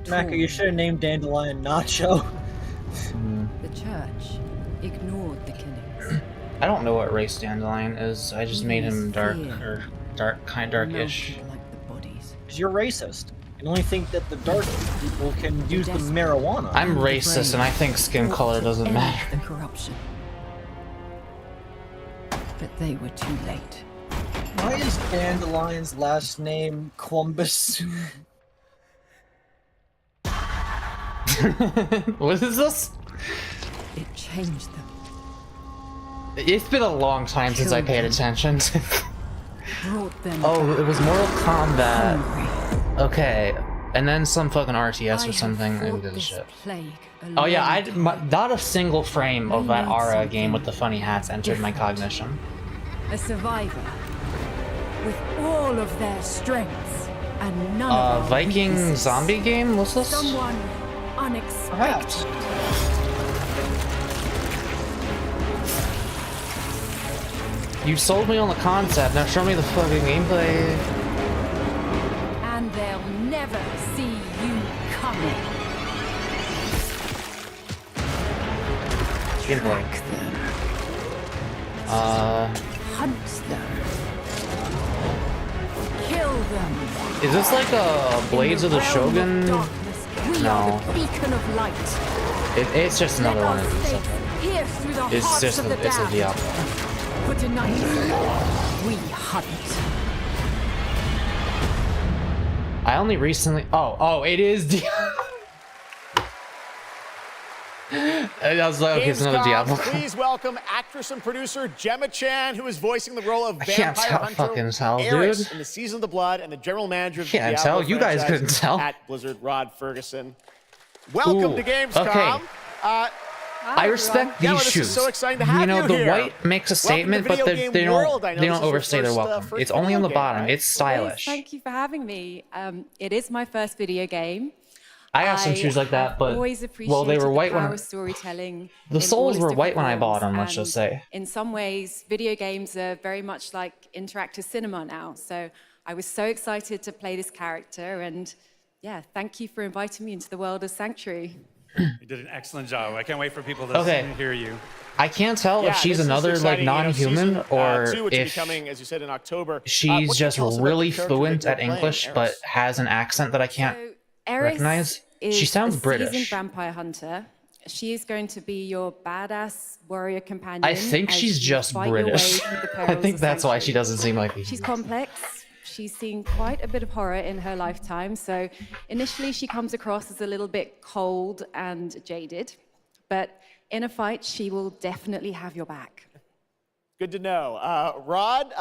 Mako, you should have named Dandelion Nacho. The church ignored the killings. I don't know what race Dandelion is. I just made him dark, or kind of darkish. Because you're racist. You only think that the dark people can use the marijuana. I'm racist, and I think skin color doesn't matter. The corruption. But they were too late. Why is Dandelion's last name Columbus? What is this? It changed them. It's been a long time since I paid attention. Brought them Oh, it was Mortal Kombat. hungry. Okay, and then some fucking RTS or something. I did shit. Oh yeah, not a single frame of that Ara game with the funny hats entered my cognition. A survivor with all of their strengths and none of our Viking weaknesses. zombie game? What's this? Someone unexpected. You sold me on the concept, now show me the fucking gameplay. And they'll never see you coming. Gameplay. Hunt them. Kill them. Is this like a Blades of the Shogun? We No. are the beacon of light. It's just another one of these. Pierce through the It's hearts just of the it's a damned. Diablo. But tonight, we hunt. I only recently. Oh, it is Diablo. I was like, okay, it's another Gamescom, Diablo. please welcome actress and producer Gemma Chan, who is voicing the role of I can't Vampire tell, fucking Hunter tell, Aerith dude. in the Season of the Blood, and the general manager of the Can't Diablo tell. You guys franchise couldn't tell. at Blizzard, Rod Ferguson. Welcome to Gamescom. Okay. I respect Gemma, these this shoes. is so exciting to have You know, the here. white makes a Welcome to statement, but video they game world. I know don't this is your overstay their welcome. first It's only on the video game, bottom. right? It's stylish. Thank you for having me. It is my first video game. I have some shoes like that, but always well, they were white the power when of storytelling. the in soles all were its white when I different bought them. forms, Let's just and say. in some ways, video games are very much like interactive cinema now. So I was so excited to play this character, and yeah, thank you for inviting me into the world of Sanctuary. You did an excellent job. I can't wait for people to Okay. see and hear you. I can't tell Yeah, if she's this is another like exciting, you know, non-human season, or 2, which will be if coming, as you said, in October. she's What can you just tell us about really the character fluent that at you're English, playing, but Eris? has an accent that I can't Eris recognize. is She sounds a British. seasoned vampire hunter. She is going to be your badass warrior companion. I think as she's you just fight your way British. through the I perils think of that's why she Sanctuary. doesn't seem like a She's human. complex. She's seen quite a bit of horror in her lifetime. So initially she comes across as a little bit cold and jaded. But in a fight, she will definitely have your back. Good to know. Rod,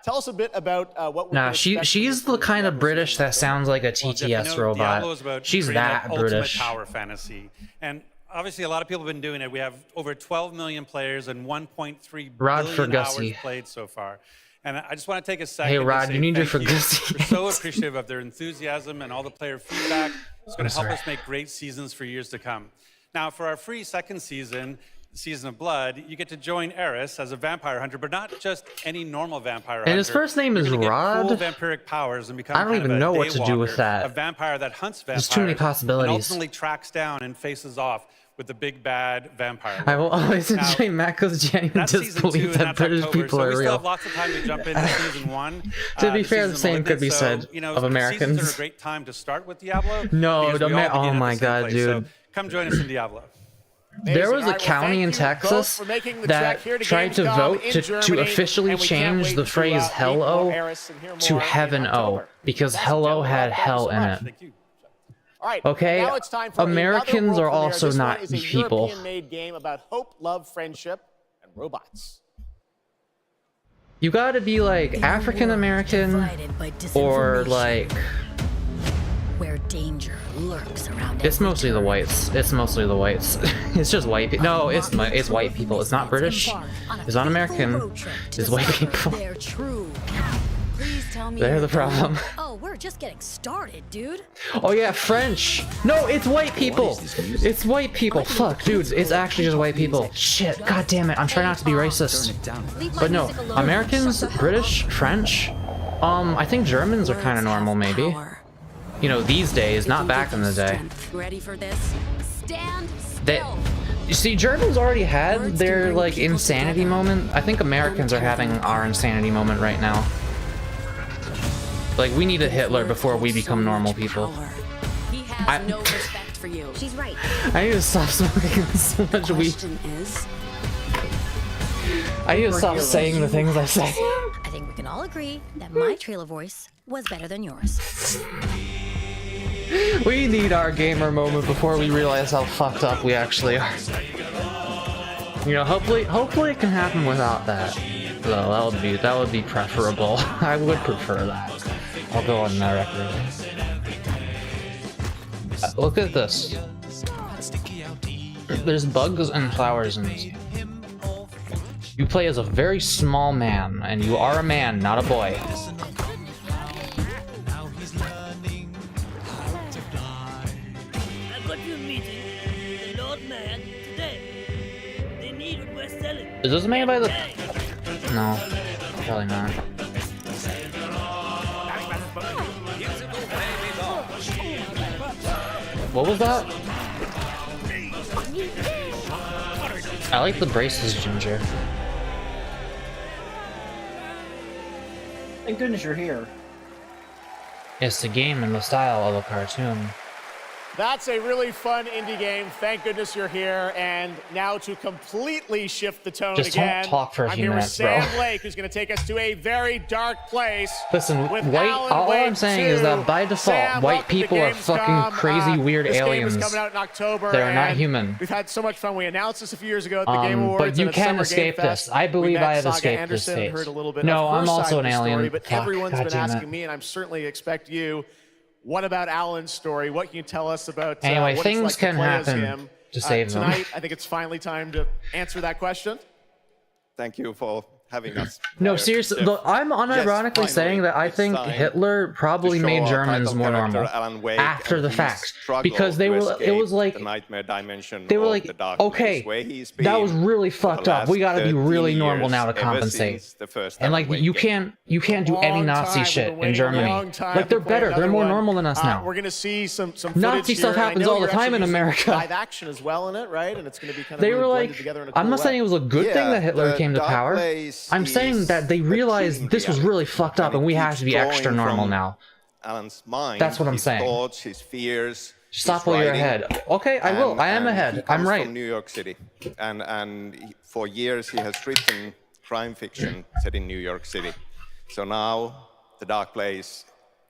tell us a bit about what we Nah, can expect she's the kind of British that sounds like a TTS robot. Diablo is about She's creating that ultimate British. power fantasy. And obviously a lot of people have been doing it. We have over 12 million players and 1.3 Rod billion hours Fergusi. played so far. And I just want to take a second Hey to Rod, say you need your thank Fergusi. We're so appreciative of their enthusiasm and all the player feedback. It's going I'm to help sorry. us make great seasons for years to come. Now, for our free second season, Season of Blood, you get to join Eris as a vampire hunter, but not just any normal vampire And hunter. his first name is You're gonna Rod? get cool vampiric powers and become I don't kind of even a know what to do with daywalker, that. A vampire that hunts vampires. There's too many possibilities. And ultimately tracks down and faces off with the big bad vampire. I will always Now, enjoy Mako's genuine that's season 2, disbelief and that that's British October, people so are we still real. have lots of time to jump into season 1. To be fair, the season's same limited, could be so, said you know, of Americans. Seasons are a great time to start with Diablo. No, because we all begin oh at the my same god, place. dude. So come join us in Diablo. There was a All right, well, county in thank you both Texas for making the that trek here to tried to Gamescom vote in to Germany, officially and we can't change wait the to, phrase meet more hello Eris and hear to more in heaven o, October. because That's hello Jeff. had Thank you hell so in much. it. All right, Okay, now it's time for Americans another are world also premiere. This not one is a people. European-made game about hope, love, friendship, and robots. You gotta be like African American or like. Where danger lurks around It's mostly the whites. It's mostly the whites. It's just white people. No, it's white people. It's not British. It's not American. It's white people. They're true. Please tell me. They're the problem. Oh, we're just getting started, dude. Oh yeah, French. No, it's white people. It's white people. Fuck, dude. It's actually just white people. Shit. God damn it. I'm trying not to be racist. But no, Americans, British, French. I think Germans are kind of normal, maybe. You know, these days, not back in the day. Ready for this? Stand still. You see, Germans already had their, like, insanity moment. I think Americans are having our insanity moment right now. Like, we need a Hitler before we become normal people. He has no respect for you. She's right. I need to stop smoking so much weed. I need to stop saying the things I say. I think we can all agree that my trailer voice was better than yours. We need our gamer moment before we realize how fucked up we actually are. You know, hopefully it can happen without that. Though that would be preferable. I would prefer that. I'll go on that record. Look at this. There's bugs and flowers in this. You play as a very small man, and you are a man, not a boy. Is this made by the... No, probably not. What was that? I like the braces, Ginger. Thank goodness you're here. It's the game in the style of a cartoon. That's a really fun indie game. Thank goodness you're here. And now to completely shift the tone Just again, don't talk for a I'm few here minutes, with Sam bro. Lake, who's going to take us to a very dark place. Listen, with white. Alan All Wake I'm saying 2. is that by default, Sam, white welcome to people are Gamescom. fucking crazy, weird this aliens. Game is coming out in October. They're not and human. We've had so much fun. We announced this a few years ago at the Game Awards. But you and at can Summer escape Game Fest. this. I We believe met I have Saga escaped Anderson, this fate. heard a little bit No, of her I'm also side an of the story, alien. but Fuck, everyone's God been damn it. asking me, and I'm certainly expect you. What about Alan's story? What can you tell us about Anyway, what things it's like can to play as happen him? to save them. Tonight, I think it's finally time to answer that question. Thank you for having us. No, seriously, look, I'm unironically saying that I think Hitler probably made Germans more normal after the fact, because they were. It was like they were like, okay, that was really fucked up. We got to be really normal now to compensate. And like you can't do any Nazi shit in Germany. Like they're better. They're more normal than us now. We're gonna see some Nazi stuff happens all the time in America. Live action as well in it, right? And it's gonna be kind of They were blended like, together in a I'm cool not saying it was a good thing that Hitler came to power. I'm saying that they realized this was really fucked up and we have to be extra normal now. Alan's mind, That's what I'm his saying. Thoughts, his fears. Stop his while you're writing. ahead. Okay, I will. I am And ahead. he comes I'm right. From New York City, for years he has written crime fiction set in New York City. So now the Dark Place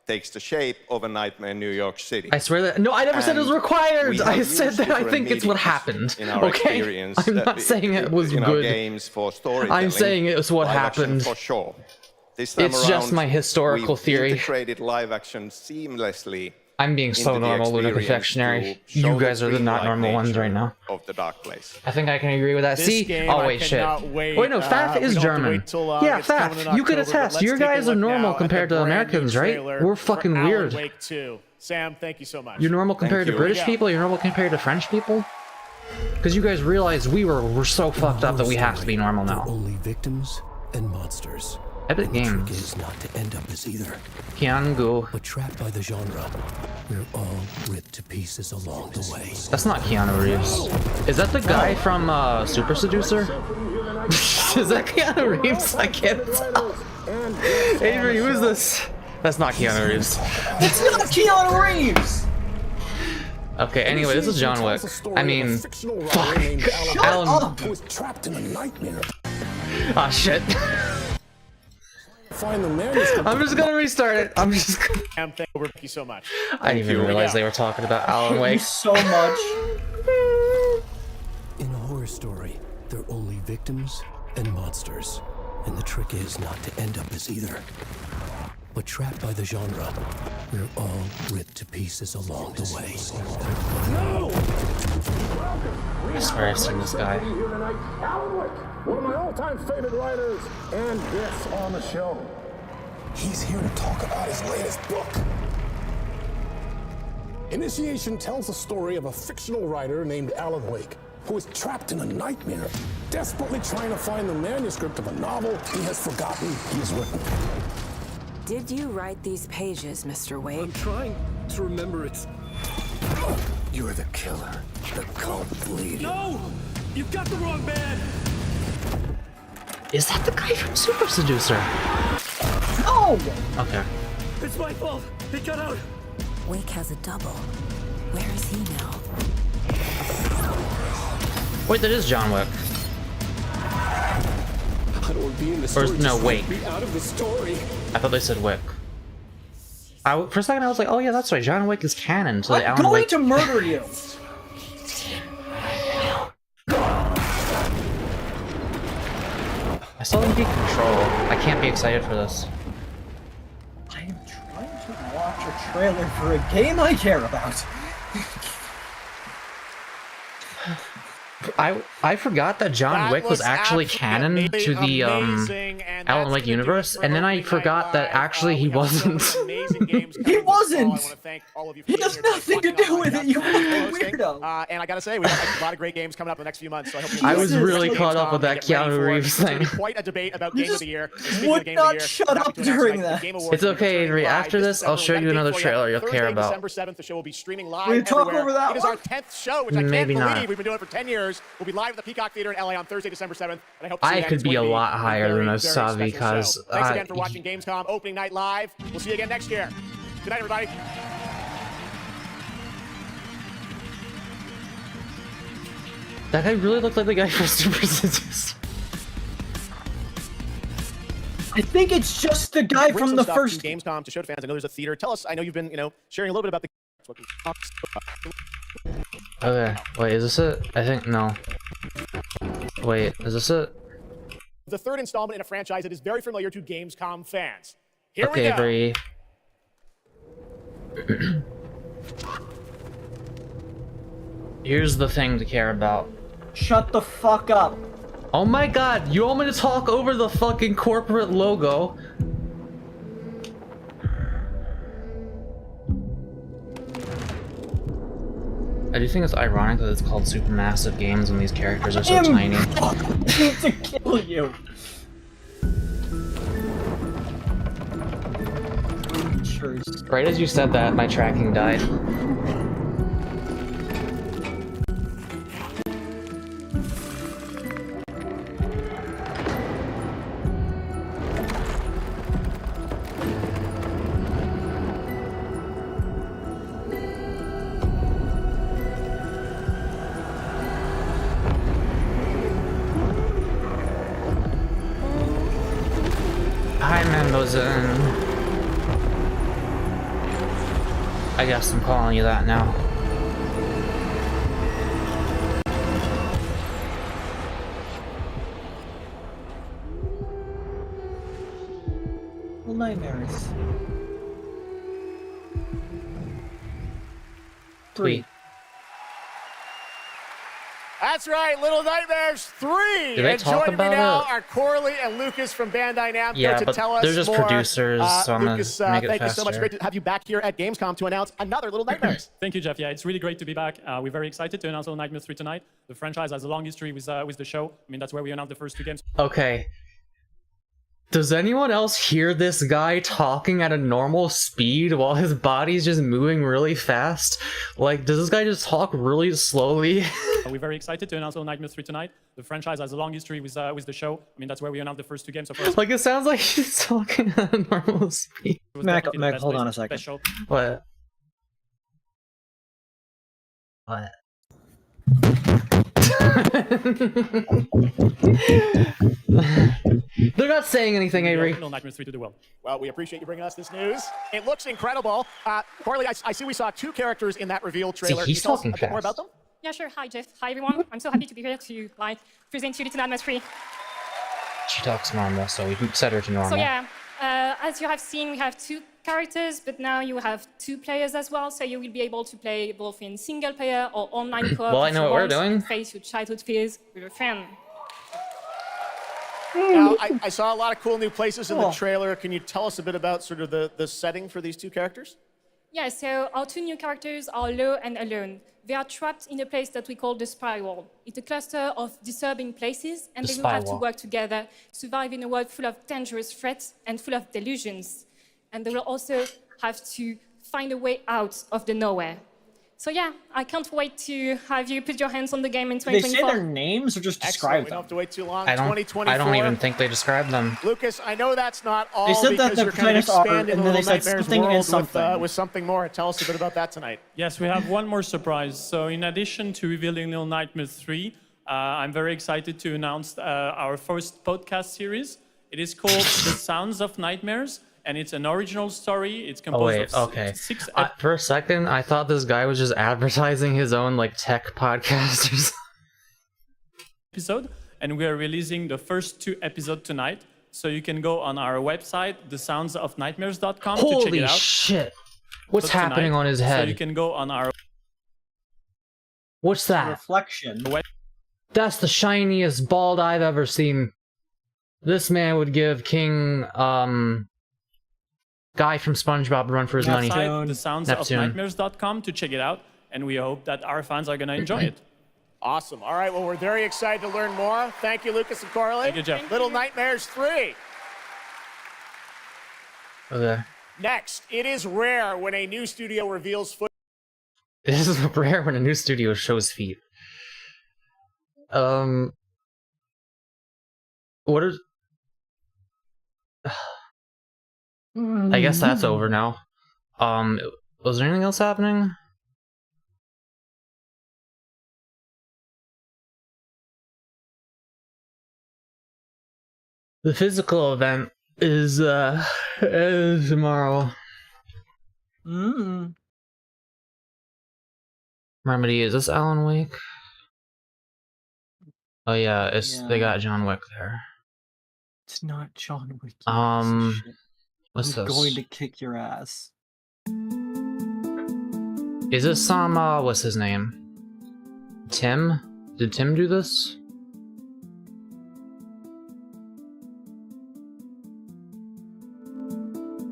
takes the shape of a nightmare in New York City. I swear that. No, I never said it was required. I said that I think it's what happened. Okay? I'm not saying it was good. Games for storytelling, I'm saying it was what live action happened. for sure. This time It's just around, my historical we've theory. integrated live action seamlessly. I'm being so into the normal, Lunatic experience Affectionary. to show You guys are the not normal ones right now. Of the Dark Place. I think I can agree with that. This See? game, Oh, I wait, shit. cannot wait. No, Faf We is don't have to German. wait till, Yeah, it's coming in Faf, you could October, but attest. let's Your take a guys are look normal now at compared the to brand new Americans, right? trailer We're for fucking Alan weird. Wake 2. Sam, thank you so much. You're normal compared to you. British Yeah. people? You're normal compared to French people? Because you guys realize we're so fucked up that we have to be normal now. Only victims and monsters. Epic Games. The trick is not to end up as either. Keanu. But trapped by the genre, we're all ripped to pieces along the way. That's not Keanu Reeves. Is that the guy from Super Seducer? Is that Keanu Reeves? I can't tell. Avery, who's this? That's not Keanu Reeves. It's not Keanu Reeves! Okay, anyway, this is John Wick. I mean, fuck. Alan. Was trapped in a nightmare. Ah, shit. Find the manuscript. I'm just gonna restart it. I'm just gonna... Thank you so much. I didn't even realize they were talking about Alan Wake. So much. In a horror story, they're only victims and monsters. And the trick is not to end up as either. But trapped by the genre, we're all ripped to pieces along the way. No! I swear I've seen this guy. Alan Wake, one of my all-time favorite writers, and this on the show. He's here to talk about his latest book. Initiation tells the story of a fictional writer named Alan Wake, who is trapped in a nightmare, desperately trying to find the manuscript of a novel he has forgotten he has written. Did you write these pages, Mr. Wake? I'm trying to remember it. You're the killer, the cult leader. No! You've got the wrong man! Is that the guy from Super Seducer? No! Okay. It's my fault. He got out. Wake has a double. Where is he now? Wait, that is John Wick. I don't want to be in the Or story. no, wait. Be out of the story. I thought they said Wick. For a second, I was like, oh yeah, that's right. John Wick is canon to the I'm Alan going Wake. to murder you. I still didn't get control. I can't be excited for this. I am trying to watch a trailer for a game I care about. I forgot that John Wick was actually canon to the Alan Wake universe, and then I forgot that actually he wasn't. He wasn't! He has nothing to do with it, you fucking weirdo! And I gotta say, we have a lot of great games coming up in the next few months, so I hope you I was really caught up with that Keanu Reeves thing. Quite a debate about Game of the Year. Would not shut up during that. It's okay, Avery. After this, I'll show you another trailer you'll care about. December 7th, the show will be streaming live We talk everywhere. over that It is our 10th show, which Maybe I can't not. believe. We've been doing it for 10 years. We'll be live at the Peacock Theater in LA on Thursday, December 7th. And I hope to see you I then. could It's be a going to lot higher than very, a very sub special because show. Thanks again for watching Gamescom opening night live. We'll see you again next year. Good night, everybody. that guy really looked like the guy from Super Seducer. I think it's just the guy Bring from some the stuff first to Gamescom to show to fans. I know there's a theater. Tell us. I know you've been, sharing a little bit about the. Okay, wait, is this it? I think no. Wait, is this it? The third installment in a franchise that is very familiar to Gamescom fans. Here Okay, we go. Avery. Here's the thing to care about. Shut the fuck up. Oh my god, you want me to talk over the fucking corporate logo? I do think it's ironic that it's called Supermassive Games when these characters are so tiny. I need to kill you. Right as you said that, my tracking died. Hi, Mendoza. I guess I'm calling you that now. Well, nightmares. Tweet. As That's right, Little Nightmares 3. Do they And talk joining me about now it? are Corley and Lucas from Bandai Namco Yeah, to but tell us they're just more. producers, so I'm gonna Lucas, make it thank you so much. faster. Great to have you back here at Gamescom to announce another Little Nightmares. Thank you, Jeff. Yeah, it's really great to be back. We're very excited to announce Little Nightmares 3 tonight. The franchise has a long history with the show. I mean, that's where we announced the first 2 games. Okay. Does anyone else hear this guy talking at a normal speed while his body's just moving really fast? Like, does this guy just talk really slowly? We're very excited to announce Little Nightmares 3 tonight. The franchise has a long history with the show. I mean, that's where we announced the first 2 games. So for us, Like, it sounds like he's talking at a normal speed. it was Mac, definitely the best hold place- on a second. best show. What? What? They're not saying anything, Avery. Little Nightmares 3 to the world. Well, we appreciate you bringing us this news. It looks incredible. Corley, I see we saw 2 characters in that reveal trailer. he's Can you tell us talking a bit more fast. about them? Yeah, sure. Hi, Jeff. Hi, everyone. I'm so happy to be here to present you Little Nightmares 3. She talks normal, so we set her to normal. So yeah, as you have seen, we have 2 characters, but now you have 2 players as well. So you will be able to play both in single player or online co-op. Well, I if know you what we're want, doing. and face your childhood fears with a friend. Now, I saw a lot of cool new places in the trailer. Can you tell us a bit about sort of the setting for these 2 characters? Yeah, so our 2 new characters are Lo and Alone. They are trapped in a place that we call the Spiral. It's a cluster of disturbing places, and The they will have to Spiral. work together, survive in a world full of dangerous threats and full of delusions. And they will also have to find a way out of the nowhere. So yeah, I can't wait to have you put your hands on the game in Do they say 2024. their names or just Excellent. describe We don't them? have to wait too long. I don't 2024. even think they described them. Lucas, I know that's not all They said that because the you're kind of planets are, expanding and the then they Little said Nightmares something and world something. with something more. Tell us a bit about that tonight. Yes, we have one more surprise. So in addition to revealing Little Nightmares 3, I'm very excited to announce our first podcast series. It is called The Sounds of Nightmares, and it's an original story. It's Oh composed wait, of okay. 6 For a second, I thought this guy was just advertising his own like tech podcast or something. episodes, and we are releasing the first 2 episodes tonight. So you can go on our website, thesoundsofnightmares.com, to check Holy it out. shit! What's So happening tonight, on his So head? you can go on our What's that? Reflection. That's the shiniest bald I've ever seen. This man would give King guy from SpongeBob a run for his money. website, thesoundsofnightmares.com, to check it out, and we hope that our fans are going to enjoy it. Awesome. All right, well, we're very excited to learn more. Thank you, Lucas and Corley. Thank you, Jeff. Little Nightmares 3. Okay. Next, it is rare when a new studio reveals footage. This is rare when a new studio shows feet. What is? I guess that's over now. Was there anything else happening? The physical event is tomorrow. Remedy, is this Alan Wake? Oh yeah, they got John Wick there. It's not John Wick. What's I'm this? going to kick your ass. Is this some what's his name? Tim? Did Tim do this?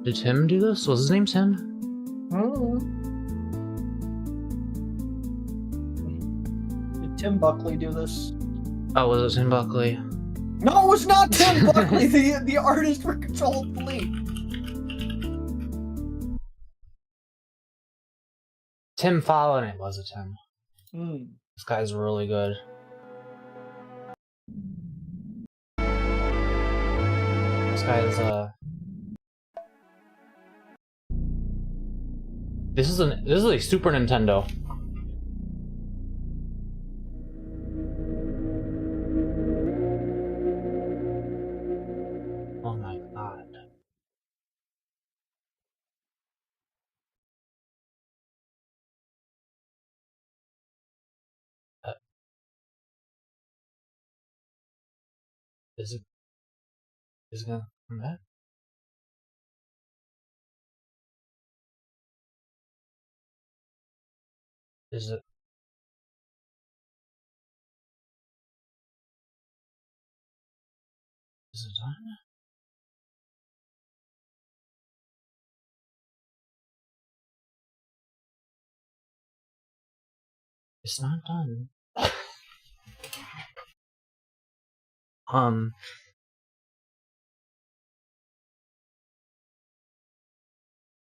Did Tim do this? Was his name Tim? Did Tim Buckley do this? Oh, was it Tim Buckley? No, it's not Tim Buckley, the artist for Control Delete. Tim Fallon, it was a Tim. This guy's really good. This guy's This is a Super Nintendo. Oh my god. Is it gonna come back? Is it? It's not done.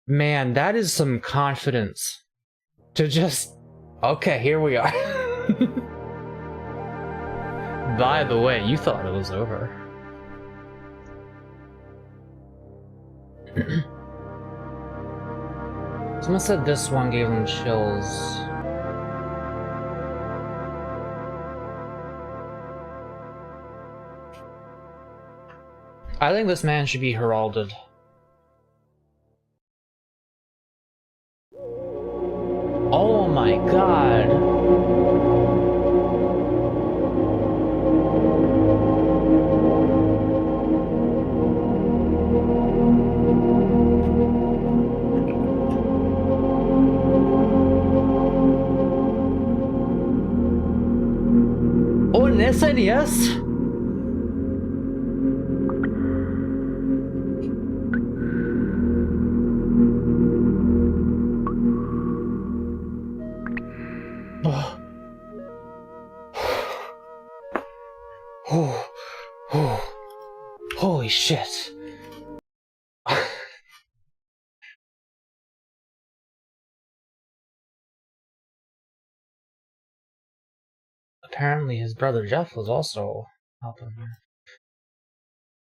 Man, that is some confidence. To just... Okay, here we are. By the way, you thought it was over. Someone said this one gave them chills. I think this man should be heralded. Oh my god. Oh, an SNES? Holy shit. Apparently his brother Jeff was also helping her.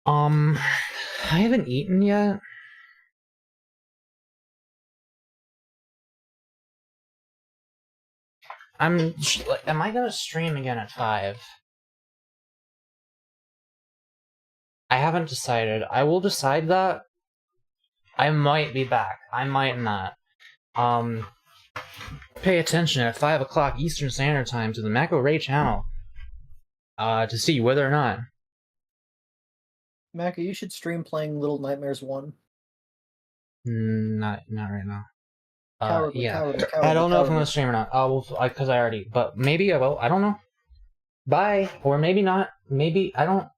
I haven't eaten yet. Am I gonna stream again at 5? I haven't decided. I will decide that. I might be back. I might not. Pay attention at 5 o'clock Eastern Standard Time to the Mako Ray channel. To see whether or not. Mako, you should stream playing Little Nightmares 1. Not right now. Cowardly, Yeah. cowardly, I don't know if I'm cowardly. gonna stream or not. Because I already. But maybe I will. I don't know. Bye. Or maybe not. Maybe I don't.